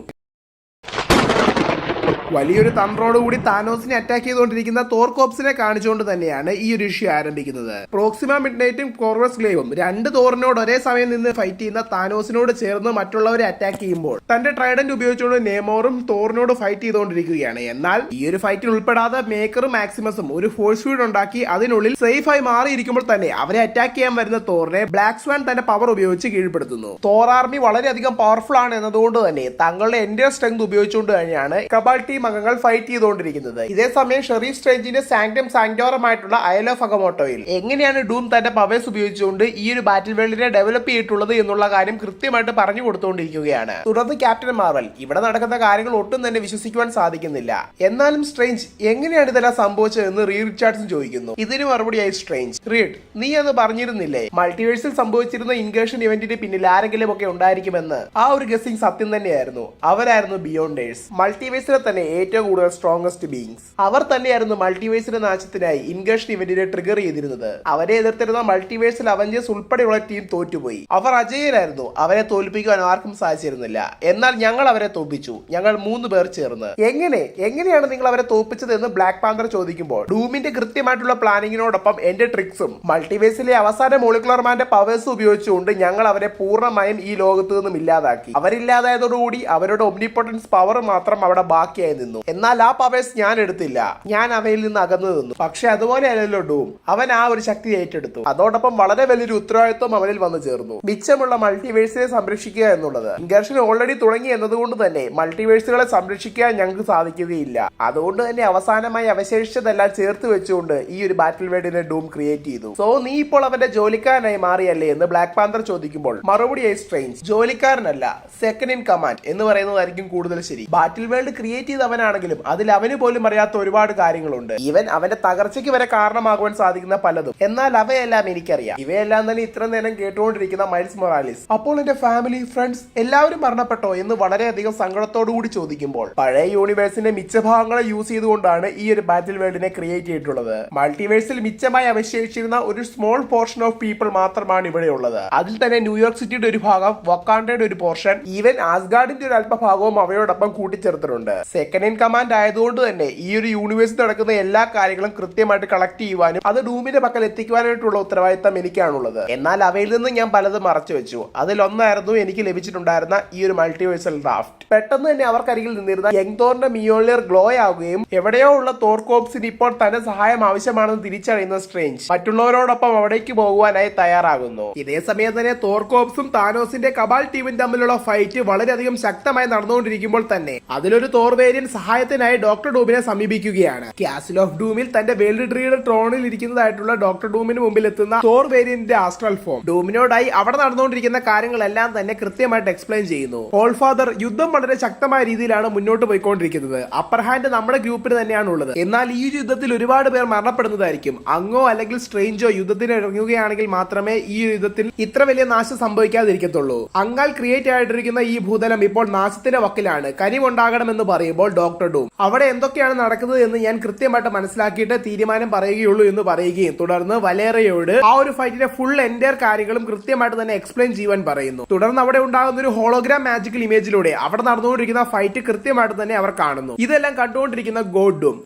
വലിയൊരു തന്ത്രോടുകൂടി താനോസിനെ അറ്റാക്ക് ചെയ്തുകൊണ്ടിരിക്കുന്ന തോർ കോപ്സിനെ കാണിച്ചുകൊണ്ട് തന്നെയാണ് ഈ ഒരു ഇഷ്യൂ ആരംഭിക്കുന്നത്. പ്രോക്സിമ മിഡ്നൈറ്റും കോർവസ് ഗ്ലേവും 2 തോറിനോട് ഒരേ സമയം നിന്ന് ഫൈറ്റ് ചെയ്യുന്ന താനോസിനോട് ചേർന്ന് മറ്റുള്ളവരെ അറ്റാക്ക് ചെയ്യുമ്പോൾ തന്റെ ട്രൈഡന്റ് ഉപയോഗിച്ചുകൊണ്ട് നെയ്മോറും തോറിനോട് ഫൈറ്റ് ചെയ്തുകൊണ്ടിരിക്കുകയാണ്. എന്നാൽ ഈ ഒരു ഫൈറ്റിൽ ഉൾപ്പെടാതെ മേക്കറും മാക്സിമസും ഒരു ഫോഴ്സ് ഫീൽഡ് ഉണ്ടാക്കി അതിനുള്ളിൽ സേഫ് ആയി മാറിയിരിക്കുമ്പോൾ തന്നെ അവരെ അറ്റാക്ക് ചെയ്യാൻ വരുന്ന തോറിനെ ബ്ലാക്ക് സ്വാൻ തന്റെ പവർ ഉപയോഗിച്ച് കീഴ്പ്പെടുത്തുന്നു. തോർ ആർമി വളരെയധികം പവർഫുൾ ആണ് എന്നതുകൊണ്ട് തന്നെ തങ്ങളുടെ എൻഡർ സ്ട്രെങ്ത് ഉപയോഗിച്ചുകൊണ്ട് തന്നെയാണ് കബാൽ ടീം അംഗങ്ങൾ ഫൈറ്റ് ചെയ്തുകൊണ്ടിരിക്കുന്നത്. ഇതേ സമയം ഷെറീഫ് സ്ട്രേഞ്ചിന്റെ സാങ്ക്ടം സാങ്ക്ടോറമായിട്ടുള്ള അയൽ ഓഫ് അഗമോട്ടോയിൽ എങ്ങനെയാണ് ഡൂം തന്റെ പവേഴ്സ് ഉപയോഗിച്ചുകൊണ്ട് ഈ ഒരു ബാറ്റിൽ വേൾഡിനെ ഡെവലപ്പ് ചെയ്തിട്ടുള്ളത് എന്നുള്ള കാര്യം കൃത്യമായിട്ട് പറഞ്ഞു കൊടുത്തുകൊണ്ടിരിക്കുകയാണ്. തുടർന്ന് ക്യാപ്റ്റൻ മാർവൽ, ഇവിടെ നടക്കുന്ന കാര്യങ്ങൾ ഒട്ടും തന്നെ വിശ്വസിക്കുവാൻ സാധിക്കുന്നില്ല, എന്നാലും സ്ട്രേഞ്ച് എങ്ങനെയാണ് ഇതെല്ലാം സംഭവിച്ചതെന്ന് റിച്ചാർഡ്സും ചോദിക്കുന്നു. ഇതിന് മറുപടിയായി സ്ട്രേഞ്ച്, നീ അത് പറഞ്ഞിരുന്നില്ലേ മൾട്ടിവേഴ്സിൽ സംഭവിച്ചിരുന്ന ഇൻഗേഷൻ ഇവന്റിന് പിന്നിൽ ആരെങ്കിലും ഒക്കെ ഉണ്ടായിരിക്കുമെന്ന്. ആ ഒരു ഗസ്സിംഗ് സത്യം തന്നെയായിരുന്നു, അവരായിരുന്നു ബിയോണ്ടേഴ്സ്. മൾട്ടിവേഴ്സിലെ തന്നെ ഏറ്റവും കൂടുതൽ സ്ട്രോങ്സ്റ്റ് ബീയിങ്സ്. അവർ തന്നെയായിരുന്നു മൾട്ടിവേഴ്സിന്റെ നാശത്തിനായി ഇൻഗേഷൻ ഇവന്റിനെ ട്രിഗർ ചെയ്തിരുന്നത്. അവരെ എതിർത്തിരുന്ന മൾട്ടിവേഴ്സിൽ അവഞ്ചേഴ്സ് ഉൾപ്പെടെയുള്ള ടീം തോറ്റുപോയി. അവർ അജയരായിരുന്നു. അവരെ തോൽപ്പിക്കുവാൻ ആർക്കും സാധിച്ചിരുന്നില്ല. എന്നാൽ ഞങ്ങൾ അവരെ തോൽപ്പിച്ചു. ഞങ്ങൾ 3 പേർ ചേർന്ന്. എങ്ങനെയാണ് നിങ്ങൾ അവരെ തോൽപ്പിച്ചത് എന്ന് ബ്ലാക്ക് പാന്തർ ചോദിക്കുമ്പോൾ ഡൂമിന്റെ കൃത്യമായിട്ടുള്ള പ്ലാനിങ്ങിനോടൊപ്പം എന്റെ ട്രിക്സും മൾട്ടിവേഴ്സിലെ അവസാന മോളിക്കുലർ മാന്റെ പവേഴ്സ് ഉപയോഗിച്ചുകൊണ്ട് ഞങ്ങൾ അവരെ പൂർണ്ണമായും ഈ ലോകത്ത് നിന്നും ഇല്ലാതാക്കി. അവരില്ലാതായതോടുകൂടി അവരുടെ ഒംനിപൊട്ടൻസ് പവർ മാത്രം അവിടെ ബാക്കിയായി നിന്നു. എന്നാൽ ആ പവേഴ്സ് ഞാൻ എടുത്തില്ല. ഞാൻ അവയിൽ നിന്ന് അകന്നു നിന്നു. പക്ഷെ അതുപോലെ അല്ലല്ലോ ഡൂം. അവൻ ആ ഒരു ശക്തി ഏറ്റെടുത്തു. അതോടൊപ്പം വളരെ വലിയൊരു ഉത്തരവാദിത്വം അവനിൽ വന്നു ചേർന്നു. മിച്ചമുള്ള മൾട്ടിവേഴ്സിനെ സംരക്ഷിക്കുക എന്നുള്ളത്. ഇൻഗർഷൻ ഓൾറെഡി തുടങ്ങി എന്നതുകൊണ്ട് തന്നെ മൾട്ടിവേഴ്സുകളെ സംരക്ഷിക്കാൻ ഞങ്ങൾക്ക് സാധിക്കുകയില്ല. അതുകൊണ്ട് തന്നെ അവസാനമായി അവശേഷിച്ചതെല്ലാം ചേർത്ത് വെച്ചുകൊണ്ട് ഈ ഒരു ബാറ്റിൽ വേർഡിനെ ഡൂം ക്രിയേറ്റ് ചെയ്തു. സോ നീ ഇപ്പോൾ അവന്റെ ജോലിക്കാരനായി മാറിയല്ലേ എന്ന് ബ്ലാക്ക് പാന്തർ ചോദിക്കുമ്പോൾ മറുപടിയായി സ്ട്രേഞ്ച്, ജോലിക്കാരനല്ല, സെക്കൻഡ് ഇൻ കമാൻഡ് എന്ന് പറയുന്നതായിരിക്കും കൂടുതൽ ശരി. ബാറ്റിൽ വേൾഡ് ക്രിയേറ്റ് ചെയ്തവനാണെങ്കിലും അതിൽ അവന് പോലും അറിയാത്ത ഒരുപാട് കാര്യങ്ങളുണ്ട്. ഈവൻ അവന്റെ തകർച്ചയ്ക്ക് വരെ കാരണമാകുവാൻ സാധിക്കുന്ന പലതും. എന്നാൽ അവയെല്ലാം എനിക്കറിയാം. ഇവയെല്ലാം തന്നെ ഇത്ര നേരം കേട്ടുകൊണ്ടിരിക്കുന്ന മൈൽസ് മൊറാലിസ് അപ്പോൾ എന്റെ ഫാമിലി, ഫ്രണ്ട്സ് എല്ലാവരും മരണപ്പെട്ടോ എന്ന് വളരെയധികം സങ്കടത്തോടു കൂടി ചോദിക്കുമ്പോൾ പഴയ യൂണിവേഴ്സിന്റെ മിച്ചഭാഗങ്ങളെ യൂസ് ചെയ്തുകൊണ്ടാണ് ഈ ഒരു ബാറ്റിൽ വേൾഡിനെ ക്രിയേറ്റ് ചെയ്തിട്ടുള്ളത്. മൾട്ടിവേഴ്സിൽ മിച്ചമായി അവശേഷിച്ചിരുന്ന ഒരു സ്മോൾ പോർഷൻ ഓഫ് പീപ്പിൾ മാത്രമാണ് ഇവിടെ ഉള്ളത്. അതിൽ തന്നെ ന്യൂയോർക്ക് സിറ്റിയുടെ ഒരു ഭാഗം, വക്കാണ്ടയുടെ ഒരു പോർഷൻ, ഈവൻ ആസ്ഗാർഡിന്റെ ഒരു അല്പഭാഗവും അവയോടൊപ്പം കൂട്ടിച്ചേർത്തിട്ടുണ്ട്. സെക്കൻഡ് ഇൻ കമാൻഡ് ആയതുകൊണ്ട് തന്നെ ഈ ഒരു യൂണിവേഴ്സിൽ നടക്കുന്ന എല്ലാ കാര്യങ്ങളും കൃത്യമായിട്ട് കളക്ട് ചെയ്യുവാനും അത് ഡൂമിന്റെ പക്കൽ എത്തിക്കുവാനായിട്ടുള്ള ഉത്തരവാദിത്തം എനിക്കാണുള്ളത്. എന്നാൽ അവയിൽ നിന്ന് ഞാൻ പലതും മറച്ചു വെച്ചു. അതിലൊന്നായിരുന്നു എനിക്ക് ലഭിച്ചിട്ടുണ്ടായിരുന്ന ഈ ഒരു മൾട്ടിവേഴ്സൽ ഡ്രാഫ്റ്റ്. പെട്ടെന്ന് തന്നെ അവർക്കരികിൽ നിന്നിരുന്ന യങ് തോറിന്റെ മിയോളിയർ ഗ്ലോ ആവുകയും എവിടെയോ ഉള്ള തോർകോപ്സിന് ഇപ്പോൾ തന്റെ സഹായം ആവശ്യമാണെന്ന് തിരിച്ചറിയുന്ന സ്ട്രേഞ്ച് മറ്റുള്ളവരോടൊപ്പം അവിടേക്ക് പോകുവാനായി തയ്യാറാകുന്നു. ഇതേ സമയം തന്നെ തോർകോപ്സും താനോസിന്റെ കബാൽ ടീമും തമ്മിലുള്ള ഫൈറ്റ് വളരെയധികം ശക്തമായി നടന്നുകൊണ്ടിരിക്കുമ്പോൾ തന്നെ അതിലൊരു തോർ വേരിയന്റ് സഹായത്തിനായി ഡോക്ടർ ഡൂമിനെ സമീപിക്കുകയാണ്. കാസിൽ ഓഫ് ഡൂമിൽ തന്റെ വേൾഡ് ട്രീയുടെ ട്രോണിൽ ഇരിക്കുന്നതായിട്ടുള്ള ഡോക്ടർ ഡൂമിന് മുമ്പിൽ എത്തുന്ന തോർ വേരിയന്റിന്റെ ആസ്ട്രൽ ഫോം ഡൂമിനോടായി അവിടെ നടന്നുകൊണ്ടിരിക്കുന്ന കാര്യങ്ങളെല്ലാം തന്നെ കൃത്യമായിട്ട് എക്സ്പ്ലെയിൻ ചെയ്യുന്നു. ഓൾ ഫാദർ, യുദ്ധം വളരെ ശക്തമായ രീതിയിലാണ് മുന്നോട്ട് പോയിക്കൊണ്ടിരിക്കുന്നത്. അപ്പർ ഹാൻഡ് നമ്മുടെ ഗ്രൂപ്പിന് തന്നെയാണ് ഉള്ളത്. എന്നാൽ ഈ യുദ്ധത്തിൽ ഒരുപാട് പേർ മരണപ്പെടുന്നതായിരിക്കും. അങ്ങോ അല്ലെങ്കിൽ സ്ട്രേഞ്ചോ യുദ്ധത്തിന് ഇറങ്ങുകയാണെങ്കിൽ മാത്രമേ ഈ യുദ്ധത്തിൽ ഇത്ര വലിയ നാശം സംഭവിക്കാതിരിക്കത്തുള്ളൂ. അങ്ങാൽ ക്രിയേറ്റ് ആയിട്ടിരിക്കുന്ന ഈ ഭൂതലം ഇപ്പോൾ നാശത്തിന്റെ വക്കിലാണ്. കരിവുണ്ടാകണമെന്ന് പറയുമ്പോൾ ഡോക്ടർ ഡൂം അവിടെ എന്തൊക്കെയാണ് നടക്കുന്നത് എന്ന് ഞാൻ കൃത്യമായിട്ട് മനസ്സിലാക്കിയിട്ട് തീരുമാനം പറയുകയുള്ളൂ എന്ന് പറയുകയും തുടർന്ന് വലേറയോട് ആ ഒരു ഫൈറ്റിന്റെ ഫുൾ എൻറ്റയർ കാര്യങ്ങളും കൃത്യമായിട്ട് തന്നെ എക്സ്പ്ലെയിൻ ചെയ്യുവാൻ പറയുന്നു. തുടർന്ന് അവിടെ ഉണ്ടാകുന്ന ഒരു ഹോളോഗ്രാം മാജിക്കൽ ഇമേജിലൂടെ അവിടെ നടന്നുകൊണ്ടിരിക്കുന്ന ഫൈറ്റ് കൃത്യമായിട്ട് തന്നെ അവർ കാണുന്നു. ഇതെല്ലാം കണ്ടുകൊണ്ടിരിക്കുന്ന ഗോഡ് ഡൂം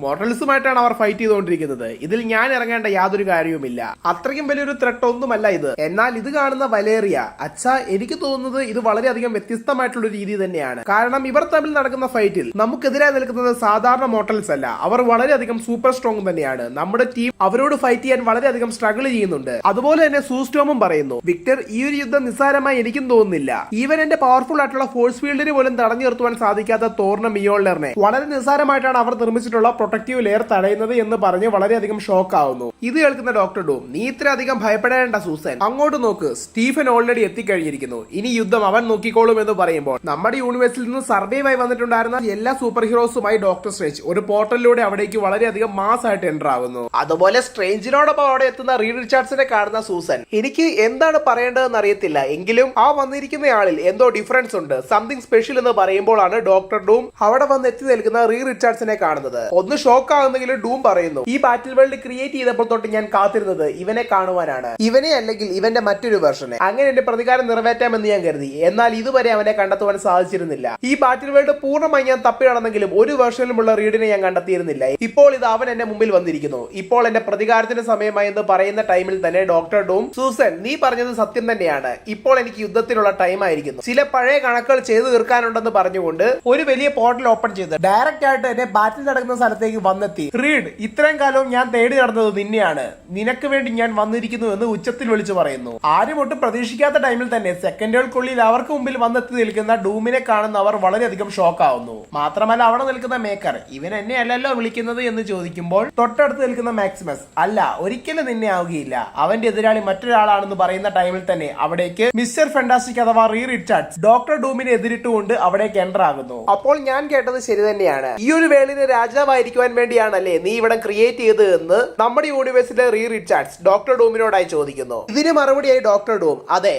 മോർട്ടൽസുമായിട്ടാണ് അവർ ഫൈറ്റ് ചെയ്തുകൊണ്ടിരിക്കുന്നത്. ഇതിൽ ഞാൻ ഇറങ്ങേണ്ട യാതൊരു കാര്യവുമില്ല. അത്രയ്ക്കും വലിയൊരു ത്രെട്ട് ഒന്നുമല്ല ഇത്. എന്നാൽ ഇത് കാണുന്ന വലേറിയ, അച്ഛാ എനിക്ക് തോന്നുന്നത് ഇത് വളരെയധികം വ്യത്യസ്തമായിട്ടുള്ള രീതി തന്നെയാണ്. കാരണം ഇവർ തമ്മിൽ നടക്കുന്ന ഫൈറ്റിൽ നമുക്കെതിരായി നിൽക്കുന്നത് സാധാരണ മോർട്ടൽസ് അല്ല. അവർ വളരെയധികം സൂപ്പർ സ്ട്രോങ് തന്നെയാണ്. നമ്മുടെ ടീം അവരോട് ഫൈറ്റ് ചെയ്യാൻ വളരെയധികം സ്ട്രഗിൾ ചെയ്യുന്നുണ്ട്. അതുപോലെ തന്നെ സൂസ്റ്റോമും പറയുന്നു, വിക്ടർ, ഈ ഒരു യുദ്ധം നിസ്സാരമായി എനിക്കും തോന്നുന്നില്ല. ഈവൻ എന്റെ പവർഫുൾ ആയിട്ടുള്ള ഫോഴ്സ് ഫീൽഡിന് പോലും തടഞ്ഞു നിർത്തുവാൻ സാധിക്കാത്ത തോറിന്റെ മിയോൾഡറിനെ വളരെ നിസ്സാരമായിട്ടാണ് അവർ നിർമ്മിച്ചിട്ടുള്ള പ്രൊട്ടക്റ്റീവ് ലെയർ തടയുന്നത് എന്ന് പറഞ്ഞ് വളരെയധികം ഷോക്ക് ആവുന്നു. ഇത് കേൾക്കുന്ന ഡോക്ടർ ഡൂം, നീ ഇത്രയധികം ഭയപ്പെടേണ്ട സൂസൻ, അങ്ങോട്ട് നോക്ക്, സ്റ്റീഫൻ ഓൾറെഡി എത്തിക്കഴിഞ്ഞിരിക്കുന്നു. ഇനി യുദ്ധം അവൻ നോക്കിക്കോളും എന്ന് പറയുമ്പോൾ നമ്മുടെ യൂണിവേഴ്സിൽ നിന്ന് സർവൈവ് ആയി വന്നിട്ടുണ്ടായിരുന്ന എല്ലാ സൂപ്പർ ഹീറോസുമായി ഡോക്ടർ സ്ട്രേഞ്ച് ഒരു പോർട്ടലിലൂടെ അവിടേക്ക് വളരെയധികം മാസ് ആയിട്ട് എൻ്റർ ആകുന്നു. അതുപോലെ സ്ട്രേഞ്ചിനോടൊപ്പം അവിടെ എത്തുന്ന റീഡ് റിച്ചാർഡ്സിനെ കാണുന്ന സൂസൻ, എനിക്ക് എന്താണ് പറയേണ്ടതെന്ന് അറിയത്തില്ല, എങ്കിലും ആ വന്നിരിക്കുന്ന ആളിൽ എന്തോ ഡിഫറൻസ് ഉണ്ട്, സംതിങ് സ്പെഷ്യൽ എന്ന് പറയുമ്പോഴാണ് ഡോക്ടർ ഡൂം അവിടെ വന്ന് എത്തി നിൽക്കുന്ന റീ റിച്ചാർഡ്സിനെ കാണുന്നത്. ഒന്ന് ഷോക്ക് ആകുന്നെങ്കിലും ഡൂം പറയുന്നു, ഈ ബാറ്റിൽ വേൾഡ് ക്രിയേറ്റ് ചെയ്തപ്പോൾ തൊട്ട് ഞാൻ കാത്തിരുന്നത് ഇവനെ കാണുവാനാണ്, ഇവനെ അല്ലെങ്കിൽ ഇവന്റെ മറ്റൊരു വെർഷനെ. അങ്ങനെ എന്റെ പ്രതികാരം നിറവേറ്റാമെന്ന് ഞാൻ കരുതി. എന്നാൽ ഇതുവരെ അവനെ കണ്ടെത്തുവാൻ സാധിച്ചിരുന്നില്ല. ഈ ബാറ്റിൽ വേൾഡ് പൂർണ്ണമായി ഞാൻ തപ്പി നടന്നെങ്കിലും ഒരു വെർഷനിലുമുള്ള റീഡിനെ ഞാൻ കണ്ടെത്തിയിരുന്നില്ല. ഇപ്പോൾ ഇത് അവൻ എന്റെ മുമ്പിൽ വന്നിരിക്കുന്നു. ഇപ്പോൾ എന്റെ പ്രതികാരത്തിന് സമയമായി എന്ന് പറയുന്ന ടൈമിൽ തന്നെ ഡോക്ടർ ഡൂം, സൂസൻ, നീ പറഞ്ഞത് സത്യം തന്നെയാണ്. ഇപ്പോൾ എനിക്ക് യുദ്ധത്തിനുള്ള ടൈം ആയിരിക്കുന്നു. ചില പഴയ കണക്കുകൾ ചെയ്തു തീർക്കാനുണ്ടെന്ന് പറഞ്ഞുകൊണ്ട് ഒരു വലിയ പോർട്ടൽ ഓപ്പൺ ചെയ്ത് ഡയറക്റ്റ് ആയിട്ട് എന്നെ ബാറ്റിൽ നടക്കുന്ന സ്ഥലത്തേക്ക് വന്നെത്തി. റീഡ്, ഇത്രയും കാലവും ഞാൻ തേടി നടന്നത് നിന്നെയാണ്. നിനക്ക് വേണ്ടി ഞാൻ വന്നിരിക്കുന്നു എന്ന് ഉച്ചത്തിൽ വിളിച്ചു പറയുന്നു. ആരും ഒട്ടും പ്രതീക്ഷിക്കാത്ത ടൈമിൽ തന്നെ സെക്കൻഡുകൾക്കുള്ളിൽ അവർക്ക് മുമ്പിൽ വന്നെത്തി നിൽക്കുന്ന ഡൂമിനെ കാണുന്നവർ വളരെയധികം ഷോക്ക് ആവുന്നു. മാത്രമല്ല അവിടെ നിൽക്കുന്ന മേക്കർ, ഇവൻ എന്നെ അല്ലല്ലോ വിളിക്കുന്നത് എന്ന് ചോദിക്കുമ്പോൾ തൊട്ടടുത്ത് നിൽക്കുന്ന മാക്സിമസ്, അല്ല, ഒരിക്കലും നിന്നെ ആവുകയില്ല, അവന്റെ എതിരാളി മറ്റൊരാളാണെന്ന് പറയുന്ന ടൈമിൽ തന്നെ അവിടേക്ക് മിസ്റ്റർ ഫെന്റാസ്റ്റിക് അഥവാ റീ റിച്ചാർഡ്സ് ഡോക്ടർ ഡൂമിനെ എതിരിട്ടുകൊണ്ട് അവിടേക്ക് എൻ്റർ ആകുന്നു. അപ്പോൾ ഞാൻ കേട്ടത് ശരി തന്നെയാണ്. ഈ ഒരു വേളിന് രാജാവായിരിക്കുവാൻ വേണ്ടിയാണല്ലേ നീ ഇവിടെ ക്രിയേറ്റ് ചെയ്തത് എന്ന് നമ്മുടെ യൂണിവേഴ്സിലെ റീ റിച്ചാർഡ്സ് ഡോക്ടർ ഡൂമിനോടായി ചോദിക്കുന്നു. ഇതിന് മറുപടിയായി ഡോക്ടർ ഡൂം, അതെ,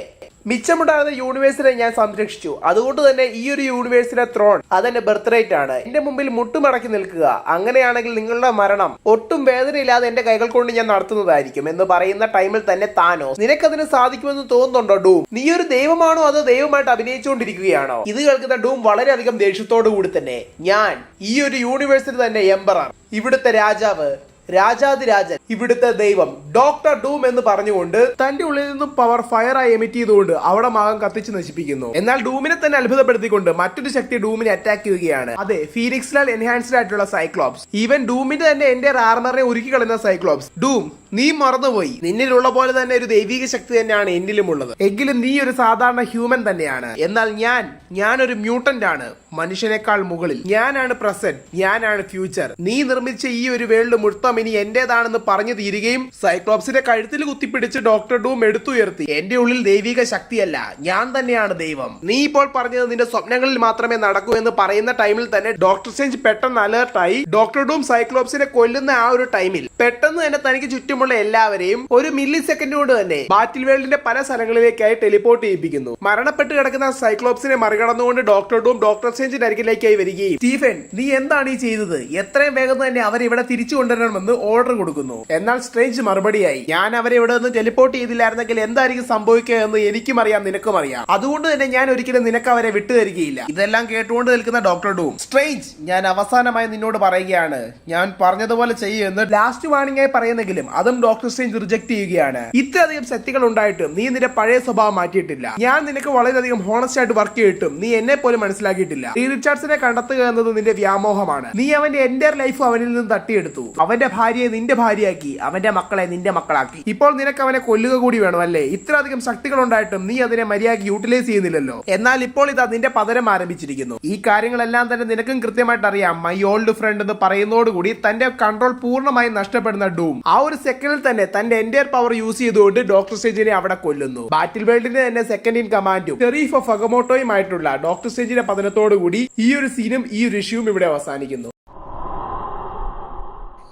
മിച്ചമുണ്ടായിരുന്ന യൂണിവേഴ്സിനെ ഞാൻ സംരക്ഷിച്ചു. അതുകൊണ്ട് തന്നെ ഈ ഒരു യൂണിവേഴ്സിലെ ത്രോൺ അതെന്റെ ബർത്ത് റേറ്റ് ആണ്. എന്റെ മുമ്പിൽ മുട്ടുമടക്കി നിൽക്കുക. അങ്ങനെയാണെങ്കിൽ നിങ്ങളുടെ മരണം ഒട്ടും വേദനയില്ലാതെ എന്റെ കൈകൾ കൊണ്ട് ഞാൻ നടത്തുന്നതായിരിക്കും എന്ന് പറയുന്ന ടൈമിൽ തന്നെ താനോസ്, നിനക്കതിന് സാധിക്കുമെന്ന് തോന്നുന്നുണ്ടോ ഡൂം? നീ ഒരു ദൈവമാണോ അതോ ദൈവമായിട്ട് അഭിനയിച്ചുകൊണ്ടിരിക്കുകയാണോ? ഇത് കേൾക്കുന്ന ഡൂം വളരെയധികം ദേഷ്യത്തോടു കൂടി തന്നെ, ഞാൻ ഈ ഒരു യൂണിവേഴ്സിൽ തന്നെ എംപറർ, ഇവിടുത്തെ രാജാവ്, രാജാതിരാജൻ, ഇവിടുത്തെ ദൈവം, ഡോക്ടർ ഡൂം എന്ന് പറഞ്ഞുകൊണ്ട് തന്റെ ഉള്ളിൽ നിന്നും പവർ ഫയറായി എമിറ്റ് ചെയ്തുകൊണ്ട് അവിടെ മാകം കത്തിച്ച് നശിപ്പിക്കുന്നു. എന്നാൽ ഡൂമിനെ തന്നെ അത്ഭുതപ്പെടുത്തിക്കൊണ്ട് മറ്റൊരു ശക്തി ഡൂമിനെ അറ്റാക്ക് ചെയ്യുകയാണ്. അതെ, ഫീനിക്സിലാൽ എൻഹാൻസ്ഡ് ആയിട്ടുള്ള സൈക്ലോപ്സ്. ഈവൻ ഡൂമിന്റെ തന്നെ എന്റെ ആർമറിനെ ഉരുക്കി കളയുന്ന സൈക്ലോപ്സ്. ഡൂം, നീ മറന്നുപോയി, നിന്നിലുള്ള പോലെ തന്നെ ഒരു ദൈവിക ശക്തി തന്നെയാണ് എന്നിലുമുള്ളത്. എങ്കിലും നീ ഒരു സാധാരണ ഹ്യൂമൻ തന്നെയാണ്. എന്നാൽ ഞാനൊരു മ്യൂട്ടന്റ് ആണ്, മനുഷ്യനേക്കാൾ മുകളിൽ. ഞാനാണ് പ്രസന്റ്, ഞാനാണ് ഫ്യൂച്ചർ. നീ നിർമ്മിച്ച ഈ ഒരു വേൾഡ് മൊത്തം ഇനി എന്റേതാണെന്ന് പറഞ്ഞു തീരുകയും സൈക്ലോപ്സിന്റെ കഴുത്തിൽ കുത്തിപ്പിടിച്ച് ഡോക്ടർ ഡൂം എടുത്തുയർത്തി, എന്റെ ഉള്ളിൽ ദൈവിക ശക്തിയല്ല, ഞാൻ തന്നെയാണ് ദൈവം. നീ ഇപ്പോൾ പറഞ്ഞത് നിന്റെ സ്വപ്നങ്ങളിൽ മാത്രമേ നടക്കൂ എന്ന് പറയുന്ന ടൈമിൽ തന്നെ ഡോക്ടർ സ്ട്രേഞ്ച് പെട്ടെന്ന് അലേർട്ടായി. ഡോക്ടർ ഡൂം സൈക്ലോപ്സിനെ കൊല്ലുന്ന ആ ഒരു ടൈമിൽ പെട്ടെന്ന് തന്നെ തനിക്ക് ചുറ്റുമുള്ള എല്ലാവരെയും ഒരു മില്ലി സെക്കൻഡ് കൊണ്ട് തന്നെ ബാറ്റിൽ വേൾഡിന്റെ പല സ്ഥലങ്ങളിലേക്കായി ടെലിപ്പോർട്ട് ചെയ്യിപ്പിക്കുന്നു. മരണപ്പെട്ട് കിടക്കുന്ന സൈക്ലോപ്സിനെ മറികടന്നുകൊണ്ട് ഡോക്ടർ ഡൂം ഡോക്ടർ സ്ട്രേഞ്ചിന്റെ അരികിലേക്കായി വരികയും, സ്റ്റീഫൻ, നീ എന്താണ് ഈ ചെയ്തത്? എത്രയും വേഗം തന്നെ അവരെ ഇവിടെ തിരിച്ചു കൊണ്ടുവരണമെന്ന് ഓർഡർ കൊടുക്കുന്നു. എന്നാൽ സ്ട്രേഞ്ച് മറുപടിയായി, ഞാൻ അവരെ ഇവിടെ നിന്ന് ടെലിപ്പോർട്ട് ചെയ്തില്ലായിരുന്നെങ്കിൽ എന്തായിരിക്കും സംഭവിക്കുക എന്ന് എനിക്കും അറിയാം, നിനക്കും അറിയാം. അതുകൊണ്ട് തന്നെ ഞാൻ ഒരിക്കലും നിനക്ക് അവരെ വിട്ടുതരികയില്ല. ഇതെല്ലാം കേട്ടുകൊണ്ട് നിൽക്കുന്ന ഡോക്ടർ ഡൂം, സ്ട്രേഞ്ച്, ഞാൻ അവസാനമായി നിന്നോട് പറയുകയാണ്, ഞാൻ പറഞ്ഞതുപോലെ ചെയ്യുമെന്ന് ലാസ്റ്റ് വാർണിംഗ് ആയി പറയുന്നെങ്കിലും അതും ഡോക്ടർ സ്ട്രേഞ്ച് റിജക്ട് ചെയ്യുകയാണ്. ഇത്രയധികം ശക്തികൾ ഉണ്ടായിട്ടും നീ നിന്റെ പഴയ സ്വഭാവം മാറ്റിയിട്ടില്ല. ഞാൻ നിനക്ക് വളരെയധികം ഹോണസ്റ്റ് ആയിട്ട് വർക്ക് ചെയ്തിട്ടും നീ എന്നെ പോലും മനസ്സിലാക്കിയിട്ടില്ല. റിച്ചാർഡ്സിനെ കണ്ടെത്തുക എന്നത് നിന്റെ വ്യാമോഹമാണ്. നീ അവന്റെ എന്റെ ലൈഫ് അവനിൽ നിന്ന് തട്ടിയെടുത്തു. അവന്റെ ഭാര്യയെ നിന്റെ ഭാര്യയാക്കി, അവന്റെ മക്കളെ നിന്റെ മക്കളാക്കി. ഇപ്പോൾ നിനക്ക് അവനെ കൊല്ലുക കൂടി വേണം അല്ലേ? ഇത്രയധികം ശക്തികൾ ഉണ്ടായിട്ടും നീ അതിനെ മര്യാദയ്ക്ക് യൂട്ടിലൈസ് ചെയ്യുന്നില്ലല്ലോ. എന്നാൽ ഇപ്പോൾ ഇത് അതിന്റെ പതനം ആരംഭിച്ചിരിക്കുന്നു. ഈ കാര്യങ്ങളെല്ലാം തന്നെ നിനക്കും കൃത്യമായിട്ട് അറിയാം. മൈ ഓൾഡ് ഫ്രണ്ട് എന്ന് പറയുന്നതോടുകൂടി തന്റെ കൺട്രോൾ പൂർണ്ണമായും നഷ്ടപ്പെടുന്ന ഡൂം ആ ഒരു സെക്കൻഡിൽ തന്നെ തന്റെ എൻറ്റയർ പവർ യൂസ് ചെയ്തുകൊണ്ട് ഡോക്ടർ സ്ട്രേഞ്ചിനെ അവിടെ കൊല്ലുന്നു. ബാറ്റിൽ വേൾഡിന്റെ തന്നെ സെക്കൻഡ് ഇൻ കമാൻഡും ഷെരീഫ് ഓഫ് അഗമോട്ടോയുമായിട്ടുള്ള ഡോക്ടർ സ്ട്രേഞ്ചിന്റെ പതനത്തോടുകൂടി ഈ ഒരു സീനും ഈ ഒരു ഇഷ്യൂവും ഇവിടെ അവസാനിക്കുന്നു.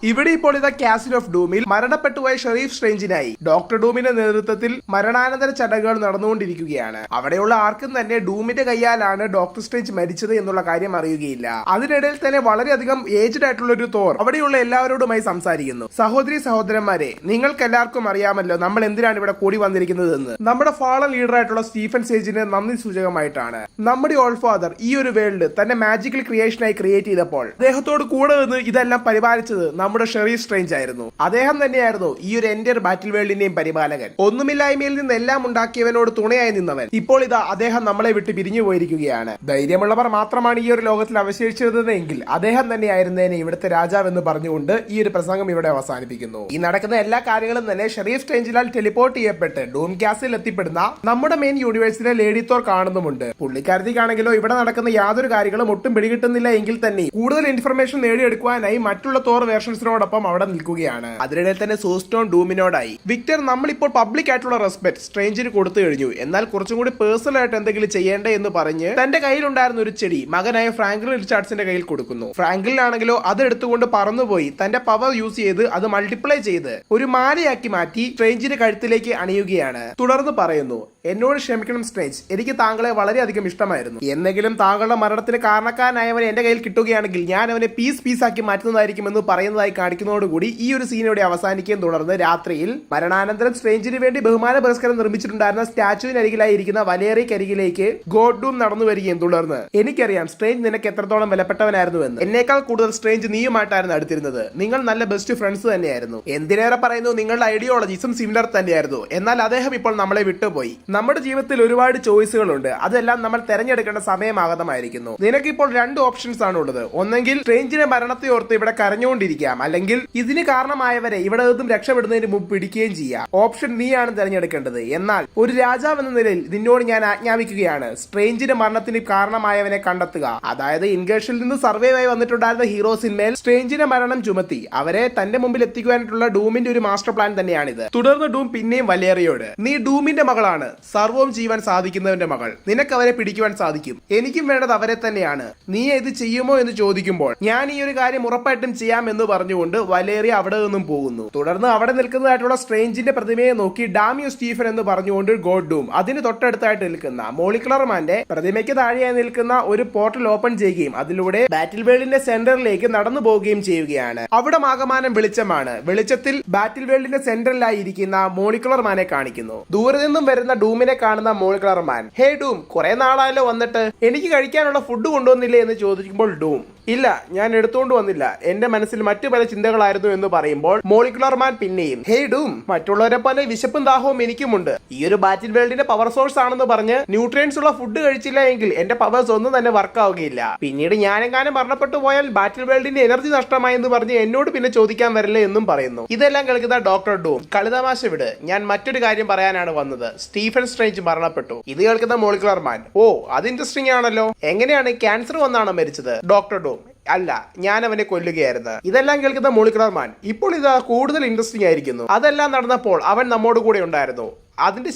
ഇവിടെ ഇപ്പോൾ ഇതാ കാസിൽ ഓഫ് ഡൂമിൽ മരണപ്പെട്ടുപോയ ഷെരീഫ് സ്ട്രേഞ്ചിനായി ഡോക്ടർ ഡൂമിന്റെ നേതൃത്വത്തിൽ മരണാനന്തര ചടങ്ങുകൾ നടന്നുകൊണ്ടിരിക്കുകയാണ്. അവിടെയുള്ള ആർക്കും തന്നെ ഡൂമിന്റെ കയ്യാലാണ് ഡോക്ടർ സ്ട്രേഞ്ച് മരിച്ചത് എന്നുള്ള കാര്യം അറിയുകയില്ല. അതിനിടയിൽ തന്നെ വളരെയധികം ഏജ്ഡ് ആയിട്ടുള്ള ഒരു തോർ അവിടെയുള്ള എല്ലാവരോടുമായി സംസാരിക്കുന്നു. സഹോദരി സഹോദരന്മാരെ, നിങ്ങൾക്ക് എല്ലാവർക്കും അറിയാമല്ലോ നമ്മൾ എന്തിനാണ് ഇവിടെ കൂടി വന്നിരിക്കുന്നത് എന്ന്. നമ്മുടെ ഫാളൻ ലീഡർ ആയിട്ടുള്ള സ്റ്റീഫൻ സേജിന് നന്ദി സൂചകമായിട്ടാണ്. നമ്മുടെ ഓൾ ഫാദർ ഈ ഒരു വേൾഡ് തന്നെ മാജിക്കൽ ക്രിയേഷനായി ക്രിയേറ്റ് ചെയ്തപ്പോൾ അദ്ദേഹത്തോട് കൂടെ നിന്ന് ഇതെല്ലാം പരിപാലിച്ചത് നമ്മുടെ ഷെരീഫ് സ്ട്രേഞ്ച് ആയിരുന്നു. അദ്ദേഹം തന്നെയായിരുന്നു ഈ ഒരു എൻറ്റയർ ബാറ്റിൽ വേൾഡിന്റെയും പരിപാലകൻ. ഒന്നുമില്ലായ്മയിൽ നിന്ന് എല്ലാം ഉണ്ടാക്കിയവനോട് തുണയായി നിന്നവൻ. ഇപ്പോൾ ഇതാ അദ്ദേഹം നമ്മളെ വിട്ട് പിരിഞ്ഞു പോയിരിക്കുകയാണ്. ധൈര്യമുള്ളവർ മാത്രമാണ് ഈ ഒരു ലോകത്തിൽ അവശേഷിച്ചിരുന്നതെങ്കിൽ അദ്ദേഹം തന്നെയായിരുന്നേനെ ഇവിടുത്തെ രാജാവ് എന്ന് പറഞ്ഞുകൊണ്ട് ഈ ഒരു പ്രസംഗം ഇവിടെ അവസാനിപ്പിക്കുന്നു. ഈ നടക്കുന്ന എല്ലാ കാര്യങ്ങളും തന്നെ ഷെരീഫ് സ്ട്രേഞ്ചിനാൽ ടെലിപ്പോർട്ട് ചെയ്യപ്പെട്ട് ഡൂം കാസിൽ എത്തിപ്പെടുന്ന നമ്മുടെ മെയിൻ യൂണിവേഴ്സിലെ ലേഡി തോർ കാണുന്നുമുണ്ട്. പുള്ളിക്കാരത്തിക്കാണെങ്കിലോ ഇവിടെ നടക്കുന്ന യാതൊരു കാര്യങ്ങളും ഒട്ടും പിടികിട്ടുന്നില്ല എങ്കിൽ തന്നെ കൂടുതൽ ഇൻഫർമേഷൻ നേടിയെടുക്കുവാനായി മറ്റുള്ള തോർ വേർഷൻസിനോടൊപ്പം അവിടെ നിൽക്കുകയാണ്. അതിനിടയിൽ തന്നെ സൂസ്റ്റോൺ ഡൂമിനോടായി, വിക്ടർ, നമ്മളിപ്പോൾ പബ്ലിക് ആയിട്ടുള്ള റെസ്പെക്ട് സ്ട്രേഞ്ചിന് കൊടുത്തു കഴിഞ്ഞു. എന്നാൽ കുറച്ചും കൂടി പേഴ്സണൽ ആയിട്ട് എന്തെങ്കിലും ചെയ്യേണ്ടേ എന്ന് പറഞ്ഞ് തന്റെ കയ്യിലുണ്ടായിരുന്ന ഒരു ചെടി മകനായ ഫ്രാങ്ക്ലിൻ റിച്ചാർഡ്സിന്റെ കയ്യിൽ കൊടുക്കുന്നു. ഫ്രാങ്ക്ലിനാണെങ്കിലോ അത് എടുത്തുകൊണ്ട് പറന്നുപോയി തന്റെ പവർ യൂസ് ചെയ്ത് അത് മൾട്ടിപ്ലൈ ചെയ്ത് ഒരു മാലയാക്കി മാറ്റി സ്ട്രേഞ്ചിന്റെ കഴുത്തിലേക്ക് അണിയുകയാണ്. തുടർന്ന് പറയുന്നു, എന്നോട് ക്ഷമിക്കണം സ്ട്രേഞ്ച്, എനിക്ക് താങ്കളെ വളരെയധികം ഇഷ്ടമായിരുന്നു. എന്നെങ്കിലും താങ്കളുടെ മരണത്തിന് കാരണക്കാരനായവനെ എന്റെ കയ്യിൽ കിട്ടുകയാണെങ്കിൽ ഞാൻ അവനെ പീസാക്കി മാറ്റുന്നതായിരിക്കും എന്ന് പറയുന്നതായി കാണിക്കുന്നതോടുകൂടി ഈ ഒരു സീനോടെ അവസാനിക്കുകയും തുടർന്ന് രാത്രിയിൽ മരണാനന്തരം സ്ട്രേഞ്ചിന് വേണ്ടി ബഹുമാന പുരസ്കാരം നിർമ്മിച്ചിട്ടുണ്ടായിരുന്ന സ്റ്റാച്ചുവിനരികിലായി ഇരിക്കുന്ന വലേറിക്കരികിലേക്ക് ഗോഡ് ഡൂം നടന്നു വരികയും തുടർന്ന്, എനിക്കറിയാം സ്ട്രേഞ്ച് നിനക്ക് എത്രത്തോളം വിലപ്പെട്ടവനായിരുന്നു എന്ന്. എന്നേക്കാൾ കൂടുതൽ സ്ട്രേഞ്ച് നീയുമായിട്ടായിരുന്നു അടുത്തിരുന്നത്. നിങ്ങൾ നല്ല ബെസ്റ്റ് ഫ്രണ്ട്സ് തന്നെയായിരുന്നു. എന്തിനേറെ പറയുന്നു, നിങ്ങളുടെ ഐഡിയോളജീസും സിമിലർ തന്നെയായിരുന്നു. എന്നാൽ അദ്ദേഹം ഇപ്പോൾ നമ്മളെ വിട്ടുപോയി. നമ്മുടെ ജീവിതത്തിൽ ഒരുപാട് ചോയ്സുകളുണ്ട്. അതെല്ലാം നമ്മൾ തെരഞ്ഞെടുക്കേണ്ട സമയമാഗതമായിരിക്കുന്നു. നിനക്കിപ്പോൾ രണ്ട് ഓപ്ഷൻസ് ആണ് ഉള്ളത്. ഒന്നെങ്കിൽ സ്ട്രേഞ്ചിന്റെ മരണത്തെ ഓർത്ത് ഇവിടെ കരഞ്ഞുകൊണ്ടിരിക്കാം, അല്ലെങ്കിൽ ഇതിന് കാരണമായവരെ ഇവിടെ നിന്നും രക്ഷപ്പെടുന്നതിന് മുമ്പ് പിടിക്കുകയും ചെയ്യാം. ഓപ്ഷൻ നീയാണ് തിരഞ്ഞെടുക്കേണ്ടത്. എന്നാൽ ഒരു രാജാവ് എന്ന നിലയിൽ നിന്നോട് ഞാൻ ആജ്ഞാപിക്കുകയാണ്, സ്ട്രേഞ്ചിന്റെ മരണത്തിന് കാരണമായവനെ കണ്ടെത്തുക. അതായത് ഇൻഗേഷനിൽ നിന്ന് സർവൈവ് ആയി വന്നിട്ടുണ്ടായിരുന്ന ഹീറോസിന്മേൽ സ്ട്രേഞ്ചിന്റെ മരണം ചുമത്തി അവരെ തന്റെ മുമ്പിൽ എത്തിക്കുവാനായിട്ടുള്ള ഡൂമിന്റെ ഒരു മാസ്റ്റർ പ്ലാൻ തന്നെയാണിത്. തുടർന്ന് ഡൂം പിന്നെയും വലേറിയോട്, നീ ഡൂമിന്റെ മകളാണ്, സർവവും ചെയ്യുവാൻ സാധിക്കുന്നവന്റെ മകൾ, നിനക്ക് അവരെ പിടിക്കുവാൻ സാധിക്കും. എനിക്കും വേണ്ടത് അവരെ തന്നെയാണ്. നീ ഇത് ചെയ്യുമോ എന്ന് ചോദിക്കുമ്പോൾ ഞാൻ ഈ ഒരു കാര്യം ഉറപ്പായിട്ടും ചെയ്യാം എന്ന് പറഞ്ഞു പറഞ്ഞുകൊണ്ട് വലേറിയ അവിടെ നിന്നും പോകുന്നു. തുടർന്ന് അവിടെ നിൽക്കുന്നതായിട്ടുള്ള സ്ട്രേഞ്ചിന്റെ പ്രതിമയെ നോക്കി ഡാമിയോ സ്റ്റീഫൻ എന്ന് പറഞ്ഞുകൊണ്ട് ഗോഡ് ഡൂം അതിന് തൊട്ടടുത്തായിട്ട് നിൽക്കുന്ന മോളിക്കുലർ മാന്റെ പ്രതിമയ്ക്ക് താഴെയായി നിൽക്കുന്ന ഒരു പോർട്ടൽ ഓപ്പൺ ചെയ്യുകയും അതിലൂടെ ബാറ്റിൽ വേൾഡിന്റെ സെന്ററിലേക്ക് നടന്നു പോവുകയും ചെയ്യുകയാണ്. അവിടെ ആകമാനം വെളിച്ചമാണ്. വെളിച്ചത്തിൽ ബാറ്റിൽ വേൾഡിന്റെ സെന്ററിലായി ഇരിക്കുന്ന മോളിക്കുലർ മാനെ കാണിക്കുന്നു. ദൂരെ നിന്നും വരുന്ന ഡൂമിനെ കാണുന്ന മോളിക്കുലർ മാൻ, ഹേ ഡൂം, കുറെ നാളായല്ലോ വന്നിട്ട്, എനിക്ക് കഴിക്കാനുള്ള ഫുഡ് കൊണ്ടുവന്നില്ലേ എന്ന് ചോദിക്കുമ്പോൾ ഡൂം, ഇല്ല, ഞാൻ എടുത്തുകൊണ്ട് വന്നില്ല, എന്റെ മനസ്സിൽ മറ്റു പല ചിന്തകളായിരുന്നു എന്ന് പറയുമ്പോൾ മോളിക്കുലർ മാൻ പിന്നെയും, ഹേ ഡൂം, മറ്റുള്ളവരെ പോലെ വിശപ്പും ദാഹവും എനിക്കുമുണ്ട്. ഈ ഒരു ബാറ്റിൽ വേൾഡിന്റെ പവർ സോഴ്സ് ആണെന്ന് പറഞ്ഞ് ന്യൂട്രിയൻസ് ഉള്ള ഫുഡ് കഴിച്ചില്ല എങ്കിൽ എന്റെ പവേഴ്സ് ഒന്നും തന്നെ വർക്ക് ആവുകയില്ല. പിന്നീട് ഞാനെങ്ങാനും മരണപ്പെട്ടു പോയാൽ ബാറ്റിൽ വേൾഡിന്റെ എനർജി നഷ്ടമായി എന്ന് പറഞ്ഞ് എന്നോട് പിന്നെ ചോദിക്കാൻ വരില്ലേ എന്നും പറയുന്നു. ഇതെല്ലാം കേൾക്കുന്ന ഡോക്ടർ ഡൂം, കളിതമാശ വിട്, ഞാൻ മറ്റൊരു കാര്യം പറയാനാണ് വന്നത്, സ്റ്റീഫൻ സ്ട്രേഞ്ച് മരണപ്പെട്ടു. ഇത് കേൾക്കുന്ന മോളിക്കുലർ മാൻ, ഓ അത് ഇൻട്രസ്റ്റിംഗ് ആണല്ലോ, എങ്ങനെയാണ്, ക്യാൻസർ വന്നാണോ മരിച്ചത്? ഡോക്ടർ ഡൂം, അല്ല, ഞാൻ അവനെ കൊല്ലുകയായിരുന്നു. ഇതെല്ലാം കേൾക്കുന്ന മോളിക്കുലർ മാൻ, ഇപ്പോൾ ഇത് കൂടുതൽ ഇൻട്രസ്റ്റിംഗ് ആയിരിക്കുന്നു. അതെല്ലാം നടന്നപ്പോൾ അവൻ നമ്മോട് കൂടെ ഉണ്ടായിരുന്നു. അതിന്റെ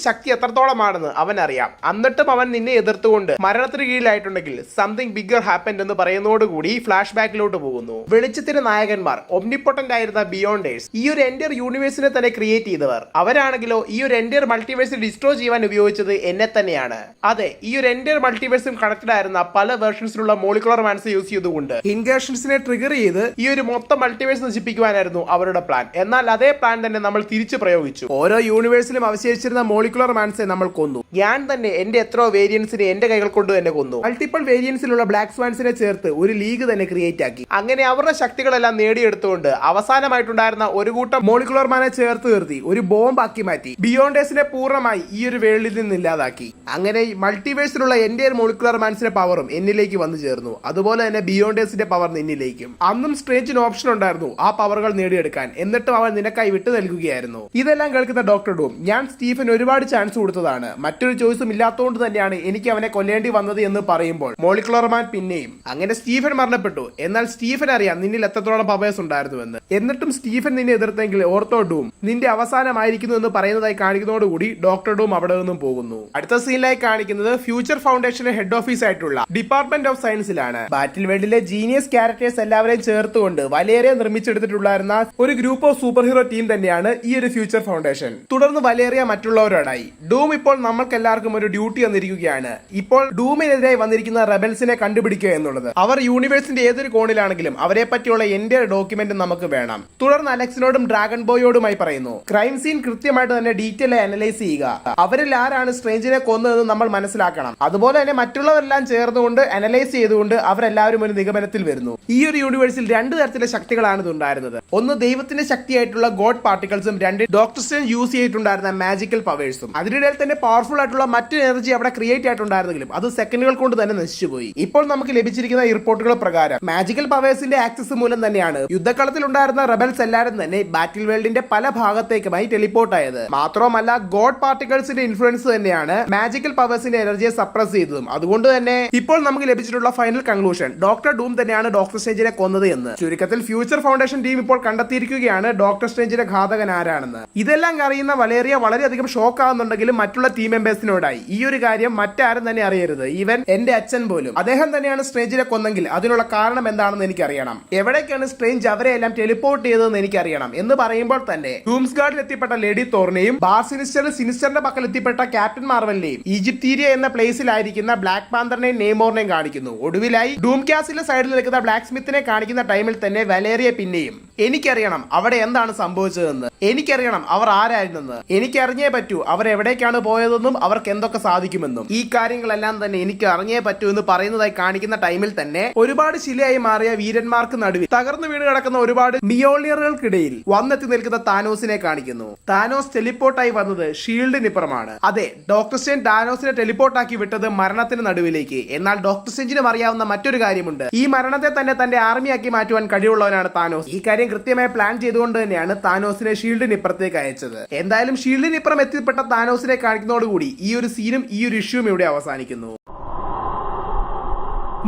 ശക്തി എത്രത്തോളമാണെന്ന് അവൻ അറിയാം. എന്നിട്ടും അവൻ നിന്നെ എതിർത്തുകൊണ്ട് മരണത്തിന് കീഴിലായിട്ടുണ്ടെങ്കിൽ സംതിങ് ബിഗർ ഹാപ്പൻഡ് എന്ന് പറയുന്നതോടുകൂടി ഫ്ലാഷ് ബാക്കിലോട്ട് പോകുന്നു. വെളിച്ചത്തിന് നായകന്മാർ ഒംനിപൊട്ടന്റ് ആയിരുന്ന ബിയോണ്ടേഴ്സ്, ഈ ഒരു എൻറ്റയർ യൂണിവേഴ്സിനെ തന്നെ ക്രിയേറ്റ് ചെയ്തവർ. അവരാണെങ്കിലോ ഈ ഒരു എൻറ്റയർ മൾട്ടിവേഴ്സ് ഡിസ്ട്രോയ് ചെയ്യാൻ ഉപയോഗിച്ചത് എന്നെ തന്നെയാണ്. അതെ, ഈ ഒരു എൻറ്റയർ മൾട്ടിവേഴ്സും കണക്റ്റഡ് ആയിരുന്ന പല വേർഷൻസിലുള്ള മോളിക്കുലർ മാൻസ് യൂസ് ചെയ്തുകൊണ്ട് ഇൻകേഷൻസിനെ ട്രിഗർ ചെയ്ത് ഈ ഒരു മൊത്തം മൾട്ടിവേഴ്സ് നശിപ്പിക്കുവാനായിരുന്നു അവരുടെ പ്ലാൻ. എന്നാൽ അതേ പ്ലാൻ തന്നെ നമ്മൾ തിരിച്ചു പ്രയോഗിച്ചു. ഓരോ യൂണിവേഴ്സിലും അവശേഷിച്ച മോളിക്കുലർ മാൻസിനെ നമ്മൾ കൊന്നു. ഞാൻ തന്നെ എന്റെ എത്രയോ വേരിയൻസിനെ എന്റെ കൈകൾ കൊണ്ട് തന്നെ കൊന്നു. മൾട്ടിപ്പിൾ വേരിയൻസിലുള്ള ബ്ലാക്ക് സ്വാൻസിനെ ചേർത്ത് ഒരു ലീഗ് തന്നെ ക്രിയേറ്റ് ആക്കി. അങ്ങനെ അവരുടെ ശക്തികളെല്ലാം നേടിയെടുത്തുകൊണ്ട് അവസാനമായിട്ടുണ്ടായിരുന്ന ഒരു കൂട്ടം മോളിക്കുലർ മാനെ ചേർത്ത് നിർത്തി ഒരു ബോംബ് ആക്കി മാറ്റി ബിയോണ്ടേഴ്സിനെ പൂർണ്ണമായി ഈ ഒരു വേൾഡിൽ നിന്ന് ഇല്ലാതാക്കി. അങ്ങനെ മൾട്ടിവേഴ്സിലുള്ള എന്റെ മോളിക്കുലർ മാൻസിന്റെ പവറും എന്നിലേക്ക് വന്നു ചേർന്നു. അതുപോലെ തന്നെ ബിയോണ്ടേഴ്സിന്റെ പവർ നിന്നിലേക്കും. അന്നും സ്ട്രേഞ്ചിന് ഓപ്ഷൻ ഉണ്ടായിരുന്നു ആ പവറുകൾ നേടിയെടുക്കാൻ, എന്നിട്ടും അവൻ നിനക്കായി വിട്ടു നൽകുകയായിരുന്നു. ഇതെല്ലാം കേൾക്കുന്ന ഡോക്ടർ ഡൂം, ഞാൻ സ്റ്റീഫൻ ഒരുപാട് ചാൻസ് കൊടുത്തതാണ്, മറ്റൊരു ചോയ്സും ഇല്ലാത്തതുകൊണ്ട് തന്നെയാണ് എനിക്ക് അവനെ കൊല്ലേണ്ടി വന്നത് എന്ന് പറയുമ്പോൾ മോളിക്കുലർ മാൻ പിന്നെയും, അങ്ങനെ സ്റ്റീഫൻ മരണപ്പെട്ടു, എന്നാൽ സ്റ്റീഫൻ അറിയാം നിന്നിൽ എത്രത്തോളം പവേഴ്സ് ഉണ്ടായിരുന്നുവെന്ന്. എന്നിട്ടും സ്റ്റീഫൻ നിന്നെ എതിർത്തെങ്കിൽ ഓർത്തോ ഡൂം, നിന്റെ അവസാനമായിരിക്കുന്നു എന്ന് പറയുന്നതായി കാണിക്കുന്നതോടുകൂടി ഡോക്ടർ ഡൂം അവിടെ നിന്നും പോകുന്നു. അടുത്ത സീനിലായി കാണിക്കുന്നത് ഫ്യൂച്ചർ ഫൗണ്ടേഷന്റെ ഹെഡ് ഓഫീസ് ആയിട്ടുള്ള ഡിപ്പാർട്ട്മെന്റ് ഓഫ് സയൻസിലാണ്. ബാറ്റിൽ വേൾഡിലെ ജീനിയസ് ക്യാരക്ടേഴ്സ് എല്ലാവരെയും ചേർത്തുകൊണ്ട് വലേറിയ നിർമ്മിച്ചെടുത്തിട്ടുണ്ടായിരുന്ന ഒരു group of super hero team തന്നെയാണ് ഈ ഒരു ഫ്യൂച്ചർ ഫൗണ്ടേഷൻ. തുടർന്ന് വലേറിയ മറ്റുള്ളവരോടായി, ഡൂം ഇപ്പോൾ നമ്മൾക്ക് എല്ലാവർക്കും ഒരു ഡ്യൂട്ടി വന്നിരിക്കുകയാണ്. ഇപ്പോൾ ഡൂമിനെതിരായി വന്നിരിക്കുന്ന റെബൽസിനെ കണ്ടുപിടിക്കുക എന്നുള്ളത്. അവർ യൂണിവേഴ്സിന്റെ ഏതൊരു കോണിലാണെങ്കിലും അവരെ പറ്റിയുള്ള എന്റെ ഡോക്യുമെന്റ് നമുക്ക് വേണം. തുടർന്ന് അലക്സിനോടും ഡ്രാഗൺ ബോയോടുമായി പറയുന്നു, ക്രൈം സീൻ കൃത്യമായിട്ട് തന്നെ ഡീറ്റെയിൽ അനലൈസ് ചെയ്യുക. അവരിൽ ആരാണ് സ്ട്രേഞ്ചിനെ കൊന്നതെന്ന് നമ്മൾ മനസ്സിലാക്കണം. അതുപോലെ തന്നെ മറ്റുള്ളവരെല്ലാം ചേർന്നുകൊണ്ട് അനലൈസ് ചെയ്തുകൊണ്ട് അവരെല്ലാവരും ഒരു നിഗമനത്തിൽ വരുന്നു. ഈ ഒരു യൂണിവേഴ്സിൽ രണ്ട് തരത്തിലെ ശക്തികളാണ് ഉണ്ടായിരുന്നത്. ഒന്ന് ദൈവത്തിന്റെ ശക്തിയായിട്ടുള്ള ഗോഡ് പാർട്ടിക്കിൾസും, രണ്ട് ഡോക്ടർ സ്ട്രേഞ്ച് യൂസ് ചെയ്തിട്ടുണ്ടായിരുന്ന മാജിക്കൽ പവേഴ്സും. അതിനിടയിൽ തന്നെ പവർഫുൾ ആയിട്ടുള്ള മറ്റു എനർജി അവിടെ ക്രിയേറ്റ് ആയിട്ടുണ്ടായിരുന്നെങ്കിലും അത് സെക്കൻഡുകൾ കൊണ്ട് തന്നെ നശിച്ചുപോയി. ഇപ്പോൾ നമുക്ക് ലഭിച്ചിരിക്കുന്ന ഈ റിപ്പോർട്ടുകൾ പ്രകാരം മാജിക്കൽ പവേഴ്സിന്റെ ആക്സസ് മൂലം തന്നെയാണ് യുദ്ധക്കളത്തിൽ ഉണ്ടായിരുന്ന റെബൽസ് എല്ലാവരും തന്നെ ബാറ്റിൽ വേൾഡിന്റെ പല ഭാഗത്തേക്കുമായി ടെലിപ്പോർട്ട് ആയത്. മാത്രമല്ല ഗോഡ് പാർട്ടിക്കിൾസിന്റെ ഇൻഫ്ലുവൻസ് തന്നെയാണ് മാജിക്കൽ പവേഴ്സിന്റെ എനർജിയെ സപ്രസ് ചെയ്തതും. അതുകൊണ്ട് തന്നെ ഇപ്പോൾ നമുക്ക് ലഭിച്ചിട്ടുള്ള ഫൈനൽ കൺക്ലൂഷൻ ഡോക്ടർ ഡൂം തന്നെയാണ് ഡോക്ടർ സ്ട്രേഞ്ചിനെ കൊന്നത് എന്ന്. ചുരുക്കത്തിൽ ഫ്യൂച്ചർ ഫൗണ്ടേഷൻ ടീം ഇപ്പോൾ കണ്ടെത്തിയിരിക്കുകയാണ് ഡോക്ടർ സ്ട്രേഞ്ചിന്റെ ഘാതകൻ ആരാണെന്ന്. ഇതെല്ലാം അറിയുന്ന വലേറിയ വളരെയധികം ഷോക്ക് ആകുന്നുണ്ടെങ്കിലും മറ്റുള്ള ടീം മെമ്പേഴ്സിനോടായി ഈ ഒരു കാര്യം മറ്റാരും തന്നെ അറിയരുത്, ഈവൻ എന്റെ അച്ഛൻ പോലും. അദ്ദേഹം തന്നെയാണ് സ്ട്രേഞ്ചിനെ കൊന്നെങ്കിൽ അതിനുള്ള കാരണം എന്താണെന്ന് എനിക്കറിയണം. എവിടേക്കാണ് സ്ട്രേഞ്ച് അവരെ എല്ലാം ടെലിപ്പോർട്ട് ചെയ്തതെന്ന് എനിക്കറിയണം എന്ന് പറയുമ്പോൾ തന്നെ ഡൂംസ്ഗാർഡിൽ എത്തിപ്പെട്ട ലേഡി തോറിനെയും ബാർ സിനിസ്റ്ററിന്റെ പക്കൽ എത്തിപ്പെട്ട ക്യാപ്റ്റൻ മാർവലിനെയും ഈജിപ്തീരിയ എന്ന പ്ലേസിലായിരിക്കുന്ന ബ്ലാക്ക് പാന്തറിനെയും നെയ്മോറിനെയും കാണിക്കുന്നു. ഒടുവിലായി ഡൂം ക്യാസിലെ സൈഡിൽ നിൽക്കുന്ന ബ്ലാക്ക് സ്മിത്തിനെ കാണിക്കുന്ന ടൈമിൽ തന്നെ വലേറിയ പിന്നെയും, എനിക്കറിയണം അവിടെ എന്താണ് സംഭവിച്ചതെന്ന്, എനിക്കറിയണം അവർ ആരായിരുന്നെന്ന്, എനിക്കറിഞ്ഞേ പറ്റൂ അവർ എവിടേക്കാണ് പോയതെന്നും അവർക്ക് എന്തൊക്കെ സാധിക്കുമെന്നും. ഈ കാര്യങ്ങളെല്ലാം തന്നെ എനിക്ക് അറിഞ്ഞേ പറ്റൂ എന്ന് പറയുന്നതായി കാണിക്കുന്ന ടൈമിൽ തന്നെ ഒരുപാട് ശിലയായി മാറിയ വീരന്മാർക്ക് നടുവിൽ തകർന്നു വീണ് കിടക്കുന്ന ഒരുപാട് മിയോളിയറുകൾക്കിടയിൽ വന്നെത്തി നിൽക്കുന്ന താനോസിനെ കാണിക്കുന്നു. താനോസ് ടെലിപ്പോർട്ടായി വന്നത് ഷീൽഡിനിപ്പുറമാണ്. അതെ, ഡോക്ടർ സ്ട്രേഞ്ച് താനോസിനെ ടെലിപ്പോർട്ടാക്കി വിട്ടത് മരണത്തിന് നടുവിലേക്ക്. എന്നാൽ ഡോക്ടർ സ്ട്രേഞ്ചിനും അറിയാവുന്ന മറ്റൊരു കാര്യമുണ്ട്, ഈ മരണത്തെ തന്നെ തന്റെ ആർമിയാക്കി മാറ്റുവാൻ കഴിവുള്ളവനാണ് താനോസ്. ഈ കാര്യം കൃത്യമായി പ്ലാൻ ചെയ്തുകൊണ്ട് തന്നെയാണ് താനോസിനെ ഷീൽഡിനിപ്പുറത്തേക്ക് അയച്ചത്. എന്തായാലും ഷീൽഡിനിപ്പുറം എത്തിപ്പെട്ട താനോസിനെ കാണിക്കുന്നതോടുകൂടി ഈ ഒരു സീനും ഈ ഒരു ഇഷ്യൂവും ഇവിടെ അവസാനിക്കുന്നു.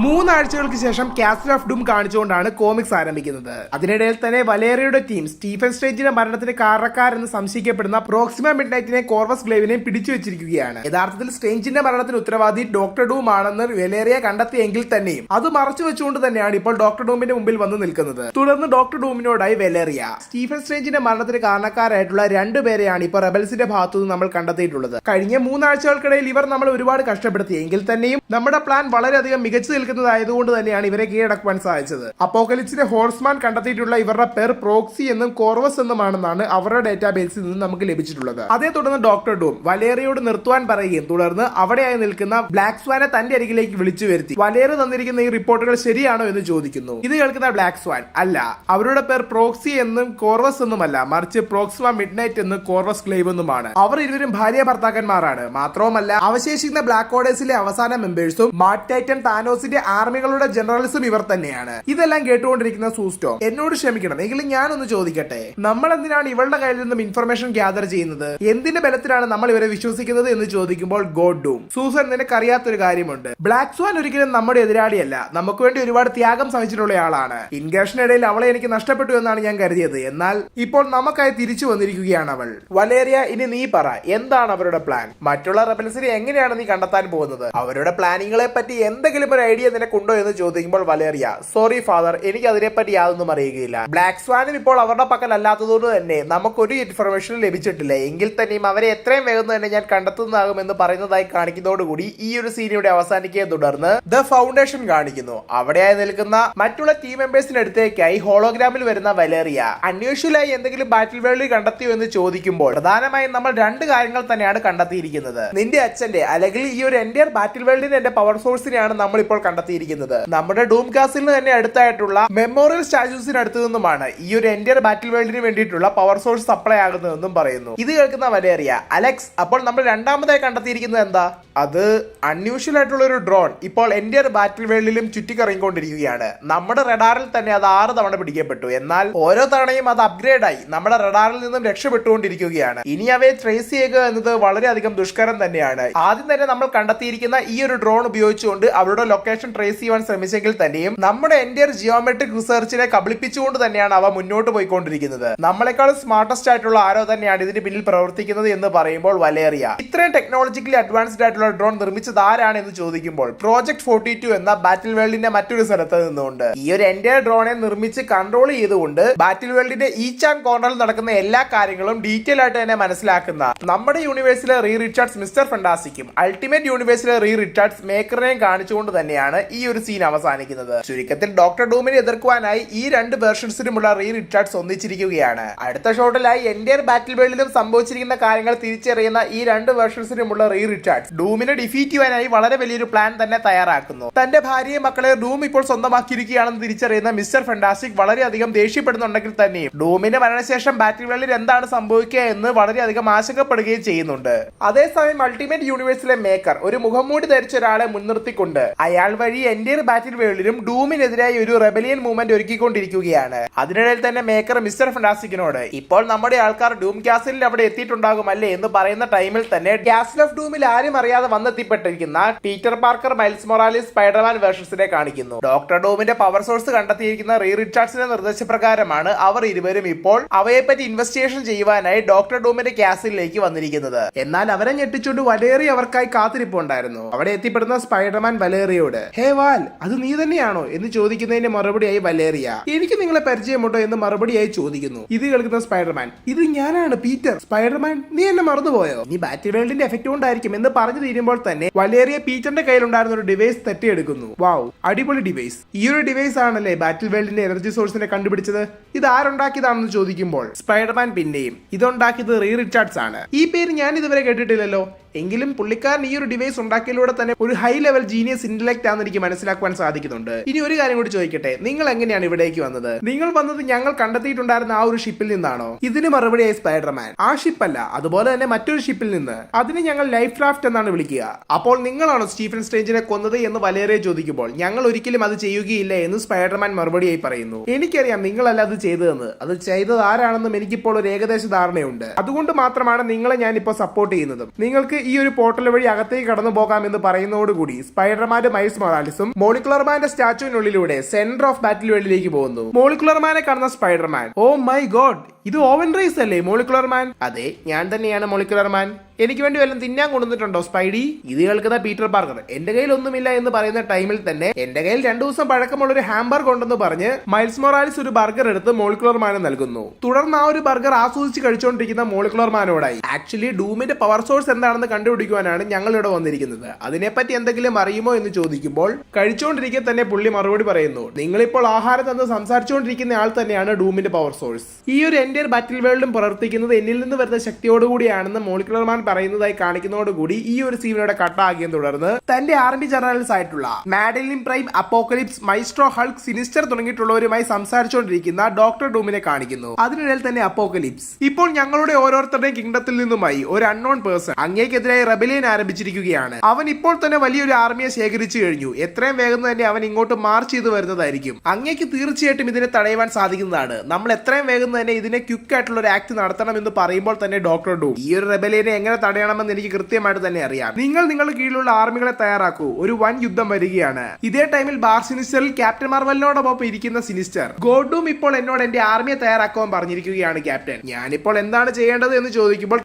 3 ആഴ്ചകൾക്ക് ശേഷം കാസിൽ ഓഫ് ഡൂം കാണിച്ചുകൊണ്ടാണ് കോമിക്സ് ആരംഭിക്കുന്നത്. അതിനിടയിൽ തന്നെ വലേറിയയുടെ ടീം സ്റ്റീഫൻ സ്ട്രേഞ്ചിന്റെ മരണത്തിന് കാരണക്കാരെന്ന് സംശയിക്കപ്പെടുന്ന പ്രോക്സിമ മിഡ്നൈറ്റിനെ കോർവസ് ഗ്ലേവിനെയും പിടിച്ചു വെച്ചിരിക്കുകയാണ്. യഥാർത്ഥത്തിൽ സ്ട്രേഞ്ചിന്റെ മരണത്തിന് ഉത്തരവാദി ഡോക്ടർ ഡൂം ആണെന്ന് വലേറിയ കണ്ടെത്തിയെങ്കിൽ തന്നെയും അത് മറച്ചു വെച്ചുകൊണ്ട് തന്നെയാണ് ഇപ്പോൾ ഡോക്ടർ ഡൂമിന്റെ മുമ്പിൽ വന്ന് നിൽക്കുന്നത്. തുടർന്ന് ഡോക്ടർ ഡൂമിനോടായി വലേറിയ സ്റ്റീഫൻ സ്ട്രേഞ്ചിന്റെ മരണത്തിന് കാരണക്കാരായിട്ടുള്ള 2 പേരെയാണ് ഇപ്പോൾ റെബൽസിന്റെ ഭാഗത്തുനിന്ന് നമ്മൾ കണ്ടെത്തിയിട്ടുള്ളത്. കഴിഞ്ഞ 3 ആഴ്ചകൾക്കിടയിൽ ഇവർ നമ്മൾ ഒരുപാട് കഷ്ടപ്പെടുത്തി എങ്കിൽ തന്നെയും നമ്മുടെ പ്ലാൻ വളരെയധികം മികച്ചു നിൽക്കുന്നതായതുകൊണ്ട് തന്നെയാണ് ഇവരെ കീഴടക്കുവാൻ സാധിച്ചത്. അപ്പോക്കലിപ്സിലെ ഹോഴ്സ്മാൻ കണ്ടെത്തിയിട്ടുള്ള ഇവരുടെ പേർ പ്രോക്സി എന്നും കോർവസ് എന്നുമാണെന്നാണ് അവരുടെ ഡേറ്റാബേസിൽ നിന്ന് നമുക്ക് ലഭിച്ചിട്ടുള്ളത്. അതേ തുടർന്ന് ഡോക്ടർ ഡൂം വലേറിയോട് നിർത്തുവാൻ പറയുകയും തുടർന്ന് അവിടെയായി നിൽക്കുന്ന ബ്ലാക്ക് സ്വാനെ തന്റെ അരികിലേക്ക് വിളിച്ചു വരുത്തി വലേറി തന്നിരിക്കുന്ന ഈ റിപ്പോർട്ടുകൾ ശരിയാണോ എന്ന് ചോദിക്കുന്നു. ഇത് കേൾക്കുന്ന ബ്ലാക്ക് സ്വാൻ അല്ല, അവരുടെ പേർ പ്രോക്സി എന്നും കോർവസ് എന്നുമല്ല, മറിച്ച് പ്രോക്സിമ മിഡ്നൈറ്റ് എന്നും കോർവസ് ക്ലേവ് എന്നുമാണ്. അവർ ഇരുവരും ഭാര്യ ഭർത്താക്കന്മാരാണ്. മാത്രവുമല്ല അവശേഷിക്കുന്ന ബ്ലാക്ക് ഓർഡേഴ്സിലെ അവസാന മെമ്പേഴ്സും മാർട്ട് ടൈറ്റൻ താനോസിന്റെ ആർമികളുടെ ജനറൽസും ഇവർ തന്നെയാണ്. ഇതെല്ലാം കേട്ടുകൊണ്ടിരിക്കുന്ന സൂസ്റ്റോ എന്നോട് ക്ഷമിക്കണം, എങ്കിലും ഞാനൊന്ന് ചോദിക്കട്ടെ, നമ്മൾ എന്തിനാണ് ഇവളുടെ കയ്യിൽ നിന്നും ഇൻഫർമേഷൻ ഗ്യാദർ ചെയ്യുന്നത്? എന്തിന്റെ ബലത്തിലാണ് നമ്മൾ ഇവരെ വിശ്വസിക്കുന്നത് എന്ന് ചോദിക്കുമ്പോൾ ഗോഡ് ഡൂം, സൂസൻ നിനക്കറിയാത്തൊരു കാര്യമുണ്ട്, ബ്ലാക്ക് സ്വാൻ ഒരിക്കലും നമ്മുടെ എതിരാളിയല്ല, നമുക്ക് വേണ്ടി ഒരുപാട് ത്യാഗം സഹിച്ചിട്ടുള്ള ആളാണ്. ഇൻഗേഷനിടയിൽ അവളെ എനിക്ക് നഷ്ടപ്പെട്ടു എന്നാണ് ഞാൻ കരുതിയത്, എന്നാൽ ഇപ്പോൾ നമുക്കായി തിരിച്ചു വന്നിരിക്കുകയാണ് അവൾ. വലേറിയ, ഇനി നീ പറ, എന്താണ് അവരുടെ പ്ലാൻ? മറ്റുള്ള റെബൽസിനെ എങ്ങനെയാണ് നീ കണ്ടെത്താൻ പോകുന്നത്? അവരുടെ പ്ലാനിങ്ങളെ പറ്റി എന്തെങ്കിലും ഒരു ഐഡിയ നിനക്കുണ്ടോ എന്ന് ചോദിക്കുമ്പോൾ വലേറിയ, സോറി ഫാദർ, എനിക്ക് അതിനെപ്പറ്റി യാതൊന്നും അറിയുകയില്ല. ബ്ലാക്ക് സ്വാനും ഇപ്പോൾ അവരുടെ പക്കൽ അല്ലാത്തതുകൊണ്ട് തന്നെ നമുക്കൊരു ഇൻഫർമേഷൻ ലഭിച്ചിട്ടില്ല. എങ്കിൽ തന്നെയും അവരെ എത്രയും വേഗം തന്നെ ഞാൻ കണ്ടെത്തുന്നതാകുമെന്ന് പറയുന്നതായി കാണിക്കുന്നതോടുകൂടി ഈ ഒരു സീൻ ഇവിടെ അവസാനിക്കുകയെ തുടർന്ന് ദ ഫൗണ്ടേഷൻ കാണിക്കുന്നു. അവിടെയായി നിൽക്കുന്ന മറ്റുള്ള ടീം മെമ്പേഴ്സിന് അടുത്തേക്കായി ഹോളോഗ്രാമിൽ വരുന്ന വലേറിയ അൺയൂഷ്വലായി എന്തെങ്കിലും ബാറ്റിൽ വേൾഡിൽ കണ്ടെത്തിയോ എന്ന് ചോദിക്കുമ്പോൾ പ്രധാനമായും നമ്മൾ 2 കാര്യങ്ങൾ തന്നെയാണ് കണ്ടെത്തിയിരിക്കുന്നത്. നിന്റെ അച്ഛന്റെ അല്ലെങ്കിൽ ഈ ഒരു എൻഡിയർ ബാറ്റിൽ വേൾഡിന്റെ എന്റെ പവർ സോഴ്സിനെയാണ് നമ്മൾ ഇപ്പോൾ കണ്ടെത്തിയിരിക്കുന്നത്. നമ്മുടെ ഡൂം കാസിലിന് തന്നെ അടുത്തായിട്ടുള്ള മെമ്മോറിയൽ സ്റ്റാച്യൂസിന് അടുത്ത് നിന്നുമാണ് ഈ ഒരു എൻഡിയർ ബാറ്റിൽ വേൾഡിന് വേണ്ടിയിട്ടുള്ള പവർ സോഴ്സ് സപ്ലൈ ആകുന്നതെന്നും പറയുന്നു. ഇത് കേൾക്കുന്ന വലേറിയ, അലക്സ്, അപ്പോൾ നമ്മൾ രണ്ടാമതായി കണ്ടെത്തിയിരിക്കുന്നത് എന്താ? അത് അൺയൂഷ്വൽ ആയിട്ടുള്ള ഒരു ഡ്രോൺ ഇപ്പോൾ എൻഡിയർ ബാറ്റിൽ വേൾഡിലും ചുറ്റിക്കറങ്ങിക്കൊണ്ടിരിക്കുകയാണ്. നമ്മുടെ റഡാറിൽ തന്നെ അത് 6 തവണ പിടിക്കപ്പെട്ടു. എന്നാൽ ഓരോ തവണയും അത് അപ്ഗ്രേഡ് ആയി നമ്മുടെ റഡാറിൽ നിന്നും രക്ഷപ്പെട്ടുകൊണ്ടിരിക്കുകയാണ്. ഇനി അവയെ ട്രേസ് ചെയ്യുക എന്നത് വളരെയധികം ദുഷ്കരം തന്നെയാണ്. ആദ്യം തന്നെ നമ്മൾ കണ്ടെത്തിയിരിക്കുന്ന ഈ ഒരു ഡ്രോൺ ഉപയോഗിച്ചുകൊണ്ട് അവരുടെ ലൊക്കേഷൻ ട്രേസ് ചെയ്യാൻ ശ്രമിച്ചെങ്കിൽ തന്നെയും നമ്മുടെ എൻഡിയർ ജിയോമെട്രിക് റിസർച്ചിനെ കബളിപ്പിച്ചുകൊണ്ട് തന്നെയാണ് അവ മുന്നോട്ട് പോയിക്കൊണ്ടിരിക്കുന്നത്. നമ്മളെക്കാൾ സ്മാർട്ടസ്റ്റ് ആയിട്ടുള്ള ആരോ തന്നെയാണ് ഇതിന് പിന്നിൽ പ്രവർത്തിക്കുന്നത് എന്ന് പറയുമ്പോൾ വലേറിയ, ഇത്രയും ടെക്നോളജിക്കലി അഡ്വാൻസ്ഡ് ആയിട്ടുള്ള ഡ്രോൺ നിർമ്മിച്ചത് ആരാണ് എന്ന് ചോദിക്കുമ്പോൾ പ്രോജക്ട് 42 എന്ന ബാറ്റിൽ വേൾഡിന്റെ മറ്റൊരു സ്ഥലത്ത് നിന്നുകൊണ്ട് ഈ ഒരു എൻഡിയർ ഡ്രോണെ നിർമ്മിച്ച് കൺട്രോൾ ചെയ്തുകൊണ്ട് ബാറ്റിൽ വേൾഡിന്റെ ഈച്ച് ആൻഡ് കോർണറിൽ നടക്കുന്ന എല്ലാ കാര്യങ്ങളും ഡീറ്റെയിൽ ആയിട്ട് തന്നെ മനസ്സിലാക്കുന്ന നമ്മുടെ യൂണിവേഴ്സിലെ റീ റിച്ചാർഡ്സ് മിസ്റ്റർ ഫണ്ടാസ്റ്റിക്കും അൾട്ടിമേറ്റ് യൂണിവേഴ്സിലെ റീ റിച്ചാർഡ്സ് മേക്കറിനെയും കാണിച്ചുകൊണ്ട് തന്നെയാണ് ഈ ഒരു സീൻ അവസാനിക്കുന്നത്. ചുരുക്കത്തിൽ ഡോക്ടർ ഡൂമിനെ എതിർക്കുവാനായി ഈ 2 വേർഷൻസിനുമുള്ള റീ റിച്ചാർഡ്സ് ഒന്നിച്ചിരിക്കുകയാണ്. അടുത്ത ഷോട്ടിലായി എൻഡിയർ ബാറ്റിൽ വേൾഡിലും സംഭവിച്ചിരിക്കുന്ന കാര്യങ്ങൾ തിരിച്ചറിയുന്ന ഈ 2 വേർഷൻസിനുമുള്ള റീ റിച്ചാർഡ്സ് ഡൂമിനെ ഡിഫീറ്റ് ചെയ്യാനായി വളരെ വലിയൊരു പ്ലാൻ തന്നെ തയ്യാറാക്കുന്നു. തന്റെ ഭാര്യയെ മക്കളെ ഡൂം ഇപ്പോൾ സ്വന്തമാക്കിയിരിക്കുകയാണെന്ന് തിരിച്ചറിയുന്ന മിസ്റ്റർ ഫണ്ടാസ്റ്റിക് വളരെയധികം ദേഷ്യപ്പെടുന്നുണ്ടെങ്കിൽ തന്നെയും ഡൂമിന്റെ മരണശേഷം ബാറ്റിൽ വേൾഡിൽ എന്താണ് സംഭവിക്കുക എന്ന് വളരെയധികം ആശങ്കപ്പെടുകയും ചെയ്യുന്നുണ്ട്. അതേസമയം അൾട്ടിമേറ്റ് യൂണിവേഴ്സിലെ മേക്കർ ഒരു മുഖംമൂടി ധരിച്ച ഒരാളെ മുൻനിർത്തിക്കൊണ്ട് അയാൾ വഴി എൻഡിയർ ബാറ്റിൽ വേൾഡിലും ഡൂമിനെതിരായി ഒരു റെബലിയൻ മൂവ്മെന്റ് ഒരുക്കിക്കൊണ്ടിരിക്കുകയാണ്. അതിനിടയിൽ തന്നെ മേക്കർ മിസ്റ്റർ ഫണ്ടാസ്റ്റിക്കിനോട് ഇപ്പോൾ നമ്മുടെ ആൾക്കാർ ഡൂം കാസിലിൽ അവിടെ എത്തിയിട്ടുണ്ടാകുമല്ലേ എന്ന് പറയുന്ന ടൈമിൽ തന്നെ കാസിൽ ഓഫ് ഡൂമിൽ ആരും അറിയാതെ വന്നെത്തിപ്പെട്ടിരിക്കുന്ന Peter Parker, Miles Morales, Spiderman versions കാണിക്കുന്നു. ഡോക്ടർ ഡൂമിന്റെ പവർ സോഴ്സ് കണ്ടെത്തിയിരിക്കുന്ന റീ റിച്ചാർഡ്സിന്റെ നിർദ്ദേശപ്രകാരമാണ് അവർ ഇരുവരും ഇപ്പോൾ അവയെപ്പറ്റി ഇൻവെസ്റ്റിഗേഷൻ ചെയ്യുവാനായി ഡോക്ടർ ഡൂമിന്റെ കാസിലേക്ക് വന്നിരിക്കുന്നത്. എന്നാൽ അവരെ ഞെട്ടിച്ചുകൊണ്ട് വലേറിയ അവർക്കായി കാത്തിരിപ്പുണ്ടായിരുന്നു. അവിടെ എത്തിപ്പെടുന്ന സ്പൈഡർമാൻ വലേറിയോട്, ഹേ വാൽ, അത് നീ തന്നെയാണോ എന്ന് ചോദിക്കുന്നതിന്റെ മറുപടിയായി വലേറിയ, എനിക്ക് നിങ്ങളെ പരിചയമുണ്ടോ എന്ന് മറുപടിയായി ചോദിക്കുന്നു. ഇത് കേൾക്കുന്ന സ്പൈഡർമാൻ, ഇത് ഞാനാണ് പീറ്റർ. സ്പൈഡർമാൻ, നീ എന്നെ മറന്നുപോയോ? നീ ബാറ്റിൽ വേൾഡിന്റെ എഫക്ട് കൊണ്ടായിരിക്കും എന്ന് പറഞ്ഞു തീരുമ്പോൾ തന്നെ വലേറിയ പീറ്ററിന്റെ കയ്യിലുണ്ടായിരുന്ന ഒരു ഡിവൈസ് തട്ടിയെടുക്കുന്നു. വാവ്, അടിപൊളി ഡിവൈസ്. ഈ ഒരു ഡിവൈസ് ആണല്ലേ ബാറ്റിൽ വേൾഡിന്റെ എനർജി സോഴ്സിനെ കണ്ടുപിടിച്ചത്? ഇത് ആരുണ്ടാക്കിയതാണെന്ന് ചോദിക്കുമ്പോൾ സ്പൈഡർമാൻ പിന്നെയും, ഇതുണ്ടാക്കിയത് റീ റിച്ചാർഡ്സ് ആണ്. ഈ പേര് ഞാൻ ഇതുവരെ കേട്ടിട്ടില്ലല്ലോ. എങ്കിലും പുള്ളിക്കാരൻ ഈ ഒരു ഡിവൈസ് ഉണ്ടാക്കിയതിലൂടെ തന്നെ ഒരു ഹൈ ലെവൽ ജീനിയസ് ഇന്റലക്ട് ആണെന്ന് എനിക്ക് മനസ്സിലാക്കുവാൻ സാധിക്കുന്നുണ്ട്. ഇനി ഒരു കാര്യം കൂടി ചോദിക്കട്ടെ, നിങ്ങൾ എങ്ങനെയാണ് ഇവിടേക്ക് വന്നത്? നിങ്ങൾ വന്നത് ഞങ്ങൾ കണ്ടെത്തിയിട്ടുണ്ടായിരുന്ന ആ ഒരു ഷിപ്പിൽ നിന്നാണോ? ഇതിന് മറുപടിയായി സ്പൈഡർമാൻ, ആ ഷിപ്പല്ല, അതുപോലെ തന്നെ മറ്റൊരു ഷിപ്പിൽ നിന്ന്. അതിന് ഞങ്ങൾ ലൈഫ് ക്രാഫ്റ്റ് എന്നാണ് വിളിക്കുക. അപ്പോൾ നിങ്ങളാണോ സ്റ്റീഫൻ സ്ട്രേഞ്ചിനെ കൊന്നത് എന്ന് വലേറിയ ചോദിക്കുമ്പോൾ ഞങ്ങൾ ഒരിക്കലും അത് ചെയ്യുകയില്ല എന്ന് സ്പൈഡർമാൻ മറുപടിയായി പറയുന്നു. എനിക്കറിയാം നിങ്ങളല്ല അത് ചെയ്തതെന്ന്. അത് ചെയ്തത് ആരാണെന്നും എനിക്കിപ്പോൾ ഒരു ഏകദേശ ധാരണയുണ്ട്. അതുകൊണ്ട് മാത്രമാണ് നിങ്ങളെ ഞാൻ ഇപ്പോൾ സപ്പോർട്ട് ചെയ്യുന്നതും. നിങ്ങൾക്ക് ഈ ഒരു പോർട്ടൽ വഴി അകത്തേക്ക് കടന്നു പോകാമെന്ന് പറയുന്നതോടുകൂടി സ്പൈഡർമാന്റെ മൈൽസ് മൊറാലിസും മോളിക്കുലർ മാന്റെ സ്റ്റാച്ചുവിനുള്ളിലൂടെ സെന്റർ ഓഫ് ബാറ്റിൽ വേൾഡിലേക്ക് പോകുന്നു. മോളിക്കുലർ മാനെ കാണുന്ന സ്പൈഡർമാൻ, ഓ മൈ ഗോഡ്, ഇത് ഓവൻ റൈസ് അല്ലേ മോളിക്കുലർ മാൻ? അതെ, ഞാൻ തന്നെയാണ് മോളിക്കുലർ മാൻ. എനിക്ക് വേണ്ടി വല്ലതും തിന്നാൻ കൊണ്ടുവന്നിട്ടുണ്ടോ സ്പൈഡി? ഇത് കേൾക്കുന്ന പീറ്റർ പാർക്കർ എന്റെ കയ്യിൽ ഒന്നുമില്ല എന്ന് പറയുന്ന ടൈമിൽ തന്നെ എന്റെ കയ്യിൽ 2 ദിവസം പഴക്കമുള്ള ഒരു ഹാംബർഗർ ഉണ്ടെന്ന് പറഞ്ഞ് മൈൽസ് മൊറാലിസ് ഒരു ബർഗർ എടുത്ത് മോളിക്കുലർ മാനെ നൽകുന്നു. തുടർന്ന് ആ ഒരു ബർഗർ ആസ്വദിച്ച് കഴിച്ചുകൊണ്ടിരിക്കുന്ന മോളിക്കുലർ മാനോടായി ആക്ച്വലി ഡൂമിന്റെ പവർ സോഴ്സ് എന്താണെന്ന് കണ്ടുപിടിക്കുവാനാണ് ഞങ്ങൾ ഇവിടെ വന്നിരിക്കുന്നത്, അതിനെപ്പറ്റി എന്തെങ്കിലും അറിയുമോ എന്ന് ചോദിക്കുമ്പോൾ കഴിച്ചുകൊണ്ടിരിക്കെ തന്നെ പുള്ളി മറുപടി പറയുന്നു, നിങ്ങളിപ്പോൾ ആഹാരം തന്ന് സംസാരിച്ചുകൊണ്ടിരിക്കുന്ന ആൾ തന്നെയാണ് ഡൂമിന്റെ പവർ സോഴ്സ്. ഈ ഒരു എന്റെ ബാറ്റിൽ വേൾഡും പ്രവർത്തിക്കുന്നത് എന്നിൽ നിന്ന് വരുന്ന ശക്തിയോടുകൂടിയാണെന്ന് മോളിക്കുലർ മാൻ പറയുന്നതായി കാണിക്കുന്നതോടുകൂടി ഈ ഒരു സീനിയുടെ കട്ടാക്കിയും തുടർന്ന് തന്റെ ആർമി ജനറൽസ് ആയിട്ടുള്ള Madelyne Prime, Apocalypse, Maestro, Hulk, Sinister തുടങ്ങിയിട്ടുള്ളവരുമായി സംസാരിച്ചുകൊണ്ടിരിക്കുന്ന ഡോക്ടർ ഡൂമിനെ കാണിക്കുന്നു. അതിനിടയിൽ തന്നെ അപ്പോക്കലിപ്സ്, ഇപ്പോൾ ഞങ്ങളുടെ ഓരോരുത്തരുടെയും കിങ്ഡത്തിൽ നിന്നുമായി ഒരു അൺനോൺ പേഴ്സൺ അങ്ങേക്കെതിരായി റെബലിയൻ ആരംഭിച്ചിരിക്കുകയാണ്. അവൻ ഇപ്പോൾ തന്നെ വലിയൊരു ആർമിയെ ശേഖരിച്ചു കഴിഞ്ഞു. എത്രയും വേഗം തന്നെ അവൻ ഇങ്ങോട്ട് മാർച്ച് ചെയ്ത് വരുന്നതായിരിക്കും. അങ്ങേക്ക് തീർച്ചയായിട്ടും ഇതിനെ തടയുവാൻ സാധിക്കുന്നതാണ്. നമ്മൾ എത്രയും വേഗം തന്നെ ഇതിനെ ക്വിക്ക് ആയിട്ടുള്ള ഒരു ആക്ട് നടത്തണം എന്ന് പറയുമ്പോൾ തന്നെ ഡോക്ടർ ഡൂം, ഈ ഒരു റെബലിയനെ എങ്ങനെ തടയണമെന്ന് എനിക്ക് കൃത്യമായിട്ട് തന്നെ അറിയാം. നിങ്ങൾ നിങ്ങളുടെ കീഴിലുള്ള ആർമികളെ തയ്യാറാക്കൂ, ഒരു വൻ യുദ്ധം വരികയാണ്. ഇതേ ടൈമിൽ ബാർ സിനിസ്റ്ററിൽ ക്യാപ്റ്റൻ മാർവലിനോടൊപ്പം ഇരിക്കുന്ന സിനിസ്റ്റർ, ഗോഡും ഇപ്പോൾ എന്നോട് എന്റെ ആർമിയെ തയ്യാറാക്കുവാൻ പറഞ്ഞിരിക്കുകയാണ് ക്യാപ്റ്റൻ. ഞാനിപ്പോൾ എന്താണ് ചെയ്യേണ്ടത് എന്ന് ചോദിക്കുമ്പോൾ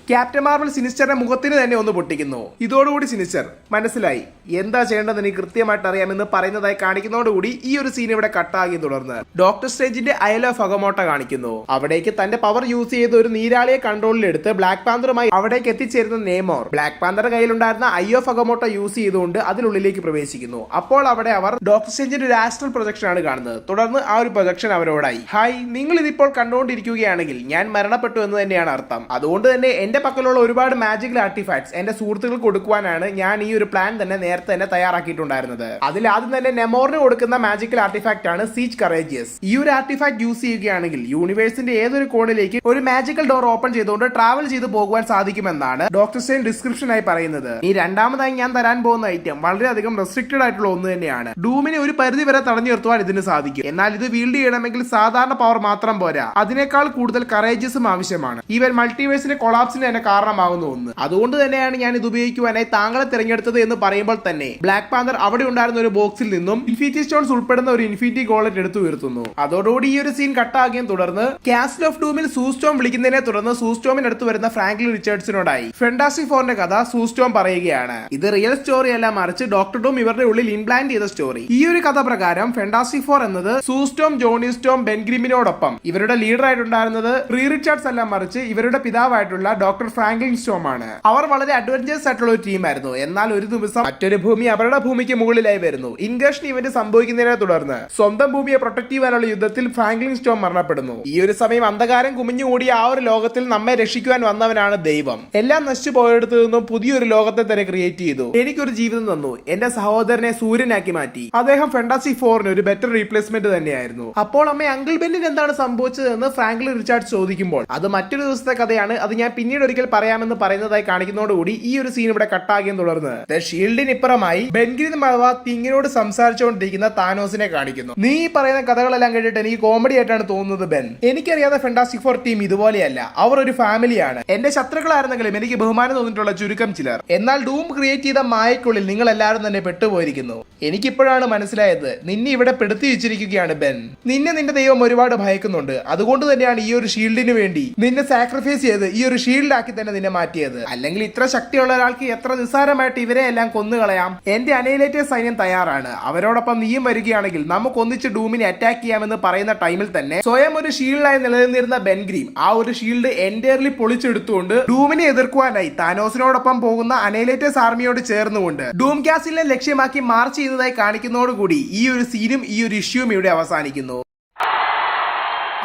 ക്യാപ്റ്റൻ മാർവൽ സിനിസ്റ്ററിന്റെ മുഖത്തിന് തന്നെ ഒന്ന് പൊട്ടിക്കുന്നു. ഇതോടുകൂടി സിനിസ്റ്റർ മനസ്സിലായി എന്താ ചെയ്യേണ്ടത് എനിക്ക് കൃത്യമായിട്ട് അറിയാമെന്ന് പറയുന്നതായി കാണിക്കുന്നതോടുകൂടി ഈ ഒരു സീൻ ഇവിടെ കട്ടാകി. തുടർന്ന് ഡോക്ടർ സ്ട്രേഞ്ചിന്റെ അയൽ ഓഫ് അഗമോട്ട കാണിക്കുന്നു. അവിടേക്ക് തന്റെ പവർ യൂസ് ചെയ്ത് ഒരു നീരാളിയെ കൺട്രോളിലെടുത്ത് ബ്ലാക്ക് പാന്തറുമായി അവിടേക്ക് എത്തിച്ചേരുന്ന നെയ്മോർ ബ്ലാക്ക് പാന്തറുടെ കയ്യിലുണ്ടായിരുന്ന ഐ ഓഫ് അഗമോട്ട യൂസ് ചെയ്തുകൊണ്ട് അതിനുള്ളിലേക്ക് പ്രവേശിക്കുന്നു. അപ്പോൾ അവിടെ അവർ ഡോക്ടർ സ്ട്രേഞ്ചിന്റെ ഒരു ആസ്ട്രൽ പ്രൊജക്ഷൻ ആണ് കാണുന്നത്. തുടർന്ന് ആ ഒരു പ്രൊജക്ഷൻ അവരോടായി, ഹായ്, നിങ്ങൾ ഇതിപ്പോൾ കണ്ടുകൊണ്ടിരിക്കുകയാണെങ്കിൽ ഞാൻ മരണപ്പെട്ടു എന്ന് തന്നെയാണ് അർത്ഥം. അതുകൊണ്ട് തന്നെ എന്റെ പക്കലുള്ള ഒരുപാട് മാജിക്കൽ ആർട്ടിഫാക്ട്സ് എന്റെ സുഹൃത്തുക്കൾക്ക് കൊടുക്കുവാനാണ് ഞാൻ ഈ ഒരു പ്ലാൻ തന്നെ നേരത്തെ തന്നെ തയ്യാറാക്കിയിട്ടുണ്ടായിരുന്നത്. അതിൽ ആദ്യം തന്നെ നെമോറിന് കൊടുക്കുന്ന മാജിക്കൽ ആർട്ടിഫാക്ട് ആണ് സീച്ച് കറേജിയസ്. ഈ ഒരു ആർട്ടിഫാക്ട് യൂസ് ചെയ്യുകയാണെങ്കിൽ യൂണിവേഴ്സിന്റെ ഏതൊരു കോണിലേക്ക് ഒരു മാജിക്കൽ ഡോർ ഓപ്പൺ ചെയ്തുകൊണ്ട് ട്രാവൽ ചെയ്ത് പോകുവാൻ സാധിക്കുമെന്നാണ് ഡോക്ടർ സ്റ്റെയിൻ ഡിസ്ക്രിപ്ഷൻ ആയി പറയുന്നത്. ഈ രണ്ടാമതായി ഞാൻ തരാൻ പോകുന്ന ഐറ്റം വളരെയധികം റെസ്ട്രിക്റ്റഡ് ആയിട്ടുള്ള ഒന്ന് തന്നെയാണ്. ഡൂമിനെ ഒരു പരിധി വരെ തടഞ്ഞു നിർത്തുവാൻ ഇതിന് സാധിക്കും. എന്നാൽ ഇത് വീൽഡ് ചെയ്യണമെങ്കിൽ സാധാരണ പവർ മാത്രം പോരാ, അതിനേക്കാൾ കൂടുതൽ കറേജിയസും ആവശ്യമാണ്. ഈവൻ മൾട്ടിവേഴ്സിന്റെ കൊളാപ്സിന് തന്നെ കാരണമാകുന്ന ഒന്ന്. അതുകൊണ്ട് തന്നെയാണ് ഞാൻ ഇത് ഉപയോഗിക്കുവാനായി താങ്കളെ തിരഞ്ഞെടുത്തത് എന്ന് പറയുമ്പോൾ തന്നെ ബ്ലാക്ക് പാന്തർ അവിടെ ഉണ്ടായിരുന്ന ഒരു ബോക്സിൽ നിന്നും ഇൻഫിനിറ്റി സ്റ്റോൺസ് ഉൾപ്പെടുന്ന ഒരു ഇൻഫിനിറ്റി ഗോളറ്റ് എടുത്തു ഉയർത്തുന്നു. അതോടുകൂടി ഈ ഒരു സീൻ കട്ടാകുകയും തുടർന്ന് കാസ്റ്റിൽ ഓഫ് ഡൂമിൽ സൂസ്റ്റോം വിളിക്കുന്നതിനെ തുടർന്ന് സൂസ്റ്റോമിന് അടുത്ത് വരുന്ന ഫ്രാങ്ക്ലിൻ റിച്ചർഡ്സിനോടായി ഫെന്റാസ്റ്റിക് ഫോറിന്റെ കഥ സൂസ്റ്റോം പറയുകയാണ്. ഇത് റിയൽ സ്റ്റോറി അല്ല, മറിച്ച് ഡോക്ടർ ഡൂം ഇവരുടെ ഉള്ളിൽ ഇംപ്ലാന്റ് ചെയ്ത സ്റ്റോറി. ഈ ഒരു കഥ പ്രകാരം ഫെന്റാസ്റ്റിക് ഫോർ എന്നത് സൂസ്റ്റോം, ജോണി സ്റ്റോം, ബെൻഗ്രിമിനോടൊപ്പം ഇവരുടെ ലീഡർ ആയിട്ടുണ്ടായിരുന്നത് റീ റിച്ചാർഡ്സ് അല്ല, മറിച്ച് ഇവരുടെ പിതാവായിട്ടുള്ള ഡോക്ടർ ഫ്രാങ്ക്ലിൻ സ്റ്റോം ആണ്. അവർ വളരെ അഡ്വഞ്ചേഴ്സ് ആയിട്ടുള്ള ഒരു ടീമായിരുന്നു. എന്നാൽ ഒരു ദിവസം മറ്റൊരു ഭൂമി അവരുടെ ഭൂമിക്ക് മുകളിലായി വരുന്നു. ഇൻവേഷൻ ഇവന്റ് സംഭവിക്കുന്നതിനെ തുടർന്ന് സ്വന്തം ഭൂമിയെ പ്രൊട്ടക്ട് ചെയ്യാനുള്ള യുദ്ധത്തിൽ ഫ്രാങ്ക്ലിൻ സ്റ്റോം മരണപ്പെടുന്നു. ഈ ഒരു സമയം അന്ധകാരം കുമിഞ്ഞുകൂടിയ ആ ഒരു ലോകത്തിൽ നമ്മെ രക്ഷിക്കുവാൻ വന്നവനാണ് ദൈവം. എല്ലാം നശിച്ചു പോയെടുത്തു നിന്നും പുതിയൊരു ലോകത്തെ തന്നെ ക്രിയേറ്റ് ചെയ്തു. എനിക്കൊരു ജീവിതം തന്നു, എന്റെ സഹോദരനെ സൂര്യനാക്കി മാറ്റി. അദ്ദേഹം ഫെന്റാസ്റ്റിക് ഫോറിന് ഒരു ബെറ്റർ റീപ്ലേസ്മെന്റ് തന്നെയായിരുന്നു. അപ്പോൾ അമ്മ അങ്കിൾ ബെന്നിന് എന്താണ് സംഭവിച്ചതെന്ന് ഫ്രാങ്ക്ലിൻ റിച്ചാർഡ്സ് ചോദിക്കുമ്പോൾ അത് മറ്റൊരു ദിവസത്തെ കഥയാണ്, അത് ഞാൻ പിന്നീട് ഒരിക്കൽ പറയാമെന്ന് പറയുന്നതായി കാണിക്കുന്നതോടുകൂടി ഈ ഒരു സീൻ ഇവിടെ കട്ടാകിയും തുടർന്ന് ഷീൽഡിന് ഇപ്പുറമായി ബെൻഗ്രിൻ അഥവാ തിങ്ങിനോട് സംസാരിച്ചുകൊണ്ടിരിക്കുന്ന താനോസിനെ കാണിക്കുന്നു. നീ പറയുന്ന കഥകളെല്ലാം കേട്ടിട്ട് എനിക്ക് കോമഡി ആയിട്ടാണ് തോന്നുന്നത് ബെൻ. എനിക്കറിയാതെ ഫെന്റാസ്റ്റിക് ഫോർ ടീം ഇതുപോലെയല്ല, അവർ ഒരു ഫാമിലിയാണ്. എന്റെ ശത്രുക്കളായിരുന്നെങ്കിലും എനിക്ക് ബഹുമാനം തോന്നിയിട്ടുള്ള ചുരുക്കം ചിലർ. എന്നാൽ ഡൂം ക്രിയേറ്റ് ചെയ്ത മായക്കുള്ളിൽ നിങ്ങൾ എല്ലാവരും തന്നെ പെട്ടുപോയിരിക്കുന്നു. എനിക്കിപ്പോഴാണ് മനസ്സിലായത് നിന്നെ ഇവിടെ പെടുത്തി വെച്ചിരിക്കുകയാണ് ബെൻ. നിന്നെ നിന്റെ ദൈവം ഒരുപാട് ഭയക്കുന്നുണ്ട്. അതുകൊണ്ട് തന്നെയാണ് ഈ ഒരു ഷീൽഡിന് വേണ്ടി നിന്നെ സാക്രിഫൈസ് ചെയ്ത് ഈ ഒരു ഷീൽഡാക്കി തന്നെ നിന്നെ മാറ്റിയത്. അല്ലെങ്കിൽ ഇത്ര ശക്തിയുള്ള ഒരാൾക്ക് എത്ര നിസ്സാരമായിട്ട് ഇവരെ എല്ലാം കൊന്നുകളയാം. എന്റെ അനൈലേറ്റേഴ്സ് സൈന്യം തയ്യാറാണ്, അവരോടൊപ്പം നീയും വരികയാണെങ്കിൽ നമുക്ക് ഒന്നിച്ച് ഡൂമിനെ അറ്റാക്ക് ചെയ്യാമെന്ന് പറയുന്ന ടൈമിൽ തന്നെ സ്വയം ഒരു ഷീൽഡായി നിലനിന്നിരുന്ന ബെൻഗ്രീം ആ ഒരു ഷീൽഡ് എൻറ്റയർലി പൊളിച്ചെടുത്തുകൊണ്ട് ഡൂമിനെ എതിർക്കുവാനായി താനോസിനോടൊപ്പം പോകുന്ന അനൈലേറ്റേഴ്സ് ആർമിയോട് ചേർന്നുകൊണ്ട് ഡൂം കാസിലിനെ ലക്ഷ്യമാക്കി മാർച്ച് ചെയ്തതായി കാണിക്കുന്നതോടുകൂടി ഈ ഒരു സീനും ഈ ഒരു ഇഷ്യൂവും ഇവിടെ അവസാനിക്കുന്നു.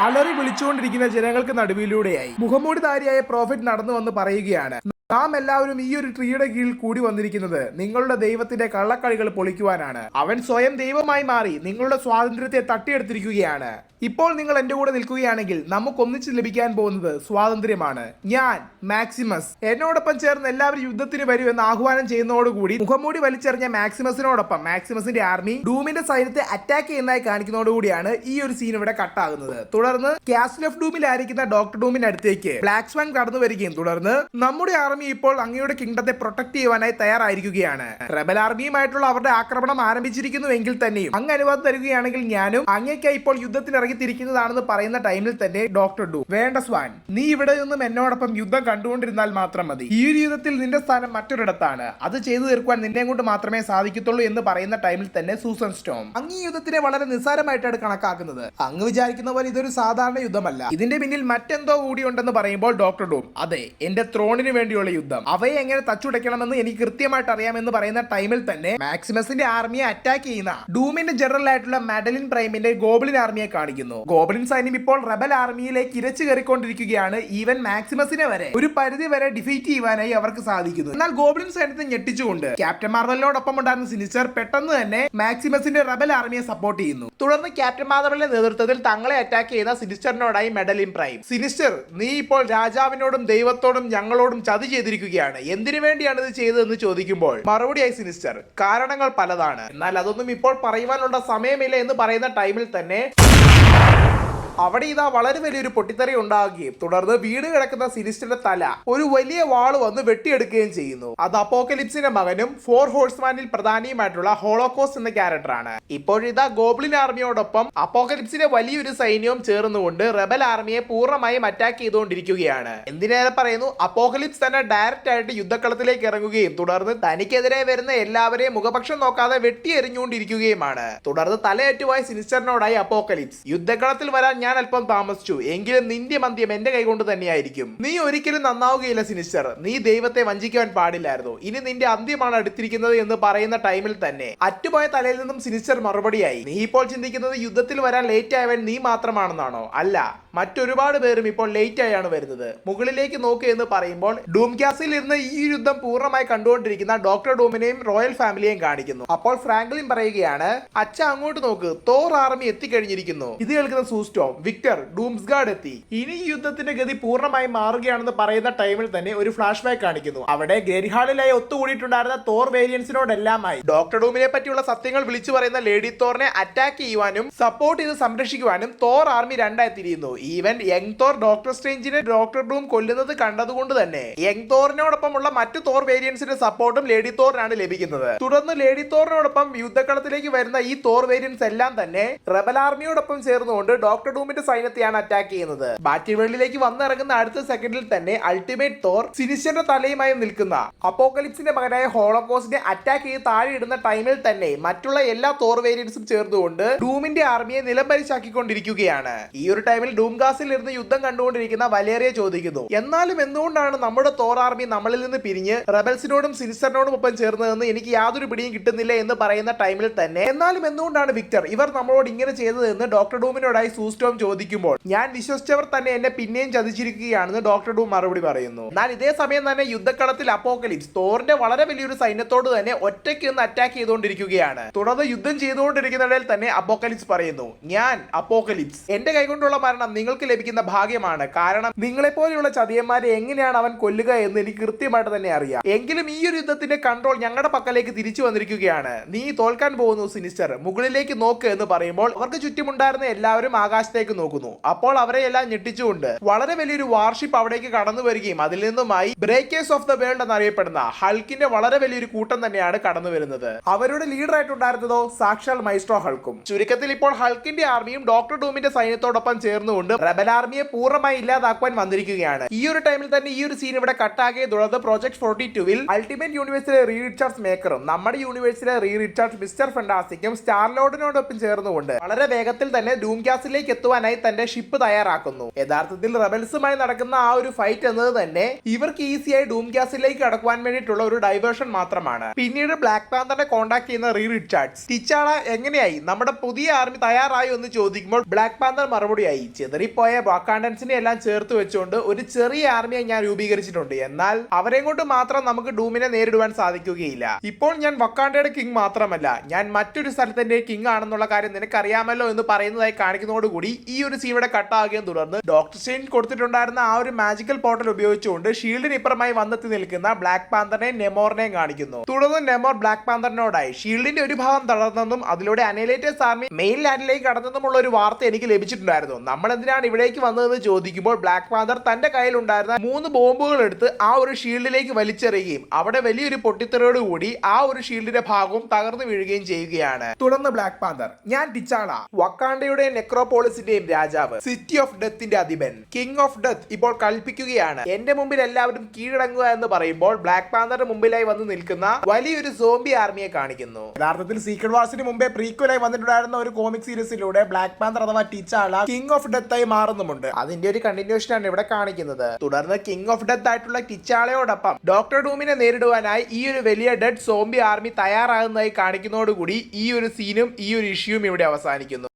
അലറി വിളിച്ചുകൊണ്ടിരിക്കുന്ന ജനങ്ങൾക്ക് നടുവിലൂടെയായി മുഖംമൂടിധാരിയായ പ്രോഫറ്റ് നടന്നു വന്ന് പറയുകയാണ്, നാം എല്ലാവരും ഈ ഒരു ട്രീയുടെ കീഴിൽ കൂടി വന്നിരിക്കുന്നത് നിങ്ങളുടെ ദൈവത്തിന്റെ കള്ളക്കളികൾ പൊളിക്കുവാനാണ്. അവൻ സ്വയം ദൈവമായി മാറി നിങ്ങളുടെ സ്വാതന്ത്ര്യത്തെ തട്ടിയെടുത്തിരിക്കുകയാണ്. ഇപ്പോൾ നിങ്ങൾ എന്റെ കൂടെ നിൽക്കുകയാണെങ്കിൽ നമുക്ക് ഒന്നിച്ച് ലഭിക്കാൻ പോകുന്നത് സ്വാതന്ത്ര്യമാണ്. ഞാൻ മാക്സിമസ് എന്നോടൊപ്പം ചേർന്ന് എല്ലാവരും യുദ്ധത്തിന് വരൂ എന്ന് ആഹ്വാനം ചെയ്യുന്നതോടുകൂടി മുഖംമൂടി വലിച്ചെറിഞ്ഞ മാക്സിമസിനോടൊപ്പം മാക്സിമസിന്റെ ആർമി ഡൂമിന്റെ സൈന്യത്തെ അറ്റാക്ക് ചെയ്യുന്നതായി കാണിക്കുന്നതോടുകൂടിയാണ് ഈ ഒരു സീൻ ഇവിടെ കട്ടാകുന്നത്. തുടർന്ന് കാസിൽ ഓഫ് ഡൂമിലായിരിക്കുന്ന ഡോക്ടർ ഡൂമിന്റെ അടുത്തേക്ക് ബ്ലാക്ക് സ്വാൻ കടന്നു വരികയും തുടർന്ന് നമ്മുടെ ആർമി ഇപ്പോൾ അങ്ങയുടെ കിങ്ഡത്തെ പ്രൊട്ടക്ട് ചെയ്യുവാനായി തയ്യാറായിരിക്കുകയാണ്. റെബൽ ആർമിയുമായിട്ടുള്ള അവരുടെ ആക്രമണം ആരംഭിച്ചിരിക്കുന്നുവെങ്കിൽ തന്നെയും അങ്ങ് അനുവാദം തരികയാണെങ്കിൽ ഞാനും അങ്ങേക്കായി ഇപ്പോൾ യുദ്ധത്തിന് ഇറങ്ങിത്തിരിക്കുന്നതാണെന്ന് പറയുന്ന ടൈമിൽ തന്നെ ഡോക്ടർ ഡൂം, വേണ്ട സ്വാൻ, നീ ഇവിടെ നിന്നും എന്നോടൊപ്പം യുദ്ധം കണ്ടുകൊണ്ടിരുന്നാൽ മാത്രം മതി. ഈ ഒരു യുദ്ധത്തിൽ നിന്റെ സ്ഥാനം മറ്റൊരിടത്താണ്, അത് ചെയ്തു തീർക്കുവാൻ നിന്നെ കൊണ്ട് മാത്രമേ സാധിക്കത്തുള്ളൂ എന്ന് പറയുന്ന ടൈമിൽ തന്നെ സൂസൻ സ്റ്റോം അങ്ങ് ഈ യുദ്ധത്തിനെ വളരെ നിസ്സാരമായിട്ടാണ് കണക്കാക്കുന്നത്. അങ്ങ് വിചാരിക്കുന്ന പോലെ ഇതൊരു സാധാരണ യുദ്ധമല്ല, ഇതിന്റെ പിന്നിൽ മറ്റെന്തോ കൂടിയുണ്ടെന്ന് പറയുമ്പോൾ ഡോക്ടർ ഡൂം, അതെ, എന്റെ ത്രോണിന് വേണ്ടിയുള്ള യുദ്ധം, അവയെ എങ്ങനെ തച്ചുടയ്ക്കണമെന്ന് എനിക്ക് കൃത്യമായിട്ട് അറിയാമെന്ന് പറയുന്ന ടൈമിൽ തന്നെ മാക്സിമസിന്റെ ആർമിയെ അറ്റാക്ക് ചെയ്യുന്ന ഡൂമിന്റെ ജനറൽ ആയിട്ടുള്ള മാഡലിൻ പ്രൈമിന്റെ ഗോബ്ലിൻ ആർമിയെ കാണിക്കുന്നു. ഗോബ്ലിൻ സൈന്യം ഇപ്പോൾ റെബൽ ആർമിയിലേക്ക് ഇരച്ചു കയറിക്കൊണ്ടിരിക്കുകയാണ്. ഈവൻ മാക്സിമസിനെ വരെ ഒരു പരിധി വരെ ഡിഫീറ്റ് ചെയ്യുവാനായി അവർക്ക് സാധിക്കുന്നു. എന്നാൽ ഗോബ്ലിൻ സൈന്യത്തെ ഞെട്ടിച്ചുകൊണ്ട് ക്യാപ്റ്റൻ മാർവലിനോടൊപ്പം ഉണ്ടായിരുന്ന സിനിസ്റ്റർ പെട്ടെന്ന് തന്നെ മാക്സിമസിന്റെ റെബൽ ആർമിയെ സപ്പോർട്ട് ചെയ്യുന്നു. തുടർന്ന് ക്യാപ്റ്റൻ മാർവലിന്റെ നേതൃത്വത്തിൽ തങ്ങളെ അറ്റാക്ക് ചെയ്യുന്ന സിനിസ്റ്ററിനോടായി മെഡലിൻ പ്രൈം, സിനിസ്റ്റർ, നീ ഇപ്പോൾ രാജാവിനോടും ദൈവത്തോടും ഞങ്ങളോടും ചതി ചെയ്തിരിക്കുകയാണ്, എന്തിനു വേണ്ടിയാണ് ഇത് ചെയ്തതെന്ന് ചോദിക്കുമ്പോൾ മറുപടിയായി സിനിസ്റ്റർ, കാരണങ്ങൾ പലതാണ്, എന്നാൽ അതൊന്നും ഇപ്പോൾ പറയുവാനുള്ള സമയമില്ല എന്ന് പറയുന്ന ടൈമിൽ തന്നെ അവിടെ ഇതാ വളരെ വലിയൊരു പൊട്ടിത്തെറി ഉണ്ടാകുകയും തുടർന്ന് വീട് കിടക്കുന്ന സിനിസ്റ്ററിന്റെ തല ഒരു വലിയ വാള് വന്ന് വെട്ടിയെടുക്കുകയും ചെയ്യുന്നു. അത് അപ്പോക്കലിപ്സിന്റെ മകനും 4 ഹോഴ്സ്മാനിൽ പ്രധാനിയുമായിട്ടുള്ള ഹോളോകോസ്റ്റ് എന്ന ക്യാരക്ടറാണ്. ഇപ്പോഴിതാ ഗോബ്ലിൻ ആർമിയോടൊപ്പം അപ്പോക്കലിപ്സിന്റെ വലിയൊരു സൈന്യവും ചേർന്നുകൊണ്ട് റെബൽ ആർമിയെ പൂർണ്ണമായും അറ്റാക്ക് ചെയ്തുകൊണ്ടിരിക്കുകയാണ്. എന്തിനേറെ പറയുന്നു, അപ്പോക്കലിപ്സ് തന്നെ ഡയറക്റ്റ് ആയിട്ട് യുദ്ധക്കളത്തിലേക്ക് ഇറങ്ങുകയും തുടർന്ന് തനിക്കെതിരെ വരുന്ന എല്ലാവരെയും മുഖപക്ഷം നോക്കാതെ വെട്ടിയെറിഞ്ഞുകൊണ്ടിരിക്കുകയുമാണ്. തുടർന്ന് തലയേറ്റുപോയ സിനിസ്റ്ററിനോടായി അപ്പോക്കലിപ്സ്, യുദ്ധക്കളത്തിൽ വരാൻ ഞാൻ അല്പം താമസിച്ചു, എങ്കിലും നിന്റെ മന്ത്യം എന്റെ കൈകൊണ്ട് തന്നെയായിരിക്കും. നീ ഒരിക്കലും നന്നാവുകയില്ല സിനിസ്റ്റർ, നീ ദൈവത്തെ വഞ്ചിക്കുവാൻ പാടില്ലായിരുന്നു, ഇനി നിന്റെ അന്ത്യമാണ് അടുത്തിരിക്കുന്നത് എന്ന് പറയുന്ന ടൈമിൽ തന്നെ അറ്റുപോയ തലയിൽ നിന്നും സിനിസ്റ്റർ മറുപടിയായി, നീ ഇപ്പോൾ ചിന്തിക്കുന്നത് യുദ്ധത്തിൽ വരാൻ ലേറ്റ് ആയവൻ നീ മാത്രമാണെന്നാണോ? അല്ല, മറ്റൊരുപാട് പേരും ഇപ്പോൾ ലേറ്റ് ആയാണ് വരുന്നത്, മുകളിലേക്ക് നോക്ക് എന്ന് പറയുമ്പോൾ ഡൂം ക്യാസിൽ ഇരുന്ന് ഈ യുദ്ധം പൂർണ്ണമായി കണ്ടുകൊണ്ടിരിക്കുന്ന ഡോക്ടർ ഡൂമിനെയും റോയൽ ഫാമിലിയെയും കാണിക്കുന്നു. അപ്പോൾ ഫ്രാങ്ക്ലിൻ പറയുകയാണ്, അച്ഛ അങ്ങോട്ട് നോക്ക്, തോർ ആർമി എത്തിക്കഴിഞ്ഞിരിക്കുന്നു. ഇത് കേൾക്കുന്ന സൂസ്റ്റോം, വിക്ടർ, ഡൂംസ്ഗാർഡ് എത്തി, ഇനി യുദ്ധത്തിന്റെ ഗതി പൂർണ്ണമായി മാറുകയാണെന്ന് പറയുന്ന ടൈമിൽ തന്നെ ഒരു ഫ്ലാഷ് ബാക്ക് കാണിക്കുന്നു. അവിടെ ഗെരിഹാളിലായി ഒത്തുകൂടിയിട്ടുണ്ടായിരുന്ന തോർ വേരിയൻസിനോടെല്ലാമായി ഡോക്ടർ ഡൂമിനെ പറ്റിയുള്ള സത്യങ്ങൾ വിളിച്ചു പറയുന്ന ലേഡി തോറിനെ അറ്റാക്ക് ചെയ്യുവാനും സപ്പോർട്ട് ചെയ്ത് സംരക്ഷിക്കുവാനും തോർ ആർമി രണ്ടായി തിരിയുന്നു. ഈവൻ യങ് തോർ ഡോക്ടർ സ്ട്രേഞ്ചിനെ ഡോക്ടർ ഡൂം കൊല്ലുന്നത് കണ്ടതുകൊണ്ട് തന്നെ യങ് തോറിനോടൊപ്പമുള്ള മറ്റു തോർ വേരിയൻസിന്റെ സപ്പോർട്ടും ലേഡി തോറിനാണ് ലഭിക്കുന്നത്. തുടർന്ന് ലേഡി തോറിനോടൊപ്പം യുദ്ധക്കളത്തിലേക്ക് വരുന്ന ഈ തോർ വേരിയൻസ് എല്ലാം തന്നെ റെബൽ ആർമിയോടൊപ്പം ചേർന്നുകൊണ്ട് ഡോക്ടർ ഡൂമിന്റെ സൈന്യത്തെയാണ് അറ്റാക്ക് ചെയ്യുന്നത്. ബാറ്റിൽ വേൾഡിലേക്ക് വന്നിറങ്ങുന്ന അടുത്ത സെക്കൻഡിൽ തന്നെ അൾട്ടിമേറ്റ് തോർ സിനിസ്റ്ററിന്റെ തലയുമായി നിൽക്കുന്ന അപ്പോക്കലിപ്സിന്റെ മകനായ ഹോളോകോസ്റ്റിനെ അറ്റാക്ക് ചെയ്ത് താഴെ ഇടുന്ന ടൈമിൽ തന്നെ മറ്റുള്ള എല്ലാ തോർ വേരിയൻസും ചേർന്നുകൊണ്ട് ഡൂമിന്റെ ആർമിയെ നിലംപരിശാക്കിക്കൊണ്ടിരിക്കുകയാണ്. ഈ ഒരു ടൈമിൽ ഡൂംഗാസിൽ ഇരുന്ന് യുദ്ധം കണ്ടുകൊണ്ടിരിക്കുന്ന വലേറിയ ചോദിക്കുന്നു, എന്നാലും എന്തുകൊണ്ടാണ് നമ്മുടെ തോർ ആർമി നമ്മളിൽ നിന്ന് പിരിഞ്ഞ് റെബൽസിനോടും സിനിസ്റ്ററിനോടും ഒപ്പം ചേർന്നതെന്ന് എനിക്ക് യാതൊരു പിടിയും കിട്ടുന്നില്ല എന്ന് പറയുന്ന ടൈമിൽ തന്നെ എന്നാലും എന്തുകൊണ്ടാണ് വിക്ടർ ഇവർ നമ്മളോട് ഇങ്ങനെ ചെയ്തതെന്ന് ഡോക്ടർ ഡൂമിനോടായി സൂസ്റ്റോം ചോദിക്കുമ്പോൾ, ഞാൻ വിശ്വസിച്ചവർ തന്നെ എന്നെ പിന്നെയും ചതിച്ചിരിക്കുകയാണെന്ന് ഡോക്ടർ ഡൂം മറുപടി പറയുന്നു. എന്നാൽ ഇതേ സമയം തന്നെ യുദ്ധക്കളത്തിൽ അപ്പോക്കലിപ്സ് തോറിന്റെ വളരെ വലിയൊരു സൈന്യത്തോട് തന്നെ ഒറ്റയ്ക്ക് നിന്ന് അറ്റാക്ക് ചെയ്തുകൊണ്ടിരിക്കുകയാണ്. തുടർന്ന് യുദ്ധം ചെയ്തുകൊണ്ടിരിക്കുന്നിടയിൽ തന്നെ അപ്പോക്കലിപ്സ് പറയുന്നു, ഞാൻ അപ്പോക്കലിപ്സ്, എന്റെ കൈകൊണ്ടുള്ള മരണം നിങ്ങൾക്ക് ലഭിക്കുന്ന ഭാഗ്യമാണ്, കാരണം നിങ്ങളെപ്പോലെയുള്ള ചതിയന്മാരെ എങ്ങനെയാണ് അവൻ കൊല്ലുക എന്ന് എനിക്ക് കൃത്യമായിട്ട് തന്നെ അറിയാം. എങ്കിലും ഈ ഒരു യുദ്ധത്തിന്റെ കൺട്രോൾ ഞങ്ങളുടെ പക്കലേക്ക് തിരിച്ചു വന്നിരിക്കുകയാണ്, നീ തോൽക്കാൻ പോകുന്നു സിനിസ്റ്റർ, മുകളിലേക്ക് നോക്ക് എന്ന് പറയുമ്പോൾ അവർക്ക് ചുറ്റുമുണ്ടായിരുന്ന എല്ലാവരും ആകാശത്തേക്ക് നോക്കുന്നു. അപ്പോൾ അവരെ എല്ലാം ഞെട്ടിച്ചുകൊണ്ട് വളരെ വലിയൊരു വാർഷിപ്പ് അവിടേക്ക് കടന്നു വരികയും അതിൽ നിന്നുമായി ബ്രേക്കേഴ്സ് ഓഫ് ദ വേൾഡ് എന്നറിയപ്പെടുന്ന ഹൾക്കിന്റെ വളരെ വലിയൊരു കൂട്ടം തന്നെയാണ് കടന്നു വരുന്നത്. അവരുടെ ലീഡർ ആയിട്ടുണ്ടായിരുന്നതോ സാക്ഷാൽ മൈസ്ട്രോ ഹൾക്കും. ചുരുക്കത്തിൽ ഇപ്പോൾ ഹൾക്കിന്റെ ആർമിയും ഡോക്ടർ ഡൂമിന്റെ സൈന്യത്തോടൊപ്പം ചേർന്നുകൊണ്ട് റെബൽ ആർമിയെ പൂർണ്ണമായി ഇല്ലാതാക്കുവാൻ വന്നിരിക്കുകയാണ്. ഈ ഒരു ടൈമിൽ തന്നെ ഈ ഒരു സീൻ ഇവിടെ കട്ടാകിയെ തുടർന്ന് പ്രോജക്ട് 42-ൽ അൾട്ടിമേറ്റ് യൂണിവേഴ്സിലെ റീ റിച്ചാർഡ്സ് മേക്കറും നമ്മുടെ യൂണിവേഴ്സിലെ റീ റിച്ചാർഡ്സ് മിസ്റ്റർ ഫെന്റാസ്റ്റിക്കും സ്റ്റാർ ലോർഡിനോടൊപ്പം ചേർന്നുകൊണ്ട് വളരെ വേഗത്തിൽ തന്നെ ഡൂം ക്യാസിലേക്ക് എത്തുവാനായി തന്റെ ഷിപ്പ് തയ്യാറാക്കുന്നു. യഥാർത്ഥത്തിൽ റെബൽസുമായി നടക്കുന്ന ആ ഒരു ഫൈറ്റ് എന്നത് തന്നെ ഇവർക്ക് ഈസിയായി ഡൂം ക്യാസിലേക്ക് കടക്കുവാൻ വേണ്ടിയിട്ടുള്ള ഒരു ഡൈവേർഷൻ മാത്രമാണ്. പിന്നീട് ബ്ലാക്ക് പാന്തറിനെ കോൺടാക്ട് ചെയ്യുന്ന റീ റിച്ചാർഡ്സ്, ടിച്ചാള എങ്ങനെയായി, നമ്മുടെ പുതിയ ആർമി തയ്യാറായോ എന്ന് ചോദിക്കുമ്പോൾ ബ്ലാക്ക് പാന്തർ മറുപടിയായി, ചെതറിപ്പോയ വാക്കാണ്ടൻസിനെ എല്ലാം ചേർത്ത് വെച്ചുകൊണ്ട് ഒരു ചെറിയ ആർമിയെ ഞാൻ രൂപീകരിച്ചിട്ടുണ്ട്, എന്നാൽ അവരെ കൊണ്ട് മാത്രം നമുക്ക് ഡൂമിനെ നേരിടുവാൻ സാധിക്കുകയില്ല. ഇപ്പോൾ ഞാൻ വക്കാണ്ടയുടെ കിങ് മാത്രമല്ല, ഞാൻ മറ്റൊരു സ്ഥലത്തിന്റെ കിങ് ആണെന്നുള്ള കാര്യം നിനക്കറിയാമല്ലോ എന്ന് പറയുന്നതായി കാണിക്കുന്നതോടുകൂടി ഈ ഒരു സീൻ ഇവിടെ കട്ടാകുകയും തുടർന്ന് ഡോക്ടർ സ്ട്രേഞ്ച് കൊടുത്തിട്ടുണ്ടായിരുന്ന ആ ഒരു മാജിക്കൽ പോർട്ടൽ ഉപയോഗിച്ചുകൊണ്ട് ഷീൽഡിന് ഇപ്പുറമായി വന്നെത്തി നിൽക്കുന്ന ബ്ലാക്ക് പാന്തറിനെയും നെമോറിനെയും കാണിക്കുന്നു. തുടർന്ന് നെമോർ ബ്ലാക്ക് പാന്തറിനോടായി ഷീൽഡിന്റെ ഒരു ഭാഗം തളർന്നെന്നും അതിലൂടെ അനൈലേറ്റേഴ്സ് ആർമി മെയിൻ ലാൻഡിലേക്ക് കടന്നെന്നുമുള്ള ഒരു വാർത്ത എനിക്ക് ലഭിച്ചിട്ടുണ്ടായിരുന്നു. നമ്മൾ എന്തിനാണ് ഇവിടേക്ക് വന്നതെന്ന് ചോദിക്കുമ്പോൾ ബ്ലാക്ക് പാന്തർ തന്റെ കയ്യിലുണ്ടായിരുന്ന 3 ബോംബുകൾ എടുത്ത് ആ ഒരു ഷീൽഡിലേക്ക് വലിച്ചെറിയുകയും അവിടെ വലിയൊരു പൊട്ടിത്തെറിയോടുകൂടി ആ ഒരു ഷീൽഡിന്റെ ഭാഗവും തകർന്നു വീഴുകയും ചെയ്യുകയാണ്. തുടർന്ന് ബ്ലാക്ക് പാന്തർ, ഞാൻ ടിച്ചാള, വക്കാണ്ടയുടെയും നെക്രോപോളിസിന്റെയും രാജാവ്, സിറ്റി ഓഫ് ഡെത്തിന്റെ അധിപൻ, കിങ് ഓഫ് ഡെത്ത് ഇപ്പോൾ കൽപ്പിക്കുകയാണ്, എന്റെ മുമ്പിൽ എല്ലാവരും കീഴടങ്ങുക എന്ന് പറയുമ്പോൾ ബ്ലാക്ക് പാന്തറിന്റെ മുമ്പിലായി വന്ന് നിൽക്കുന്ന വലിയൊരു സോംബി ആർമിയെ കാണിക്കുന്നു. യഥാർത്ഥത്തിൽ സീക്രട്ട് വാർസിന് മുമ്പേ പ്രീക്വലായി വന്നിട്ടുണ്ടായിരുന്ന ഒരു കോമിക് സീരീസിലൂടെ ബ്ലാക്ക് പാന്തർ അഥവാ ടിച്ചാള കിങ് ഓഫ് ഡെത്ത് ആയി മാറുന്നുമുണ്ട്. അതിന്റെ ഒരു കണ്ടിന്യൂഷൻ ആണ് ഇവിടെ കാണിക്കുന്നത്. തുടർന്ന് കിങ് ഓഫ് ഡെത്ത് ആയിട്ടുള്ള ടിച്ചാളയോടൊപ്പം ഡോക്ടർ ഡൂമിനെ നേരിടുവാനായി ഈ ഒരു വലിയ ഡെഡ് സോംബി ആർമി തയ്യാറാകുന്നതായി കാണിക്കുന്നതോടുകൂടി ഈ ഒരു സീനും ഈ ഒരു ഇഷ്യൂവും ഇവിടെ അവസാനിക്കുന്നു.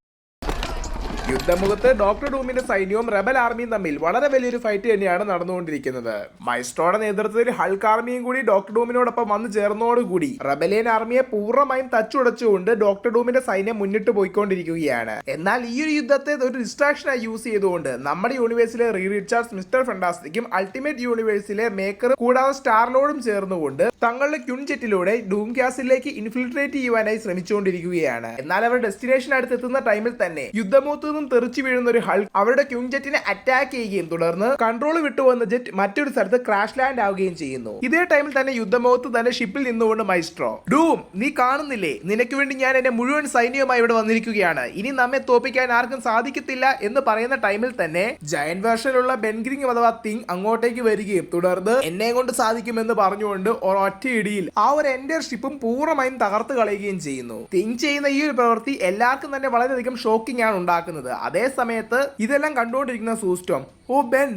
യുദ്ധമുഖത്ത് ഡോക്ടർ ഡൂമിന്റെ സൈന്യവും റെബൽ ആർമിയും തമ്മിൽ വളരെ വലിയൊരു ഫൈറ്റ് തന്നെയാണ് നടന്നുകൊണ്ടിരിക്കുന്നത്. മൈസ്ട്രോയുടെ നേതൃത്വത്തിൽ ഹൾക്ക് ആർമിയും കൂടി ഡോക്ടർ ഡൂമിനോടൊപ്പം വന്നു ചേർന്നതോടുകൂടി റെബലിയൻ ആർമിയെ പൂർണ്ണമായും തച്ചുടച്ചുകൊണ്ട് ഡോക്ടർ ഡൂമിന്റെ സൈന്യം മുന്നിട്ട് പോയിക്കൊണ്ടിരിക്കുകയാണ്. എന്നാൽ ഈ ഒരു യുദ്ധത്തെ ഒരു ഡിസ്ട്രാക്ഷനായി യൂസ് ചെയ്തുകൊണ്ട് നമ്മുടെ യൂണിവേഴ്സിലെ റീഡ് റിച്ചാർഡ്സ്, മിസ്റ്റർ ഫാന്റാസ്റ്റിക്കും അൾട്ടിമേറ്റ് യൂണിവേഴ്സിലെ മേക്കറും കൂടാതെ സ്റ്റാർ ലോർഡും ചേർന്നുകൊണ്ട് തങ്ങളുടെ ക്യൂൺ ജെറ്റിലൂടെ ഡൂം ക്യാസിലേക്ക് ഇൻഫിൽട്രേറ്റ് ചെയ്യുവാനായി ശ്രമിച്ചുകൊണ്ടിരിക്കുകയാണ്. എന്നാൽ അവർ ഡെസ്റ്റിനേഷൻ അടുത്തെത്തുന്ന ടൈമിൽ തന്നെ യുദ്ധമുഖത്ത് തെറിച്ചു വീഴുന്ന ഒരു ഹൾക്ക് അവരുടെ ക്യൂൺ ജെറ്റിനെ അറ്റാക്ക് ചെയ്യുകയും തുടർന്ന് കൺട്രോൾ വിട്ടുവന്ന ജെറ്റ് മറ്റൊരു സ്ഥലത്ത് ക്രാഷ് ലാൻഡ് ആവുകയും ചെയ്യുന്നു. ഇതേ ടൈമിൽ തന്നെ യുദ്ധമുഖത്ത് തന്നെ ഷിപ്പിൽ നിന്നുകൊണ്ട് മൈസ്ട്രോ, ഡൂം നീ കാണുന്നില്ലേ, നിനക്ക് വേണ്ടി ഞാൻ എന്റെ മുഴുവൻ സൈന്യവുമായി ഇവിടെ വന്നിരിക്കുകയാണ്, ഇനി നമ്മെ തോപ്പിക്കാൻ ആർക്കും സാധിക്കത്തില്ല എന്ന് പറയുന്ന ടൈമിൽ തന്നെ ജയന്റ് വേർഷനിലുള്ള ബെൻഗ്രിങ് അഥവാ തിങ് അങ്ങോട്ടേക്ക് വരികയും തുടർന്ന് എന്നെ കൊണ്ട് സാധിക്കുമെന്ന് പറഞ്ഞുകൊണ്ട് ഒറ്റ ഇടിയിൽ ആ ഒരു എന്റെ ഷിപ്പും പൂർണ്ണമായും തകർത്ത് കളയുകയും ചെയ്യുന്നു. തിങ് ചെയ്യുന്ന ഈ ഒരു പ്രവൃത്തി എല്ലാവർക്കും തന്നെ വളരെയധികം ഷോക്കിംഗ് ആണ് ഉണ്ടാക്കുന്നത്. അതേ സമയത്ത് ഇതെല്ലാം കണ്ടുകൊണ്ടിരിക്കുന്ന സൂസ്റ്റോം, ഓ ബെൻ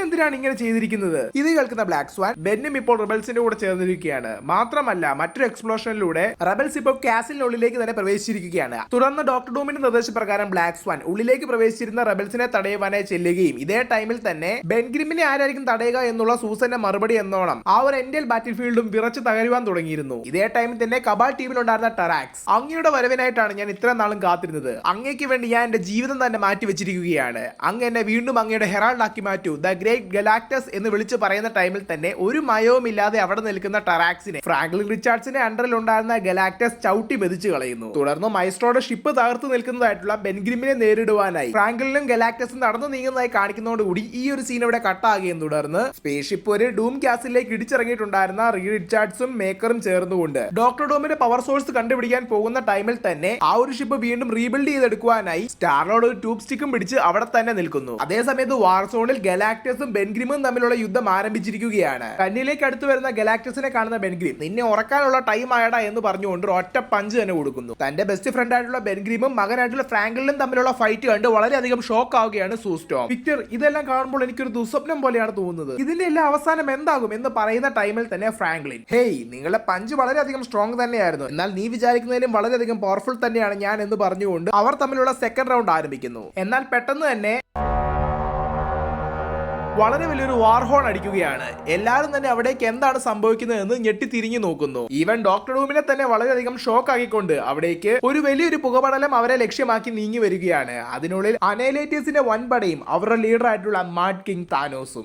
എന്തിനാണ് ഇങ്ങനെ ചെയ്തിരിക്കുന്നത്? ഇത് കേൾക്കുന്ന ബ്ലാക്ക് സ്വാൻ ബെന്നും ഇപ്പോൾ റെബൽസിന്റെ കൂടെ ചേർന്നിരിക്കുകയാണ്. മാത്രമല്ല മറ്റൊരു എക്സ്പ്ലോഷനിലൂടെ റെബൽസ് ഇപ്പോൾ കാസിലിനുള്ളിലേക്ക് തന്നെ പ്രവേശിച്ചിരിക്കുകയാണ്. തുടർന്ന് ഡോക്ടർ ഡൂമിന്റെ നിർദ്ദേശപ്രകാരം ബ്ലാക്ക് സ്വാൻ ഉള്ളിലേക്ക് പ്രവേശിച്ചിരുന്ന റെബൽസിനെ തടയുവാനായി ചെല്ലുകയും ഇതേ ടൈമിൽ തന്നെ ബെൻഗ്രിമിനെ ആരായിരിക്കും തടയുക എന്നുള്ള സൂസന്റെ മറുപടി എന്നോണം ആ ഒരു എൻഡൽ ബാറ്റിൽ ഫീൽഡും വിറച്ച് തകരുവാൻ തുടങ്ങിയിരുന്നു. ഇതേ ടൈമിൽ തന്നെ കബാൽ ടീമിലുണ്ടായിരുന്ന ടെറാക്സ്, അങ്ങയുടെ വരവിനായിട്ടാണ് ഞാൻ ഇത്രയും നാളും കാത്തിരുന്നത്, അങ്ങേക്ക് വേണ്ടി ഞാൻ എന്റെ ജീവിതം തന്നെ മാറ്റി വെച്ചിരിക്കുകയാണ്, അങ്ങ് എന്നെ വീണ്ടും അങ്ങയുടെ ഹെറാൾഡ് ആക്കി മാറ്റൂ, ദ ഗ്രേറ്റ് ഗലാക്ടസ് എന്ന് വിളിച്ച് പറയുന്ന ടൈമിൽ തന്നെ ഒരു മയവുമില്ലാതെ അവിടെ നിൽക്കുന്ന ടെറാക്സിനെ ഫ്രാങ്ക്ലിൻ റിച്ചാർഡ്സിന്റെ അണ്ടറിൽ ഉണ്ടായിരുന്ന ഗലാക്ടസ് ചവിട്ടി മെതിച്ചു കളയുന്നു. തുടർന്ന് മൈസ്ട്രോയുടെ ഷിപ്പ് തകർത്ത് നിൽക്കുന്നതായിട്ടുള്ള ബെൻഗ്രിമിനെ നേരിടുവാനായി ഫ്രാങ്ക്ലിനും ഗലാക്ടസും നടന്നു നീങ്ങുന്നതായി കാണിക്കുന്നതോടുകൂടി ഈ ഒരു സീൻ ഇവിടെ കട്ടാകുകയും തുടർന്ന് സ്പേസ് ഷിപ്പ് ഒരു ഡൂം ക്യാസിലേക്ക് ഇടിച്ചിറങ്ങിയിട്ടുണ്ടായിരുന്ന റീഡ് റിച്ചാർഡ്സും മേക്കറും ചേർന്നുകൊണ്ട് ഡോക്ടർ ഡൂമിന്റെ പവർ സോഴ്സ് കണ്ടുപിടിക്കാൻ പോകുന്ന ടൈമിൽ തന്നെ ആ ഒരു ഷിപ്പ് വീണ്ടും റീബിൽഡ് ചെയ്തെടുക്കുവാനായി സ്റ്റാർലോർഡ് ഒരു ട്യൂബ് സ്റ്റിക്കും പിടിച്ച് അവിടെ തന്നെ നിൽക്കുന്നു. അതേസമയത്ത് വാർസോണിൽ ഗലാക്ടസും ബെൻഗ്രിമും തമ്മിലുള്ള യുദ്ധം ആരംഭിച്ചിരിക്കുകയാണ്. കണ്ണിലേക്ക് അടുത്ത് വരുന്ന ഗലാക്ടസിനെ കാണുന്ന ബെൻഗ്രിം നിന്നെ ഉറക്കാനുള്ള ടൈം ആയടാ എന്ന് പറഞ്ഞുകൊണ്ട് ഒറ്റ പഞ്ച് തന്നെ കൊടുക്കുന്നു. തന്റെ ബെസ്റ്റ് ഫ്രണ്ട് ആയിട്ടുള്ള ബെൻഗ്രിമും മകനായിട്ടുള്ള ഫ്രാങ്ക്ലിനും തമ്മിലുള്ള ഫൈറ്റ് കണ്ട് വളരെയധികം ഷോക്ക് ആവുകയാണ് സൂസ്റ്റോം. വിക്ടർ, ഇതെല്ലാം കാണുമ്പോൾ എനിക്കൊരു ദുസ്വപ്നം പോലെയാണ് തോന്നുന്നത്, ഇതിന്റെ എല്ലാം അവസാനം എന്താകും എന്ന് പറയുന്ന ടൈമിൽ തന്നെ ഫ്രാങ്ക്ലിൻ, ഹേയ് നിങ്ങളുടെ പഞ്ച് വളരെയധികം സ്ട്രോങ് തന്നെയായിരുന്നു, എന്നാൽ നീ വിചാരിക്കുന്നതിലും വളരെയധികം പവർഫുൾ തന്നെയാണ് ഞാൻ എന്ന് പറഞ്ഞുകൊണ്ട് അവർ തമ്മിലുള്ള സെക്കൻഡ് റൗണ്ട് ആരംഭിക്കുന്നു. എന്നാൽ പെട്ടെന്ന് തന്നെ വളരെ വലിയൊരു വാർ ഹോൺ അടിക്കുകയാണ്. എല്ലാവരും തന്നെ അവിടേക്ക് എന്താണ് സംഭവിക്കുന്നത് എന്ന് ഞെട്ടി തിരിഞ്ഞു നോക്കുന്നു. ഈവൻ ഡോക്ടർ ഡൂമിനെ തന്നെ വളരെയധികം ഷോക്ക് ആക്കിക്കൊണ്ട് അവിടേക്ക് ഒരു വലിയൊരു പുകപടലം അവരെ ലക്ഷ്യമാക്കി നീങ്ങി വരികയാണ്. അതിനുള്ളിൽ അനൈലേറ്റേഴ്സിന്റെ വൻപടയും അവരുടെ ലീഡർ ആയിട്ടുള്ള മാഡ് കിങ്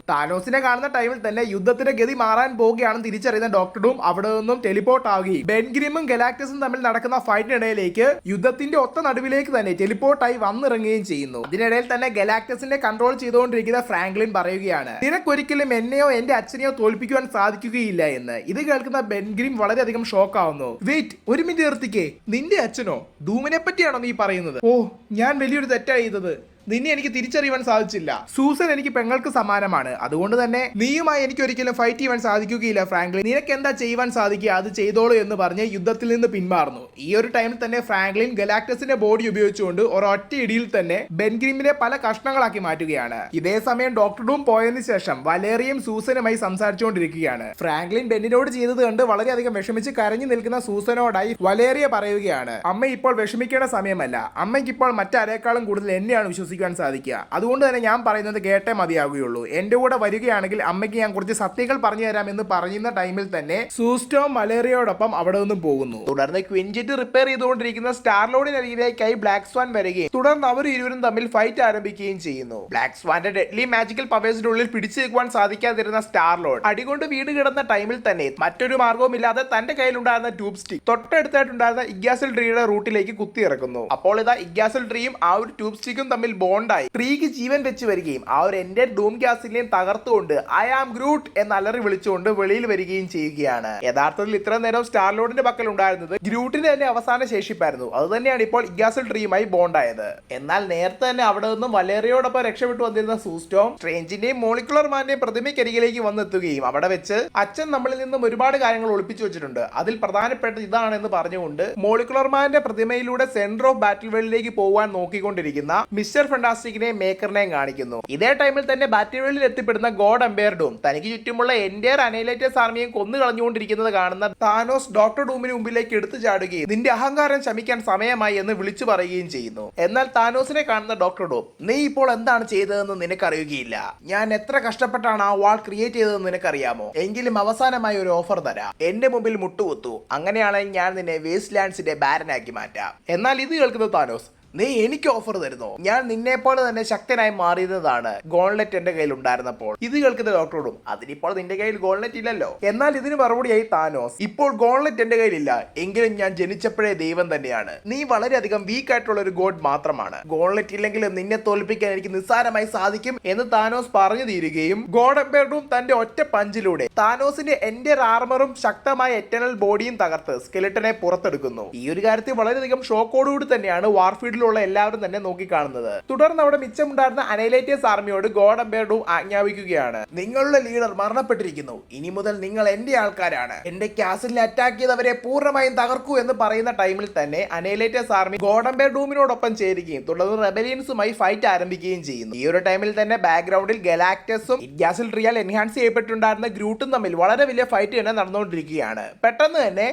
താനോസിനെ കാണുന്ന ടൈമിൽ തന്നെ യുദ്ധത്തിന്റെ ഗതി മാറാൻ പോവുകയാണെന്ന് തിരിച്ചറിയുന്ന ഡോക്ടർ ഡൂം അവിടെ നിന്നും ടെലിപ്പോർട്ട് ആവുകയും ബെൻഗ്രിമും ഗലാക്ടസും തമ്മിൽ നടക്കുന്ന ഫൈറ്റിനിടയിലേക്ക് യുദ്ധത്തിന്റെ ഒത്ത നടുവിലേക്ക് തന്നെ ടെലിപ്പോർട്ടായി വന്നിറങ്ങുകയും ചെയ്യുന്നു. ഇതിനിടയിൽ തന്നെ ഗലാക്ടസിനെ കൺട്രോൾ ചെയ്തുകൊണ്ടിരിക്കുന്ന ഫ്രാങ്ക്ലിൻ പറയുകയാണ്, നിനക്കൊരിക്കലും എന്നെയോ എന്റെ അച്ഛനെയോ തോൽപ്പിക്കുവാൻ സാധിക്കുകയില്ല എന്ന്. ഇത് കേൾക്കുന്ന ബെൻഗ്രിം വളരെയധികം ഷോക്ക് ആവുന്നു. വെയിറ്റ്, ഒരു മിനിറ്റ് നിർത്തിക്കേ, നിന്റെ അച്ഛനോ? ഡൂമിനെ പറ്റിയാണോ നീ പറയുന്നത്? ഓ, ഞാൻ വലിയൊരു തെറ്റാണ് ചെയ്തത്, നിന്നെ എനിക്ക് തിരിച്ചറിയുവാൻ സാധിച്ചില്ല. സൂസൻ എനിക്ക് പെങ്ങൾക്ക് സമാനമാണ്, അതുകൊണ്ട് തന്നെ നീയുമായി എനിക്ക് ഒരിക്കലും ഫൈറ്റ് ചെയ്യാൻ സാധിക്കുകയില്ല ഫ്രാങ്ക്ലിൻ, നിനക്ക് എന്താ ചെയ്യുവാൻ സാധിക്കുക അത് ചെയ്തോളൂ എന്ന് പറഞ്ഞ് യുദ്ധത്തിൽ നിന്ന് പിന്മാറുന്നു. ഈ ഒരു ടൈമിൽ തന്നെ ഫ്രാങ്ക്ലിൻ ഗലാക്ടസിന്റെ ബോഡി ഉപയോഗിച്ചുകൊണ്ട് ഒരൊറ്റ ഇടിയിൽ തന്നെ ബെൻഗ്രിമിനെ പല കഷ്ണങ്ങളാക്കി മാറ്റുകയാണ്. ഇതേ സമയം ഡോക്ടർ ഡൂം പോയതിനു ശേഷം വലേറിയും സൂസനുമായി സംസാരിച്ചുകൊണ്ടിരിക്കുകയാണ്. ഫ്രാങ്ക്ലിൻ ബെന്നിനോട് ചെയ്തത് കണ്ട് വളരെയധികം വിഷമിച്ച് കരഞ്ഞു നിൽക്കുന്ന സൂസനോടായി വലേറിയ പറയുകയാണ്, അമ്മ ഇപ്പോൾ വിഷമിക്കേണ്ട സമയമല്ല, അമ്മയ്ക്ക് ഇപ്പോൾ മറ്റാരേക്കാളും കൂടുതൽ എന്നെയാണ് വിശ്വസിക്കുന്നത്. എത്തിക്കാൻ സാധിക്കുക. അതുകൊണ്ട് തന്നെ ഞാൻ പറയുന്നത് കേട്ടേ മതിയാകുകയുള്ളൂ. എന്റെ കൂടെ വരികയാണെങ്കിൽ അമ്മയ്ക്ക് ഞാൻ കുറച്ച് സത്യങ്ങൾ പറഞ്ഞു തരാം എന്ന് പറയുന്ന ടൈമിൽ തന്നെ സൂസ്റ്റോം വലേറിയോടൊപ്പം അവിടെ നിന്നും പോകുന്നു. തുടർന്ന് ക്വിൻജെറ്റ് റിപ്പയർ ചെയ്തുകൊണ്ടിരിക്കുന്ന സ്റ്റാർലോഡിനരികിലേക്കായി ബ്ലാക്ക് സ്വാൻ വരികയും തുടർന്ന് അവർ ഇരുവരും തമ്മിൽ ഫൈറ്റ് ആരംഭിക്കുകയും ചെയ്യുന്നു. ബ്ലാക്ക് സ്വാന്റെ ഡെഡ്ലി മാജിക്കൽ പവേഴ്സിന്റെ ഉള്ളിൽ പിടിച്ചു നിൽക്കുവാൻ സാധിക്കാതിരുന്ന സ്റ്റാർലോഡ് അടികൊണ്ട് വീട് കിടന്ന ടൈമിൽ തന്നെ മറ്റൊരു മാർഗവുമില്ലാതെ തന്റെ കയ്യിലുണ്ടായിരുന്ന ട്യൂബ് സ്റ്റിക്ക് തൊട്ടടുത്തായിട്ടുണ്ടായിരുന്ന ഇഗ്യാസൽ ട്രീയുടെ റൂട്ടിലേക്ക് കുത്തിയിറക്കുന്നു. അപ്പോൾ ഇതാ ഇഗ്യാസൽ ട്രീയും ആ ഒരു ട്യൂബ് സ്റ്റിക്കും തമ്മിൽ ബോണ്ടായി ട്രീക്ക് ജീവൻ വെച്ച് വരികയും ആ ഒരു എന്റെ ഡൂം ഗ്യാസിനെയും തകർത്തുകൊണ്ട് ഐ ആം ഗ്രൂട്ട് എന്ന് അലറി വിളിച്ചുകൊണ്ട് വെളിയിൽ വരികയും ചെയ്യുകയാണ്. യഥാർത്ഥത്തിൽ ഇത്ര നേരം സ്റ്റാർലോഡിന്റെ പക്കൽ ഉണ്ടായിരുന്നത് ഗ്രൂട്ടിന്റെ തന്നെ അവസാന ശേഷിപ്പായിരുന്നു. അത് തന്നെയാണ് ഇപ്പോൾ ഇഗ്യാസൽ ട്രീയുമായി ബോണ്ടായത്. എന്നാൽ നേരത്തെ തന്നെ അവിടെ നിന്നും വലേറിയോടൊപ്പം രക്ഷപ്പെട്ടു വന്നിരുന്ന സൂസ്റ്റോം സ്ട്രേഞ്ചിന്റെയും മോളിക്കുലർ മാന്റെയും പ്രതിമയ്ക്കരികിലേക്ക് വന്നെത്തുകയും അവിടെ വെച്ച് അച്ഛൻ നമ്മളിൽ നിന്നും ഒരുപാട് കാര്യങ്ങൾ ഒളിപ്പിച്ചു വെച്ചിട്ടുണ്ട്, അതിൽ പ്രധാനപ്പെട്ട ഇതാണെന്ന് പറഞ്ഞുകൊണ്ട് മോളിക്കുലർ മാന്റെ പ്രതിമയിലൂടെ സെന്റർ ഓഫ് ബാറ്റിൽ വേൾഡിലേക്ക് പോകാൻ നോക്കിക്കൊണ്ടിരിക്കുന്ന മിസ്റ്റർ ഫാന്റാസ്റ്റിക്കിനെയും മേക്കറിനെയും കാണിക്കുന്നു. ഇതേ ടൈമിൽ തന്നെ ബാറ്റിൽ വേൾഡിൽ എത്തിപ്പെടുന്ന ഗോഡ് എംപയർ ഡൂം തനിക്ക് ചുറ്റുമുള്ള എൻറ്റയർ അനൈലേറ്റേഴ്സ് ആർമിയും കൊന്നു കളഞ്ഞുകൊണ്ടിരിക്കുന്നത് കാണുന്ന താനോസ് ഡോക്ടർ ഡൂമിന് മുമ്പിലേക്ക് എടുത്തു ചാടുകയും നിന്റെ അഹങ്കാരം ശമിക്കാൻ സമയമായി എന്ന് വിളിച്ചു പറയുകയും ചെയ്യുന്നു. എന്നാൽ താനോസിനെ കാണുന്ന ഡോക്ടർ ഡൂം, നീ ഇപ്പോൾ എന്താണ് ചെയ്തതെന്ന് നിനക്കറിയുകയില്ല, ഞാൻ എത്ര കഷ്ടപ്പെട്ടാണ് ആ വാൾ ക്രിയേറ്റ് ചെയ്തതെന്ന് നിനക്കറിയാമോ, എങ്കിലും അവസാനമായി ഒരു ഓഫർ തരാം, എന്റെ മുമ്പിൽ മുട്ടുകുത്തു, അങ്ങനെയാണെങ്കിൽ ഞാൻ നിന്നെ വേസ്റ്റ് ലാൻഡ്സിന്റെ ബാരനാക്കി മാറ്റാം. എന്നാൽ ഇത് കേൾക്കുന്ന താനോസ്, നീ എനിക്ക് ഓഫർ തരുന്നു, ഞാൻ നിന്നെ പോലെ തന്നെ ശക്തനായി മാറിയതാണ് ഗോൺലെറ്റ് എന്റെ കയ്യിൽ ഉണ്ടായിരുന്നപ്പോൾ. ഇത് കേൾക്കുന്ന ഡോക്ടറോടും, അതിനിപ്പോൾ നിന്റെ കയ്യിൽ ഗോൺലെറ്റ് ഇല്ലല്ലോ. എന്നാൽ ഇതിന് മറുപടിയായി താനോസ്, ഇപ്പോൾ ഗോൺലെറ്റ് എന്റെ കയ്യിലില്ല, എങ്കിലും ഞാൻ ജനിച്ചപ്പോഴേ ദൈവം തന്നെയാണ്, നീ വളരെയധികം വീക്ക് ആയിട്ടുള്ള ഒരു ഗോഡ് മാത്രമാണ്, ഗോൺലെറ്റ് ഇല്ലെങ്കിലും നിന്നെ തോൽപ്പിക്കാൻ എനിക്ക് നിസ്സാരമായി സാധിക്കും എന്ന് താനോസ് പറഞ്ഞു തീരുകയും ഗോഡ് എംപയറും തന്റെ ഒറ്റ പഞ്ചിലൂടെ താനോസിന്റെ എന്റെ ആർമറും ശക്തമായ എറ്റേണൽ ബോഡിയും തകർത്ത് സ്കെലിട്ടനെ പുറത്തെടുക്കുന്നു. ഈ ഒരു കാര്യത്തിൽ വളരെയധികം ഷോക്കോടുകൂടി തന്നെയാണ് വാർഫീൽഡിൽ എല്ലാവരും തന്നെ നോക്കിക്കാണുന്നത്. തുടർന്ന് അവിടെ മിച്ചമുണ്ടായിരുന്ന അനൈലേറ്റേഴ്സ് ആർമിയോട് ഗോഡ് എംപയർ ഡൂം ആജ്ഞാപിക്കുകയാണ്, നിങ്ങളുടെ ലീഡർ മരണപ്പെട്ടിരിക്കുന്നു, ഇനി മുതൽ നിങ്ങൾ എന്റെ ആൾക്കാരാണ്, എന്റെ കാസിലിനെ അറ്റാക്ക് ചെയ്തവരെ പൂർണ്ണമായും തകർക്കൂ എന്ന് പറയുന്ന ടൈമിൽ തന്നെ അനൈലേറ്റേഴ്സ് ആർമി ഗോഡ് എംപയർ ഡൂമിനോടൊപ്പം ചേരുകയും തുടർന്ന് റെബലിയൻസുമായി ഫൈറ്റ് ആരംഭിക്കുകയും ചെയ്യുന്നു. ഈ ഒരു ടൈമിൽ തന്നെ ബാക്ക്ഗ്രൗണ്ടിൽ ഗലാക്ടസും ഇഗ്യാസിൽ ട്രിയാൽ എൻഹാൻസ് ചെയ്യപ്പെട്ടുണ്ടായിരുന്ന ഗ്രൂട്ടും തമ്മിൽ വളരെ വലിയ ഫൈറ്റ് തന്നെ നടന്നുകൊണ്ടിരിക്കുകയാണ്. പെട്ടെന്ന് തന്നെ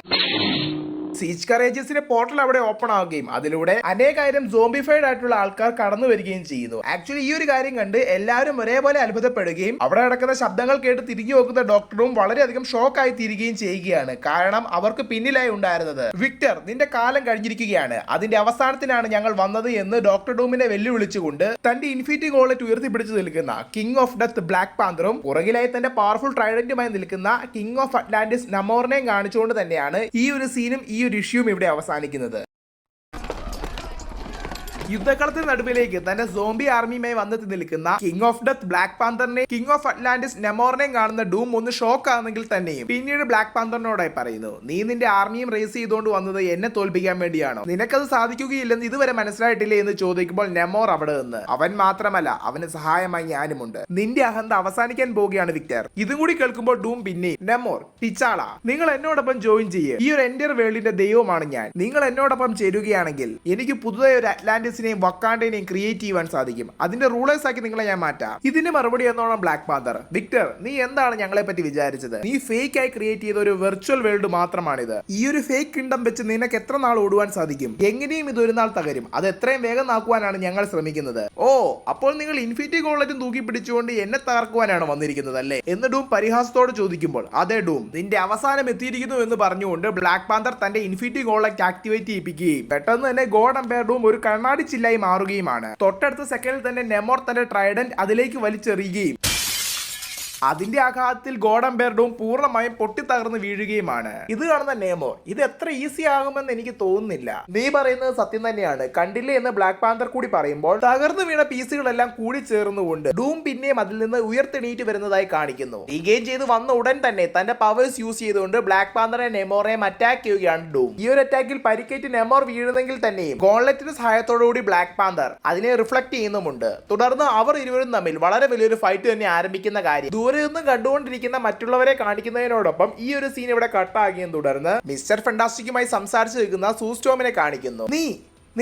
സീച്ച് കറേജസിന്റെ പോർട്ടൽ അവിടെ ഓപ്പൺ ആവുകയും അതിലൂടെ അനേകായിരം സോംബിഫൈഡ് ആയിട്ടുള്ള ആൾക്കാർ കടന്നു വരികയും ചെയ്യുന്നു. ആക്ച്വലി ഈ ഒരു കാര്യം കണ്ട് എല്ലാവരും ഒരേപോലെ അത്ഭുതപ്പെടുകയും അവിടെ നടക്കുന്ന ശബ്ദങ്ങൾ കേട്ട് തിരിഞ്ഞു നോക്കുന്ന ഡോക്ടറും വളരെയധികം ഷോക്കായി തീരുകയും ചെയ്യുകയാണ്. കാരണം അവർക്ക് പിന്നിലായി ഉണ്ടായിരുന്നത്, വിക്ടർ നിന്റെ കാലം കഴിഞ്ഞിരിക്കുകയാണ്, അതിന്റെ അവസാനത്തിനാണ് ഞങ്ങൾ വന്നത് എന്ന് ഡോക്ടർ ഡൂമിനെ വെല്ലുവിളിച്ചുകൊണ്ട് തന്റെ ഇൻഫിനിറ്റി ഗോളറ്റ് ഉയർത്തിപ്പിടിച്ചു നിൽക്കുന്ന കിങ് ഓഫ് ഡെത്ത് ബ്ലാക്ക് പാന്തറും പുറകിലായി തന്റെ പവർഫുൾ ട്രൈഡന്റുമായി നിൽക്കുന്ന കിങ് ഓഫ് അറ്റ്ലാന്റിസ് നമോറിനെയും കാണിച്ചുകൊണ്ട് തന്നെയാണ് ഈ ഒരു സീനും ഈ ഒരു ഇഷ്യൂവും ഇവിടെ അവസാനിക്കുന്നത്. യുദ്ധക്കളത്തിന് നടുവിലേക്ക് തന്റെ സോംബി ആർമിയുമായി വന്നെത്തി നിൽക്കുന്ന കിങ് ഓഫ് ഡെത്ത് ബ്ലാക്ക് പാന്തറിനെ കിങ് ഓഫ് അറ്റ്ലാന്റിസ് നെമോറിനെയും കാണുന്ന ഡൂം ഒന്ന് ഷോക്ക് ആണെങ്കിൽ തന്നെയും പിന്നീട് ബ്ലാക്ക് പാന്തറിനോടായി പറയുന്നു, നീ നിന്റെ ആർമിയും റേസ് ചെയ്തുകൊണ്ട് വന്നത് എന്നെ തോൽപ്പിക്കാൻ വേണ്ടിയാണോ, നിനക്കത് സാധിക്കുകയില്ലെന്ന് ഇതുവരെ മനസ്സിലായിട്ടില്ലേ എന്ന് ചോദിക്കുമ്പോൾ നെമോർ അവിടെ നിന്ന്, അവൻ മാത്രമല്ല അവന് സഹായമായി ഞാനുമുണ്ട്, നിന്റെ അഹന്ത അവസാനിക്കാൻ പോവുകയാണ് വിക്ടർ. ഇതും കൂടി കേൾക്കുമ്പോൾ ഡൂം പിന്നെ, നെമോർ പിച്ചാള നിങ്ങൾ എന്നോടൊപ്പം ജോയിൻ ചെയ്യേ, ഈ ഒരു എൻറ്റയർ വേൾഡിന്റെ ദൈവമാണ് ഞാൻ, നിങ്ങൾ എന്നോടൊപ്പം ചേരുകയാണെങ്കിൽ എനിക്ക് പുതുതായി ഒരു അറ്റ്ലാന്റിസ് വക്കാണ്ടേനെയും ക്രിയേറ്റ് ചെയ്യാൻ സാധിക്കും, അതിന്റെ റൂളേഴ്സ് ആക്കി നിങ്ങളെ ഞാൻ മാറ്റാം. ഇതിന് മറുപടി എന്നോണം ബ്ലാക്ക് പാന്തർ, വിക്ടർ നീ എന്താണ് ഞങ്ങളെ പറ്റി വിചാരിച്ചത്, നീ ഫേക്ക് ആയി ക്രിയേറ്റ് ചെയ്ത ഒരു വെർച്വൽ വേൾഡ് മാത്രമാണിത്, ഈ ഒരു ഫേക്ക് കിങ്ഡം വെച്ച് നിനക്ക് എത്ര നാൾ ഓടുവാൻ സാധിക്കും, എങ്ങനെയും ഇത് ഒരു നാൾ തകരും, അത് എത്രയും വേഗം ആക്കുവാനാണ് ഞങ്ങൾ ശ്രമിക്കുന്നത്. ഓ അപ്പോൾ നിങ്ങൾ ഇൻഫിനിറ്റി ഗോളറ്റും തൂക്കി പിടിച്ചുകൊണ്ട് എന്നെ തകർക്കുവാനാണ് വന്നിരിക്കുന്നത് അല്ലേ എന്ന് ഡൂം പരിഹാസത്തോട് ചോദിക്കുമ്പോൾ, അതെ ഡൂം നിന്റെ അവസാനം എത്തിയിരിക്കുന്നു എന്ന് പറഞ്ഞുകൊണ്ട് ബ്ലാക്ക് പാന്തർ തന്റെ ഇൻഫിനിറ്റി ഗോളറ്റ് ആക്ടിവേറ്റ് ചെയ്യിപ്പിക്കുകയും പെട്ടെന്ന് തന്നെ ഗോഡ് എംപയർ ഡൂം ഒരു കണ്ണാടി ചില്ലായി മാറുകയുമാണ്. തൊട്ടടുത്ത സെക്കൻഡിൽ തന്നെ നെമോർ തന്റെ ട്രൈഡന്റ് അതിലേക്ക് വലിച്ചെറിയുകയും അതിന്റെ ആഘാതത്തിൽ ഗോഡ് എംപയർ ഡൂം പൂർണ്ണമായും പൊട്ടിത്തകർന്ന് വീഴുകയുമാണ്. ഇത് കാണുന്ന നെമോർ, ഇത് എത്ര ഈസി ആകുമെന്ന് എനിക്ക് തോന്നുന്നില്ല, നീ പറയുന്നത് സത്യം തന്നെയാണ് കണ്ടില്ലേ എന്ന് ബ്ലാക്ക് പാന്തർ കൂടി പറയുമ്പോൾ തകർന്നു വീണ പീസുകളെല്ലാം കൂടി ചേർന്നുകൊണ്ട് ഡൂം പിന്നെയും അതിൽ നിന്ന് ഉയർത്തെണീറ്റ് വരുന്നതായി കാണിക്കുന്നു. റീഗെയിൻ ചെയ്ത് വന്ന ഉടൻ തന്നെ തന്റെ പവേഴ്സ് യൂസ് ചെയ്തുകൊണ്ട് ബ്ലാക്ക് പാന്തറെ നെമോറെയും അറ്റാക്ക് ചെയ്യുകയാണ് ഡൂം. ഈ ഒരു അറ്റാക്കിൽ പരിക്കേറ്റ് നെമോർ വീഴുന്നെങ്കിൽ തന്നെയും ഗോൺലെറ്റിന്റെ സഹായത്തോടുകൂടി ബ്ലാക്ക് പാന്തർ അതിനെ റിഫ്ലക്ട് ചെയ്യുന്നുമുണ്ട്. തുടർന്ന് അവർ ഇരുവരും തമ്മിൽ വളരെ വലിയൊരു ഫൈറ്റ് തന്നെ ആരംഭിക്കുന്ന കാര്യം ദൂരെ നിന്ന് കണ്ടുകൊണ്ടിരിക്കുന്ന മറ്റുള്ളവരെ കാണിക്കുന്നതിനോടൊപ്പം ഈ ഒരു സീൻ ഇവിടെ കട്ടാകിയും തുടർന്ന് മിസ്റ്റർ ഫാന്റാസ്റ്റിക്കുമായി സംസാരിച്ചു നിൽക്കുന്ന സൂസ്റ്റോമിനെ കാണിക്കുന്നു.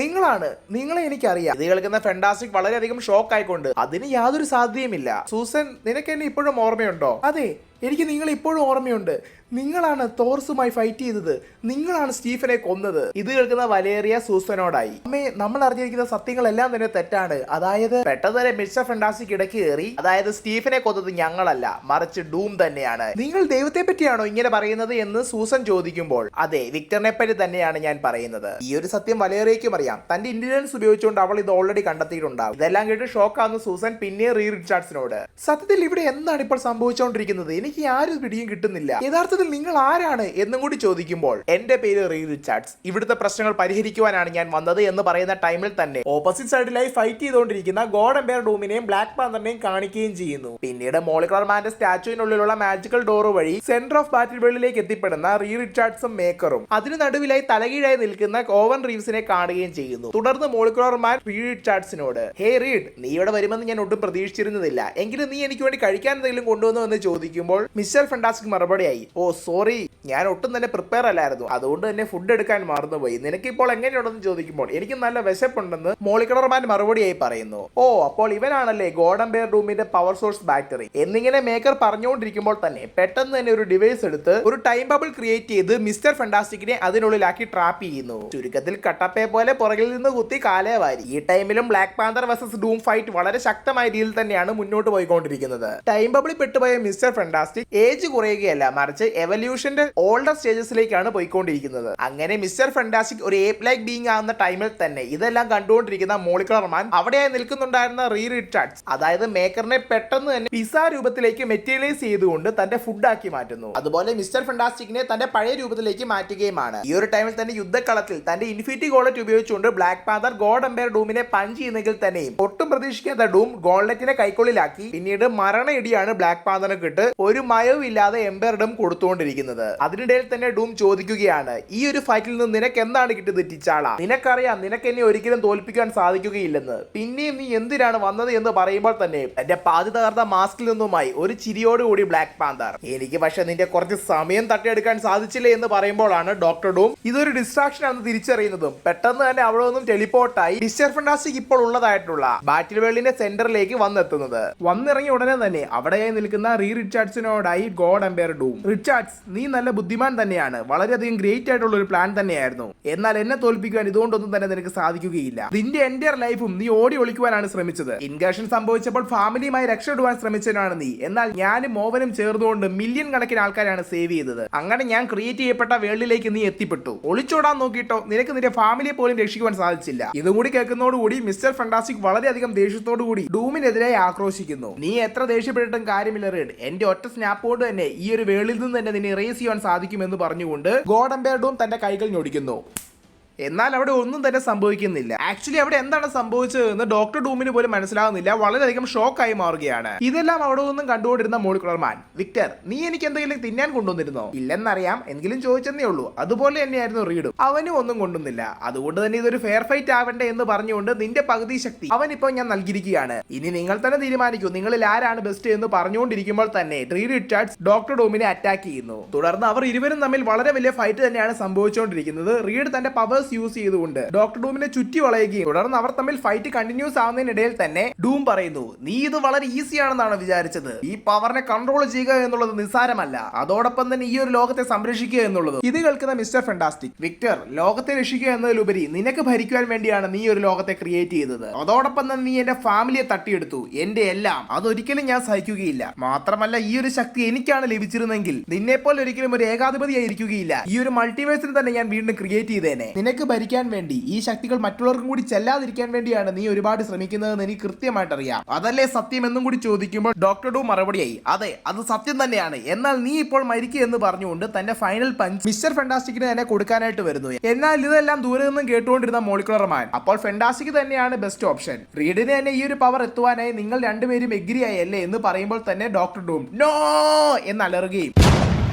നിങ്ങളെ എനിക്കറിയാം. ഇത് കേൾക്കുന്ന ഫാന്റാസ്റ്റിക് വളരെയധികം ഷോക്ക് ആയിക്കൊണ്ട്, അതിന് യാതൊരു സാധ്യതയുമില്ല, സൂസൻ നിനക്ക് എന്നെ ഇപ്പോഴും ഓർമ്മയുണ്ടോ? അതെ എനിക്ക് നിങ്ങൾ ഇപ്പോഴും ഓർമ്മയുണ്ട്. നിങ്ങളാണ് തോർസുമായി ഫൈറ്റ് ചെയ്തത്. നിങ്ങളാണ് സ്റ്റീഫനെ കൊന്നത്. ഇത് കേൾക്കുന്ന വലേറിയ സൂസനോടായി, അമ്മേ നമ്മൾ അറിഞ്ഞിരിക്കുന്ന സത്യങ്ങളെല്ലാം തന്നെ തെറ്റാണ്. അതായത് പെട്ടെന്ന് തന്നെ മിസ്റ്റർ ഫെന്റാസ്റ്റിക് ഇടയ്ക്ക് കയറി, അതായത് സ്റ്റീഫനെ കൊന്നത് ഞങ്ങളല്ല, മറിച്ച് ഡൂം തന്നെയാണ്. നിങ്ങൾ ദൈവത്തെ പറ്റിയാണോ ഇങ്ങനെ പറയുന്നത് എന്ന് സൂസൻ ചോദിക്കുമ്പോൾ, അതെ, വിക്ടറിനെ പറ്റി തന്നെയാണ് ഞാൻ പറയുന്നത്. ഈ ഒരു സത്യം വലേറിയയ്ക്കും അറിയാം. തന്റെ ഇന്റലിജൻസ് ഉപയോഗിച്ചുകൊണ്ട് അവൾ ഇത് ഓൾറെഡി കണ്ടെത്തിയിട്ടുണ്ടാവും. ഇതെല്ലാം കേട്ട് ഷോക്കാവുന്ന സൂസൻ പിന്നെ റീ റിച്ചാർഡ്സിനോട്, സത്യത്തിൽ ഇവിടെ എന്താണ് ഇപ്പോൾ സംഭവിച്ചുകൊണ്ടിരിക്കുന്നത്? എനിക്ക് ആരും പിടിയും കിട്ടുന്നില്ല. യഥാർത്ഥത്തിൽ നിങ്ങൾ ആരാണ് എന്നും കൂടി ചോദിക്കുമ്പോൾ, എന്റെ പേര് റീ റിച്ചാർഡ്സ്, ഇവിടുത്തെ പ്രശ്നങ്ങൾ പരിഹരിക്കുവാനാണ് ഞാൻ വന്നത് എന്ന് പറയുന്ന ടൈമിൽ തന്നെ ഓപ്പോസിറ്റ് സൈഡിലായി ഫൈറ്റ് ചെയ്തുകൊണ്ടിരിക്കുന്ന ഗോഡ് എംപയർ ഡൂമിനെയും ബ്ലാക്ക് പാന്തറിനെയും കാണിക്കുകയും ചെയ്യുന്നു. പിന്നീട് മോളിക്കുലർ മാന്റെ സ്റ്റാച്ചുവിനുള്ളിലുള്ള മാജിക്കൽ ഡോർ വഴി സെന്റർ ഓഫ് ബാറ്റിൽ വേൾഡിലേക്ക് എത്തിപ്പെടുന്ന റീ റിച്ചാർഡ്സും മേക്കറും അതിന് നടുവിലായി തലകീഴായി നിൽക്കുന്ന ഓവൻ റീവ്സിനെ കാണുകയും ചെയ്യുന്നു. തുടർന്ന് മോളിക്കുലർ മാൻ റീ റിച്ചാർഡ്സിനോട്, ഹേ റീഡ്, നീ ഇവിടെ വരുമെന്ന് ഞാൻ ഒട്ടും പ്രതീക്ഷിച്ചിരുന്നതില്ല, എങ്കിലും നീ എനിക്ക് വേണ്ടി കഴിക്കാൻ എന്തെങ്കിലും കൊണ്ടുവന്നു എന്ന് ചോദിക്കുമ്പോൾ മിസ്റ്റർ ഫെന്റാസ്റ്റിക് മറുപടിയായി, ഓ സോറി, ഞാൻ ഒട്ടും തന്നെ പ്രിപ്പയർ അല്ലായിരുന്നു, അതുകൊണ്ട് തന്നെ ഫുഡ് എടുക്കാൻ മറന്നുപോയി. നിനക്ക് ഇപ്പോൾ എങ്ങനെയുണ്ടെന്ന് ചോദിക്കുമ്പോൾ, എനിക്ക് നല്ല വിശപ്പുണ്ടെന്ന് മോളിക്കുലർ മാൻ മറുപടിയായി പറയുന്നു. ഓ, അപ്പോൾ ഇവനാണല്ലേ ഗോഡ് എംപയർ ഡൂമിന്റെ പവർ സോഴ്സ് ബാറ്ററി എന്നിങ്ങനെ മേക്കർ പറഞ്ഞുകൊണ്ടിരിക്കുമ്പോൾ തന്നെ പെട്ടെന്ന് തന്നെ ഒരു ഡിവൈസ് എടുത്ത് ഒരു ടൈം ബബിൾ ക്രിയേറ്റ് ചെയ്ത് മിസ്റ്റർ ഫെന്റാസ്റ്റിക്കിനെ അതിനുള്ളിലാക്കി ട്രാപ്പ് ചെയ്യുന്നു. ചുരുക്കത്തിൽ കട്ടപ്പയെ പോലെ പുറകിൽ നിന്ന് കുത്തി കാലേ വാരി. ഈ ടൈമിലും Black Panther versus dome fight വളരെ ശക്തമായ രീതിയിൽ തന്നെയാണ് മുന്നോട്ട് പോയിക്കൊണ്ടിരിക്കുന്നത്. ടൈം ബബിളിൽ പെട്ടുപോയ മിസ്റ്റർ ഫെന്റാസ്റ്റിക് ഏജ് കുറയുകയല്ല, മറിച്ച് എവല്യൂഷന്റെ ഓൾഡർ സ്റ്റേജസിലേക്കാണ് പോയിക്കൊണ്ടിരിക്കുന്നത്. അങ്ങനെ മിസ്റ്റർ ഫെന്റാസ്റ്റിക് ഒരു ഏപ്പ് ലൈക്ക് ബീങ് ആവുന്ന ടൈമിൽ തന്നെ ഇതെല്ലാം കണ്ടുകൊണ്ടിരിക്കുന്ന മോളിക്കുലർ മാൻ അവിടെയായി നിൽക്കുന്നുണ്ടായിരുന്ന റീ റിച്ചാർഡ്സ്, അതായത് മേക്കറിനെ പെട്ടെന്ന് തന്നെ പിസ രൂപത്തിലേക്ക് മെറ്റീരിയലൈസ് ചെയ്തുകൊണ്ട് തന്റെ ഫുഡ് ആക്കി മാറ്റുന്നു. അതുപോലെ മിസ്റ്റർ ഫെന്റാസ്റ്റിക്കിനെ തന്റെ പഴയ രൂപത്തിലേക്ക് മാറ്റുകയുമാണ്. ഈ ഒരു ടൈമിൽ തന്നെ യുദ്ധക്കളത്തിൽ തന്റെ ഇൻഫിനിറ്റി ഗോളറ്റ് ഉപയോഗിച്ചുകൊണ്ട് Black Panther God Empire ഡൂമിനെ punch ചെയ്യുന്നെങ്കിൽ തന്നെയും ഒട്ടും പ്രതീക്ഷിക്കാത്ത ഡൂം ഗോൾനെറ്റിനെ കൈക്കൊള്ളിലാക്കി പിന്നീട് മരണ ഇടിയാണ് ബ്ലാക്ക് പാന്തറിന് കിട്ട് ഒരു മയവും ഇല്ലാതെ എംപയർ ഡൂം കൊടുത്തുകൊണ്ടിരിക്കുന്നത്. അതിനിടയിൽ തന്നെ ഡൂം ചോദിക്കുകയാണ്, ഈ ഒരു ഫൈറ്റിൽ നിന്ന് നിനക്ക് എന്താണ് കിട്ടിയത് ടീച്ചാള? നിനക്കറിയാം നിനക്ക് എന്നെ ഒരിക്കലും തോൽപ്പിക്കാൻ സാധിക്കുകയില്ലെന്ന്. പിന്നെയും നീ എന്തിനാണ് വന്നത് എന്ന് പറയുമ്പോൾ തന്നെ എന്റെ പാതി തകർന്ന മാസ്കിൽ നിന്നുമായി ഒരു ചിരിയോടുകൂടി ബ്ലാക്ക് പാന്തർ, എനിക്ക് പക്ഷെ നിന്റെ കുറച്ച് സമയം തട്ടിയെടുക്കാൻ സാധിച്ചില്ലേ എന്ന് പറയുമ്പോഴാണ് ഡോക്ടർ ഡൂം ഇതൊരു ഡിസ്ട്രാക്ഷൻ ആണെന്ന് തിരിച്ചറിയുന്നതും പെട്ടെന്ന് തന്നെ അവിടെ നിന്നും ടെലിപ്പോർട്ടായി മിസ്റ്റർ ഫെന്റാസ്റ്റിക് ഇപ്പോൾ ഉള്ളതായിട്ടുള്ള ബാറ്റിൽ വേൾഡിന്റെ സെന്ററിലേക്ക് വന്നെത്തുന്നത്. വന്നിറങ്ങിയ ഉടനെ തന്നെ അവിടെയായി നിൽക്കുന്ന റീ റിച്ചാർഡ്സിനോടായി ഗോഡ് എംപയർ ഡൂം, റിച്ചാർഡ്സ്, നീ നല്ല ബുദ്ധിമാൻ തന്നെയാണ്, വളരെയധികം ഗ്രേറ്റ് ആയിട്ടുള്ള ഒരു പ്ലാൻ തന്നെയായിരുന്നു, എന്നാൽ എന്നെ തോൽപ്പിക്കുവാൻ ഇതുകൊണ്ടൊന്നും തന്നെ നിനക്ക് സാധിക്കുകയില്ല. നിന്റെ എൻ്റയർ ലൈഫും നീ ഓടി ഒളിക്കുവാനാണ് ശ്രമിച്ചത്. ഇൻകേഷൻ സംഭവിച്ചപ്പോൾ ഫാമിലിയുമായി രക്ഷപ്പെടുവാൻ ശ്രമിച്ചവനാണ് നീ, എന്നാൽ ഞാനും മോവനും ചേർന്നുകൊണ്ട് മില്യൺ കണക്കിന് ആൾക്കാരാണ് സേവ് ചെയ്തത്. അങ്ങനെ ഞാൻ ക്രിയേറ്റ് ചെയ്യപ്പെട്ട വേൾഡിലേക്ക് നീ എത്തിപ്പെട്ടു. ഒളിച്ചോടാൻ നോക്കിയിട്ടോ നിനക്ക് നിന്റെ ഫാമിലിയെ പോലും രക്ഷിക്കുവാൻ സാധിച്ചില്ല. ഇതുകൂടി കേൾക്കുന്നതോടുകൂടി മിസ്റ്റർ ഫെന്റാസ്റ്റിക് വളരെയധികം ദേഷ്യത്തോടുകൂടി ഡൂമിനെതിരായി ആക്രോശിക്കുന്നു. നീ എത്ര ദേഷ്യപ്പെട്ടിട്ടും കാര്യമില്ല റീഡ്, എന്റെ ഒറ്റ സ്നാപ്പ് കൊണ്ട് തന്നെ ഈ ഒരു വേൾഡിൽ നിന്ന് തന്നെ നിന്നെ റേസ് ചെയ്യാൻ സാധിക്കുമെന്ന് പറഞ്ഞുകൊണ്ട് ഗോഡ് എംപയർ ഡൂം തന്റെ കൈകൾ ഞൊടിക്കുന്നു. എന്നാൽ അവിടെ ഒന്നും തന്നെ സംഭവിക്കുന്നില്ല. ആക്ച്വലി അവിടെ എന്താണ് സംഭവിച്ചതെന്ന് ഡോക്ടർ ഡൂമിന് പോലും മനസ്സിലാകുന്നില്ല. വളരെയധികം ഷോക്കായി മാറുകയാണ്. ഇതെല്ലാം അവിടെ ഒന്നും കണ്ടുകൊണ്ടിരുന്ന മോളിക്കുലർ മാൻ, വിക്ടർ, നീ എനിക്ക് എന്തെങ്കിലും തിന്നാൻ കൊണ്ടുവന്നിരുന്നോ? ഇല്ലെന്നറിയാം, എങ്കിലും ചോദിച്ചെന്നേ ഉള്ളൂ. അതുപോലെ തന്നെയായിരുന്നു റീഡും, അവനും ഒന്നും കൊണ്ടുവന്നില്ല. അതുകൊണ്ട് തന്നെ ഇതൊരു ഫെയർ ഫൈറ്റ് ആവണ്ടേ എന്ന് പറഞ്ഞുകൊണ്ട് നിന്റെ പകുതി ശക്തി അവനിപ്പോൾ ഞാൻ നൽകിയിരിക്കുകയാണ്. ഇനി നിങ്ങൾ തന്നെ തീരുമാനിക്കൂ നിങ്ങളിൽ ആരാണ് ബെസ്റ്റ് എന്ന് പറഞ്ഞുകൊണ്ടിരിക്കുമ്പോൾ തന്നെ റീ റിച്ചാർഡ്സ് ഡോക്ടർ ഡൂമിനെ അറ്റാക്ക് ചെയ്യുന്നു. തുടർന്ന് അവർ ഇരുവരും തമ്മിൽ വളരെ വലിയ ഫൈറ്റ് തന്നെയാണ് സംഭവിച്ചുകൊണ്ടിരിക്കുന്നത്. റീഡ് തന്റെ പവർ യൂസ് ചെയ്തുകൊണ്ട് ഡോക്ടർ ഡൂമിനെ ചുറ്റി വളയുകയും തുടർന്ന് അവർ തമ്മിൽ ഫൈറ്റ് കണ്ടിന്യൂസ് ആവുന്നതിനിടയിൽ തന്നെ ഡൂം പറയുന്നു, നീ ഇത് വളരെ ഈസി ആണെന്നാണ് വിചാരിച്ചത്. ഈ പവറിനെ കൺട്രോൾ ചെയ്യുക എന്നുള്ളത് നിസ്സാരമല്ല, അതോടൊപ്പം തന്നെ ഈ ഒരു ലോകത്തെ സംരക്ഷിക്കുക എന്നുള്ളത്. ഇത് കേൾക്കുന്ന മിസ്റ്റർ ഫെന്റാസ്റ്റിക്, വിക്ടർ, ലോകത്തെ രക്ഷിക്കുക എന്നതിലുപരി നിനക്ക് ഭരിക്കുവാൻ വേണ്ടിയാണ് നീ ഒരു ലോകത്തെ ക്രിയേറ്റ് ചെയ്തത്. അതോടൊപ്പം തന്നെ നീ എന്റെ ഫാമിലിയെ തട്ടിയെടുത്തു, എന്റെ എല്ലാം. അതൊരിക്കലും ഞാൻ സഹിക്കുകയില്ല. മാത്രമല്ല ഈ ഒരു ശക്തി എനിക്കാണ് ലഭിച്ചിരുന്നെങ്കിൽ നിന്നെപ്പോലെ ഒരിക്കലും ഒരു ഏകാധിപതിയായിരിക്കുകയില്ല. ഈ ഒരു മൾട്ടിവേഴ്സിന് തന്നെ ഞാൻ വീണ്ടും ക്രിയേറ്റ് ചെയ്തേനെ. നിനക്ക് ഭരിക്കാൻ വേണ്ടി ഈ ശക്തികൾ മറ്റുള്ളവർക്കും കൂടി ചെല്ലാതിരിക്കാൻ വേണ്ടിയാണ് നീ ഒരുപാട് ശ്രമിക്കുന്നതെന്ന് എനിക്ക് കൃത്യമായിട്ട് അറിയാം. അതല്ലേ സത്യം എന്നും കൂടി ചോദിക്കുമ്പോൾ ഡോക്ടർ ഡൂ മറുപടിയായി, അതെ, അത് സത്യം തന്നെയാണ്. എന്നാൽ നീ ഇപ്പോൾ മരിക്കുക എന്ന് പറഞ്ഞുകൊണ്ട് തന്റെ ഫൈനൽ പഞ്ച് മിസ്റ്റർ ഫെന്റാസ്റ്റിക്കിന് തന്നെ കൊടുക്കാനായിട്ട് വരുന്നു. എന്നാൽ ഇതെല്ലാം ദൂരെ നിന്നും കേട്ടുകൊണ്ടിരുന്ന മോളിക്കുലർ മാൻ, അപ്പോൾ ഫെന്റാസ്റ്റിക് തന്നെയാണ് ബെസ്റ്റ് ഓപ്ഷൻ. റീഡിന് തന്നെ ഈ ഒരു പവർ എത്തുവാനായി നിങ്ങൾ രണ്ടുപേരും എഗ്രി ആയല്ലേ എന്ന് പറയുമ്പോൾ തന്നെ ഡോക്ടർ ഡൂം നോ എന്ന് അലറുകയും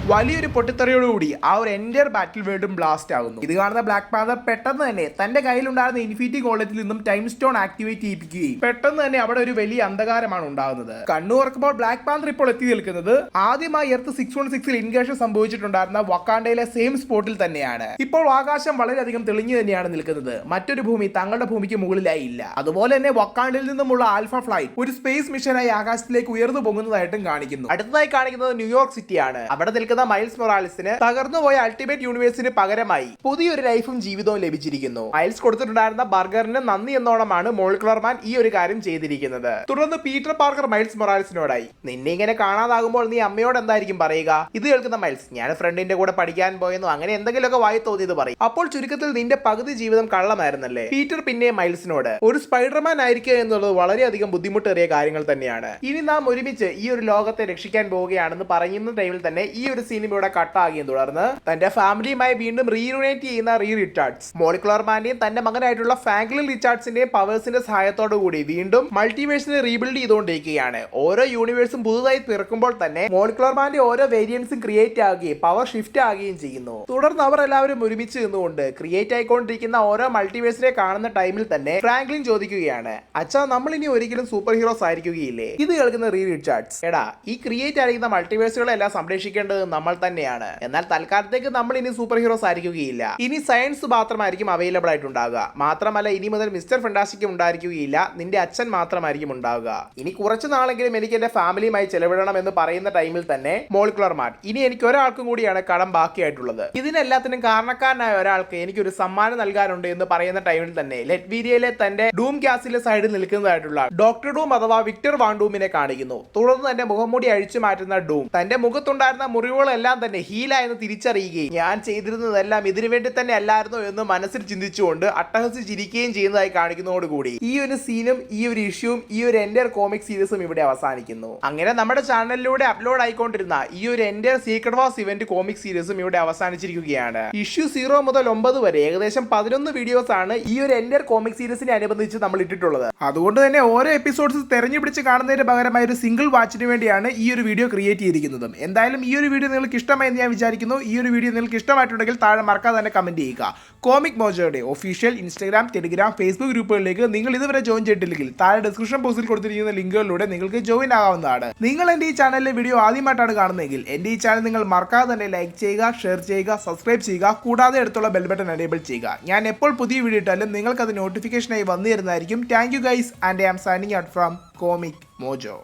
വലിയൊരു പൊട്ടിത്തെറിയോടുകൂടി ആ ഒരു എൻറ്റയർ ബാറ്റിൽ വേൾഡും ബ്ലാസ്റ്റ് ആകുന്നു. ഇത് കാണുന്ന ബ്ലാക്ക് പാന്തർ പെട്ടെന്ന് തന്നെ തന്റെ കയ്യിലുണ്ടായിരുന്ന ഇൻഫിനിറ്റി ഗോളത്തിൽ നിന്നും ടൈം സ്റ്റോൺ ആക്ടിവേറ്റ് ചെയ്യിപ്പിക്കുകയും പെട്ടെന്ന് തന്നെ അവിടെ ഒരു വലിയ അന്ധകാരമാണ് ഉണ്ടാകുന്നത്. കണ്ണു തുറക്കുമ്പോൾ ബ്ലാക്ക് പാന്തർ ഇപ്പോൾ എത്തി നിൽക്കുന്നത് ആദ്യമായി എർത്ത് 616 ഇൻകേഷൻ സംഭവിച്ചിട്ടുണ്ടായിരുന്ന വക്കാണ്ടയിലെ സെയിം സ്പോട്ടിൽ തന്നെയാണ്. ഇപ്പോൾ ആകാശം വളരെയധികം തെളിഞ്ഞു തന്നെയാണ് നിൽക്കുന്നത്. മറ്റൊരു ഭൂമി തങ്ങളുടെ ഭൂമിക്ക് മുകളിലായി ഇല്ല. അതുപോലെ തന്നെ വക്കാണ്ടയിൽ നിന്നുമുള്ള ആൽഫ ഫ്ലൈറ്റ് ഒരു സ്പേസ് മിഷനായി ആകാശത്തിലേക്ക് ഉയർന്നു പോകുന്നതായിട്ടും കാണിക്കുന്നു. അടുത്തതായി കാണിക്കുന്നത് ന്യൂയോർക്ക് സിറ്റിയാണ്. അവിടെ നിൽക്കുന്ന മൈൽസ് മൊറാലിസിന് തകർന്നുപോയ അൾട്ടിമേറ്റ് യൂണിവേഴ്സിന് പകരമായി പുതിയൊരു ലൈഫും ജീവിതവും ലഭിച്ചിരിക്കുന്നു. മൈൽസ് കൊടുത്തിട്ടുണ്ടായിരുന്ന ബർഗറിന് നന്ദി എന്നോണമാണ് മോളിക്കുലർ മാൻ ഈ ഒരു കാര്യം ചെയ്തിരിക്കുന്നത്. തുടർന്ന് പീറ്റർ പാർക്കർ മൈൽസ് മൊറാലിസിനോടായി, നിന്നെ ഇങ്ങനെ കാണാതാകുമ്പോൾ നീ അമ്മയോട് എന്തായിരിക്കും പറയുക? ഇത് കേൾക്കുന്ന മൈൽസ്, ഞാൻ ഫ്രണ്ടിന്റെ കൂടെ പഠിക്കാൻ പോയെന്നോ അങ്ങനെ എന്തെങ്കിലുമൊക്കെ വായി തോന്നിയത് പറയും. അപ്പോൾ ചുരുക്കത്തിൽ നിന്റെ പകുതി ജീവിതം കള്ളമായിരുന്നല്ലേ? പീറ്റർ പിന്നെ മൈൽസിനോട്, ഒരു സ്പൈഡർമാൻ ആയിരിക്കുക എന്നുള്ളത് വളരെയധികം ബുദ്ധിമുട്ടേറിയ കാര്യങ്ങൾ തന്നെയാണ്. ഇനി നാം ഒരുമിച്ച് ഈ ഒരു ലോകത്തെ രക്ഷിക്കാൻ പോവുകയാണെന്ന് പറയുന്ന ടൈമിൽ തന്നെ ഈ ഒരു സീനും ഇവിടെ കട്ടാകിയും തുടർന്ന് തന്റെ ഫാമിലിയുമായി വീണ്ടും റീയൂണേറ്റ് ചെയ്യുന്ന റിച്ചാർഡ്സ് മോളിക്കുലർ മാന്റെയും തന്റെ മകനായിട്ടുള്ള ഫ്രാങ്ക്ലിൻ റിച്ചാർഡ്സിന്റെയും പവേഴ്സിന്റെ സഹായത്തോടു കൂടി വീണ്ടും മൾട്ടിവേഴ്സിനെ റീബിൽഡ് ചെയ്തുകൊണ്ടിരിക്കുകയാണ്. ഓരോ യൂണിവേഴ്സും പുതുതായി പിറക്കുമ്പോൾ തന്നെ മോളിക്കുലർ മാന്റെ ഓരോ വേരിയൻസും ക്രിയേറ്റ് ആകുകയും പവർ ഷിഫ്റ്റ് ആകുകയും ചെയ്യുന്നു. തുടർന്ന് അവർ എല്ലാവരും ഒരുമിച്ച് നിന്നുകൊണ്ട് ക്രിയേറ്റ് ആയിക്കൊണ്ടിരിക്കുന്ന ഓരോ മൾട്ടിവേഴ്സിനെ കാണുന്ന ടൈമിൽ തന്നെ ഫ്രാങ്ക്ലിൻ ചോദിക്കുകയാണ്, അച്ഛാ നമ്മൾ ഇനി ഒരിക്കലും സൂപ്പർ ഹീറോസ് ആയിരിക്കുകയില്ലേ? ഇത് കേൾക്കുന്ന റിച്ചാർഡ്സ്, എടാ ഈ ക്രിയേറ്റ് ആയിരിക്കുന്ന മൾട്ടിവേഴ്സുകളെല്ലാം സംരക്ഷിക്കേണ്ടത് നമ്മൾ തന്നെയാണ്. എന്നാൽ തൽക്കാലത്തേക്ക് നമ്മൾ ഇനി സൂപ്പർ ഹീറോസ് ആയിരിക്കുകയില്ല. ഇനി സയൻസ് മാത്രമായിരിക്കും അവൈലബിൾ ആയിട്ടുണ്ടാകുക. മാത്രമല്ല ഇനി മുതൽ മിസ്റ്റർ ഫാന്റാസ്റ്റിക് ഉണ്ടായിരിക്കുകയില്ല, നിന്റെ അച്ഛൻ മാത്രമായിരിക്കും ഉണ്ടാവുക. ഇനി കുറച്ചു നാളെങ്കിലും എനിക്ക് എന്റെ ഫാമിലിയുമായി ചെലവിടണം എന്ന് പറയുന്ന ടൈമിൽ തന്നെ മോളിക്കുലർ മാൻ, ഇനി എനിക്ക് ഒരാൾക്കും കൂടിയാണ് കടം ബാക്കിയായിട്ടുള്ളത്. ഇതിനെല്ലാത്തിനും കാരണക്കാരനായ ഒരാൾക്ക് എനിക്കൊരു സമ്മാനം നൽകാനുണ്ട് എന്ന് പറയുന്ന ടൈമിൽ തന്നെ ലെറ്റ്വീരിയയിലെ തന്റെ ഡൂം ക്യാസിലെ സൈഡിൽ നിൽക്കുന്നതായിട്ടുള്ള ഡോക്ടർ ഡൂം അഥവാ വിക്ടർ വാൻ ഡൂമിനെ കാണിക്കുന്നു. തുടർന്ന് തന്റെ മുഖംമൂടി അഴിച്ചു മാറ്റുന്ന ഡൂം തന്റെ മുഖത്തുണ്ടായിരുന്ന മുറിവുകളെല്ലാം തന്നെ ഹീലായെന്ന് തിരിച്ചറിയുകയും ഞാൻ ചെയ്തിരുന്നതെല്ലാം ഇതിനു വേണ്ടി തന്നെ അല്ലായിരുന്നോ എന്ന് മനസ്സിൽ ചിന്തിച്ചുകൊണ്ട് അട്ടഹസിച്ചിരിക്കുകയും ചെയ്യുന്നതായി കാണിക്കുന്നതോടുകൂടി ഈ ഒരു സീനും ഈ ഒരു ഇഷ്യൂവും ഈ ഒരു എൻറ്റയർ കോമിക് സീരീസും ഇവിടെ അവസാനിക്കുന്നു. അങ്ങനെ നമ്മുടെ ചാനലിലൂടെ അപ്ലോഡ് ആയിക്കൊണ്ടിരുന്ന ഈ ഒരു entire secret wars event comic സീരീസും ഇവിടെ അവസാനിച്ചിരിക്കുകയാണ്. ഇഷ്യൂ 0 മുതൽ 9 വരെ ഏകദേശം 11 വീഡിയോസ് ആണ് ഈ ഒരു എൻറ്റയർ കോമിക് സീരീസിനെ അനുബന്ധിച്ച് നമ്മൾ ഇട്ടിട്ടുള്ളത്. അതുകൊണ്ട് തന്നെ ഓരോ എപ്പിസോഡ്സ് തെരഞ്ഞുപിടിച്ച് കാണുന്നതിന് പകരമായി ഒരു സിംഗിൾ വാച്ചിന് വേണ്ടിയാണ് ഈ ഒരു വീഡിയോ ക്രിയേറ്റ് ചെയ്തിരിക്കുന്നതും. എന്തായാലും ഈ ഒരു വീഡിയോ നിങ്ങൾക്ക് ഇഷ്ടമായി എന്ന് ഞാൻ വിചാരിക്കുന്നു. ഈ ഒരു വീഡിയോ നിങ്ങൾക്ക് ഇഷ്ടമായിട്ടുണ്ടെങ്കിൽ താഴെ മറക്കാതെ തന്നെ കമന്റ് ചെയ്യുക. കോമിക് മോജോയുടെ ഒഫീഷ്യൽ ഇൻസ്റ്റാഗ്രാം, ടെലിഗ്രാം, ഫേസ്ബുക്ക് ഗ്രൂപ്പുകളിലേക്ക് നിങ്ങൾ ഇതുവരെ ജോയിൻ ചെയ്തിട്ടില്ലെങ്കിൽ താഴെ ഡിസ്ക്രിപ്ഷൻ ബോക്സിൽ കൊടുത്തിരിക്കുന്ന ലിങ്കുകളിലൂടെ നിങ്ങൾക്ക് ജോയിൻ ആകാവുന്നതാണ്. നിങ്ങൾ എൻ്റെ ഈ ചാനലിലെ വീഡിയോ ആദ്യമായിട്ടാണ് കാണുന്നതെങ്കിൽ എൻ്റെ ഈ ചാനൽ നിങ്ങൾ മറക്കാതെ തന്നെ ലൈക്ക് ചെയ്യുക, ഷെയർ ചെയ്യുക, സബ്സ്ക്രൈബ് ചെയ്യുക, കൂടാതെ അടുത്തുള്ള ബെൽ ബട്ടൺ എനേബിൾ ചെയ്യുക. ഞാൻ എപ്പോൾ പുതിയ വീഡിയോ ഇട്ടാലും നിങ്ങൾക്കത് നോട്ടിഫിക്കേഷനായി വന്നു തരുന്നതായിരിക്കും. Thank you guys and I am signing out from Comic mojo.